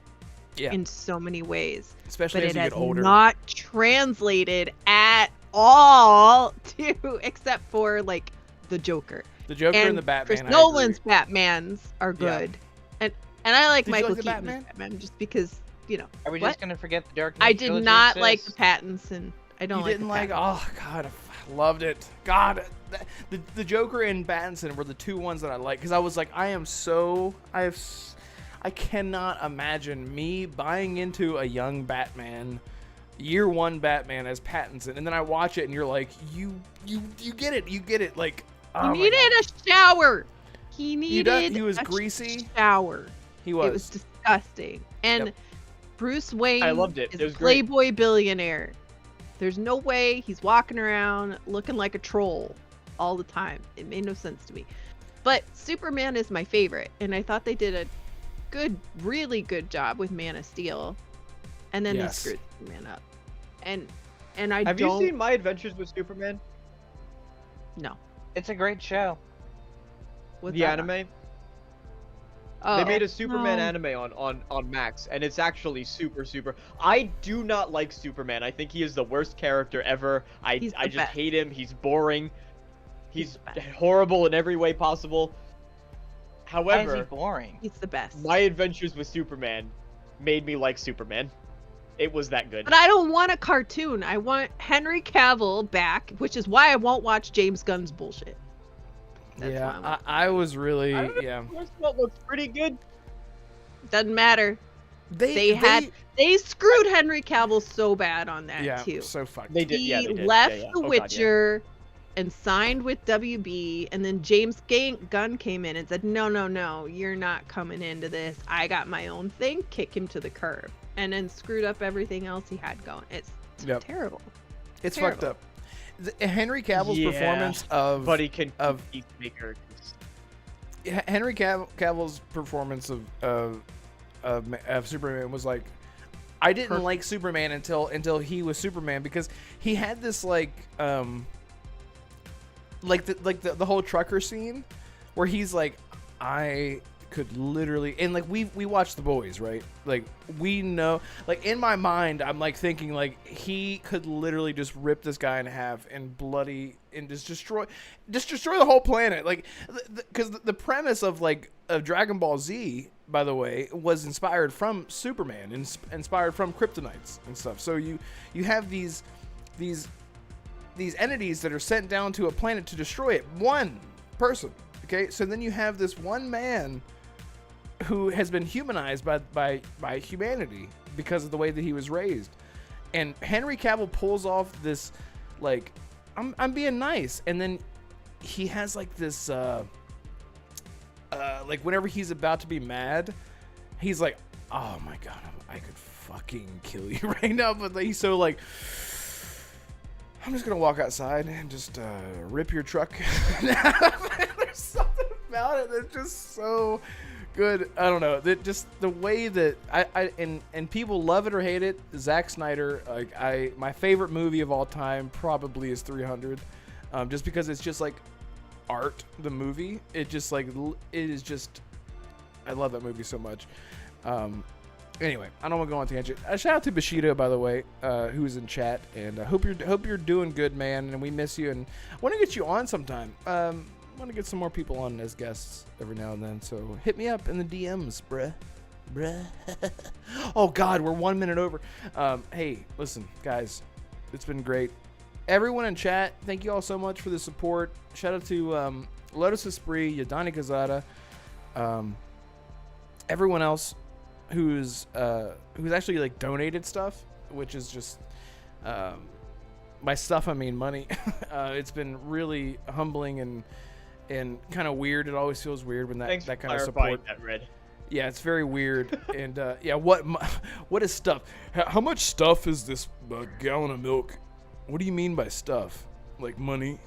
yeah, in so many ways. especially But as it you has get older. not translated at all to, except for like the Joker. The Joker and the Batman. Chris I Nolan's agree. Batmans are Yeah. good. And I like Did you Michael like the Keaton's Batman? Batman just because, you know. Are we What? just gonna forget the Dark Knight I did trilogy not like the exists? Pattinson. I don't You like didn't the like? Pattinson. Oh God, I loved it. God, the Joker and Pattinson were the two ones that I liked, because I was like, I cannot imagine me buying into a young Batman, year one Batman as Pattinson, and then I watch it and you're like, you get it, like. Oh He my needed God. a shower. He needed he was a greasy. shower. He was. It was disgusting. And Yep. Bruce Wayne I loved it. is It a was great. playboy billionaire. There's no way he's walking around looking like a troll all the time. It made no sense to me. But Superman is my favorite, and I thought they did a really good job with Man of Steel. And then Yes. they screwed Superman up. And I Have don't you seen My Adventures with Superman? no. It's a great show. What's The that? anime? Oh, They made a Superman no. anime on Max, and it's actually super. I do not like Superman. I think he is the worst character ever. I He's the just best. hate him. He's boring. He's the best. horrible in every way possible. Why is he However, boring? He's the best. My Adventures with Superman made me like Superman. It was that good. But I don't want a cartoon. I want Henry Cavill back, which is why I won't watch James Gunn's bullshit. That's why I Yeah, won't. I was really I don't know, yeah. Westworld looks pretty good. Doesn't matter. They screwed Henry Cavill so bad on that yeah, too. so fucked. They did. He Yeah, they did. left Yeah, yeah. The Oh, God, yeah. Witcher and signed with WB, and then James Gunn came in and said, "No, you're not coming into this. I got my own thing." Kick him to the curb, and then screwed up everything else he had going. It's Yep. terrible. It's terrible. fucked up. Henry Cavill's Yeah, performance of But he can of- Peacemaker. Henry Cavill's performance of Superman was like, I didn't Perfect. like Superman until he was Superman, because he had this like the whole trucker scene where he's like, I could literally, and like we watched The Boys, right? Like we know, like in my mind I'm like thinking like he could literally just rip this guy in half and bloody and just destroy the whole planet, like because the premise of Dragon Ball Z, by the way, was inspired from Superman and inspired from kryptonites and stuff. So you have these entities that are sent down to a planet to destroy it, one person. Okay, so then you have this one man who has been humanized by humanity because of the way that he was raised, and Henry Cavill pulls off this like, I'm being nice, and then he has like this like whenever he's about to be mad, he's like, oh my God, I could fucking kill you right now, but he's so like, I'm just gonna walk outside and just rip your truck. There's something about it that's just so good. I don't know. That just the way that and people love it or hate it. Zack Snyder, like my favorite movie of all time probably is 300, just because it's just like art. The movie, it just like it is just. I love that movie so much. Anyway, I don't want to go on tangent. Shout out to Bushido, by the way, who's in chat, and I hope you're doing good, man. And we miss you, and I want to get you on sometime. I want to get some more people on as guests every now and then. So hit me up in the DMs, bruh. Oh God, we're 1 minute over. Hey, listen, guys, it's been great. Everyone in chat, thank you all so much for the support. Shout out to Lotus Esprit, Yadani Kazada, everyone else who's actually like donated stuff, which is just by stuff I mean money. It's been really humbling and kind of weird. It always feels weird when Thanks that for kind of clarifying support. that, Red. Yeah, it's very weird. And yeah, what is stuff? How much stuff is this gallon of milk? What do you mean by stuff? Like money?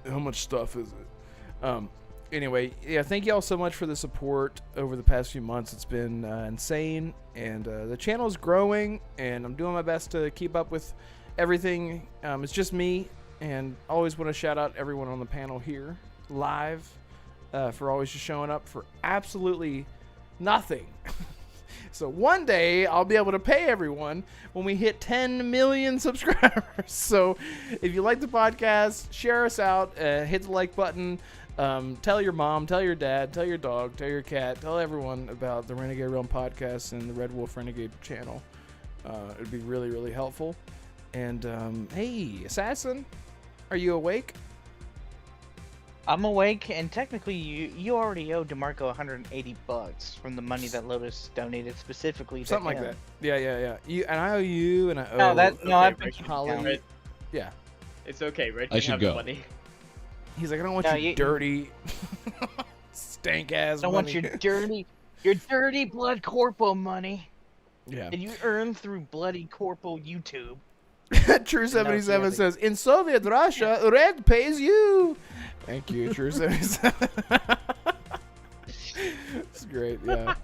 How much stuff is it? Anyway, yeah, thank you all so much for the support over the past few months. It's been insane, and the channel is growing, and I'm doing my best to keep up with everything. It's just me, and I always want to shout out everyone on the panel here live for always just showing up for absolutely nothing. So one day I'll be able to pay everyone when we hit 10 million subscribers. So if you like the podcast, share us out, hit the like button. Tell your mom, tell your dad, tell your dog, tell your cat, tell everyone about the Renegade Realm podcast and the Red Wolf Renegade channel. It'd be really, really helpful. And hey, Assassin, are you awake? I'm awake, and technically, you already owe DeMarco 180 bucks from the money that Lotus donated specifically to Something him. like that. Yeah. You and I owe you, and I owe. I've been Red, keeping Holly. count. Red, Yeah. it's okay, Red. I You should have go. the money. He's like, I don't want No, you you- dirty, stank ass. I don't want your dirty blood corpo money Yeah. that you earn through bloody corpo YouTube. True 77 really. says, in Soviet Russia, Red pays you. Thank you, True 77. It's great, yeah.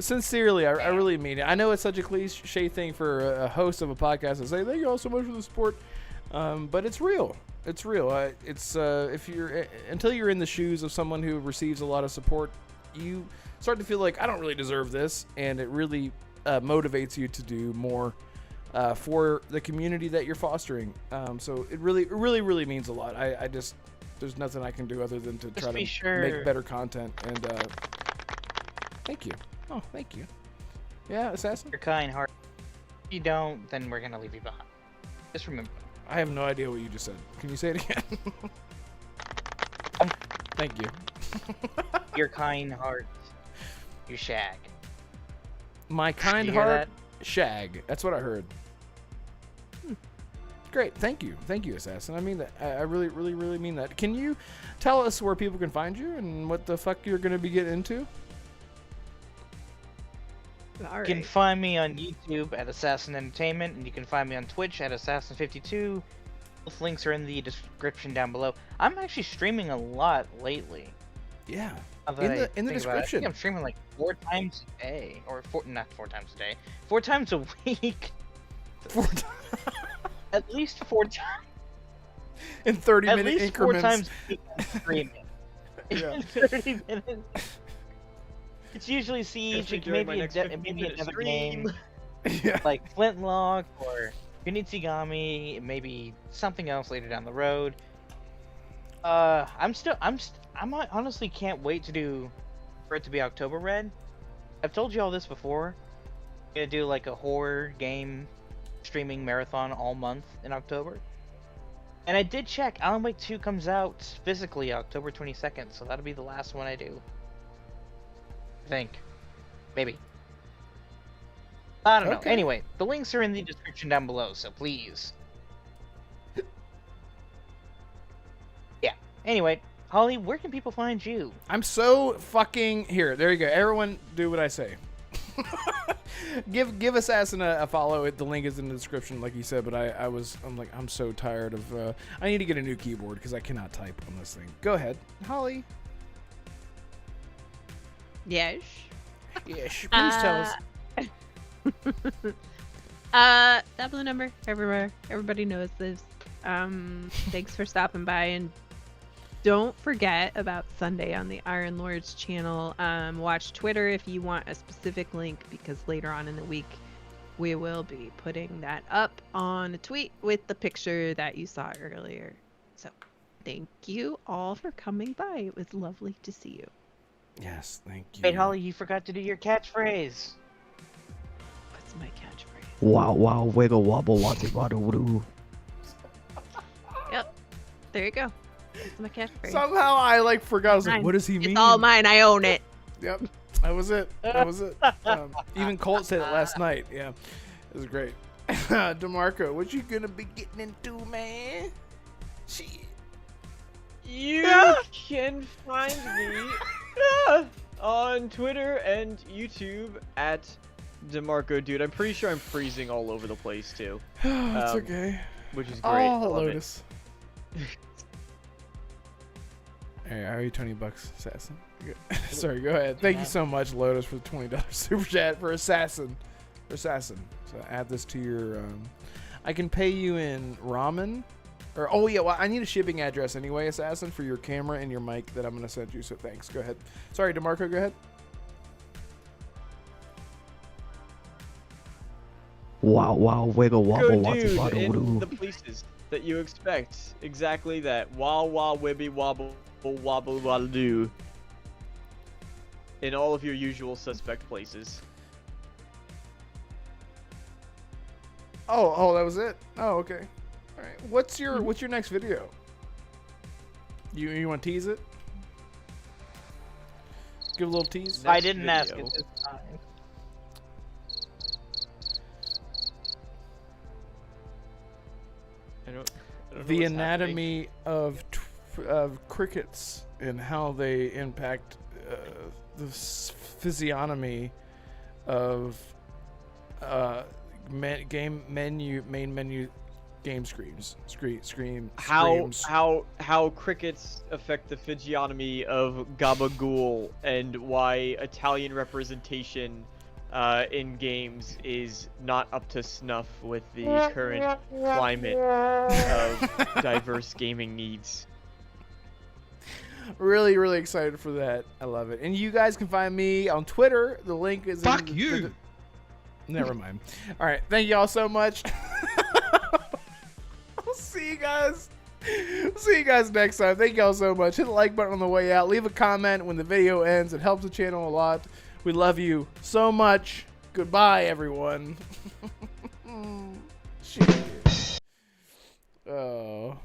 Sincerely, I really mean it. I know it's such a cliche thing for a host of a podcast to say, thank you all so much for the support. But it's real. It's real. It's if you're until you're in the shoes of someone who receives a lot of support, you start to feel like I don't really deserve this, and it really motivates you to do more for the community that you're fostering. So it really means a lot. I just there's nothing I can do other than to Just try be to sure. make better content. And thank you. Oh, thank you. Yeah, Assassin. Your kind heart. If you don't, then we're gonna leave you behind. Just remember. I have no idea what you just said. Can you say it again? Thank you. Your kind heart. You shag. My kind You hear heart, shag. That's what I heard. Great. Thank you, Assassin. I mean that. I really mean that. Can you tell us where people can find you and what the fuck you're gonna be getting into? All You can right. find me on YouTube at Assassin Entertainment, and you can find me on Twitch at Assassin52. Both links are in the description down below. I'm actually streaming a lot lately. Yeah. Now that In I the think about it, I description. think I'm streaming like 4 times a day, or not 4 times a day, 4 times a week. At least 4 times. In 30 At minute least 4 increments. times a week I'm streaming. Yeah. In 30 minutes. It's usually Siege, Especially like during my maybe next maybe 15-minute another stream. game. Yeah. Like Flintlock or Kunitsigami, maybe something else later down the road. I honestly can't wait for it to be October Red. I've told you all this before. I'm gonna do like a horror game streaming marathon all month in October. And I did check, Alan Wake 2 comes out physically October 22nd, so that'll be the last one I do. I think. Maybe. I don't know. Okay. Anyway, the links are in the description down below, so please. Yeah. Anyway, Holly, where can people find you? I'm so fucking here. There you go. Everyone, do what I say. give Assassin a follow. The link is in the description, like he said. But I'm so tired of. I need to get a new keyboard because I cannot type on this thing. Go ahead, Holly. Yes. Yes, please tell us. That blue number everywhere. Everybody knows this. Thanks for stopping by, and don't forget about Sunday on the Iron Lords channel. Watch Twitter if you want a specific link, because later on in the week we will be putting that up on a tweet with the picture that you saw earlier. So thank you all for coming by. It was lovely to see you. Yes, thank you. Wait, Holly, you forgot to do your catchphrase. What's my catchphrase? Wow, wow, wiggle, wobble, wazzy, waddle, doo. Yep. There you go. That's my catchphrase. Somehow I forgot. I was like, Mine. what does he mean? It's all mine. I own it. Yep, that was it. That was it. Even Colt said it last night. Yeah, it was great. DeMarco, what you gonna be getting into, man? Shit. You can find me on Twitter and YouTube at DeMarco Dude. I'm pretty sure I'm freezing all over the place too. It's okay. Which is great. I Oh, love it. Lotus. Hey, I owe you $20, Assassin. Sorry, go ahead. Thank you so much, Lotus, for the $20 super chat for Assassin. So add this to your. I can pay you in ramen, or oh yeah, well I need a shipping address anyway, Assassin, for your camera and your mic that I'm gonna send you. So thanks. Go ahead. Sorry, DeMarco. Go ahead. Wow, wow, wiggle wobble, Go wobble, Dude wobble, in wobble. the places that you expect. Exactly that. Wow, wow, wibby, wobble, wobble, wobble, do. In all of your usual suspect places. Oh, that was it. Oh, okay. All right. What's your next video? You want to tease it? Give a little tease. I Next didn't ask video. it this time. I don't know The what's anatomy of crickets and how they impact the physiognomy of main menu game screams. How crickets affect the physiognomy of Gabagool and why Italian representation in games is not up to snuff with the current climate of diverse gaming needs. Really, really excited for that. I love it. And you guys can find me on Twitter. The link is Fuck in you. Never mind. All right. Thank you all so much. I'll see you guys. See you guys next time. Thank you all so much. Hit the like button on the way out. Leave a comment when the video ends. It helps the channel a lot. We love you so much. Goodbye, everyone. Shit. Oh.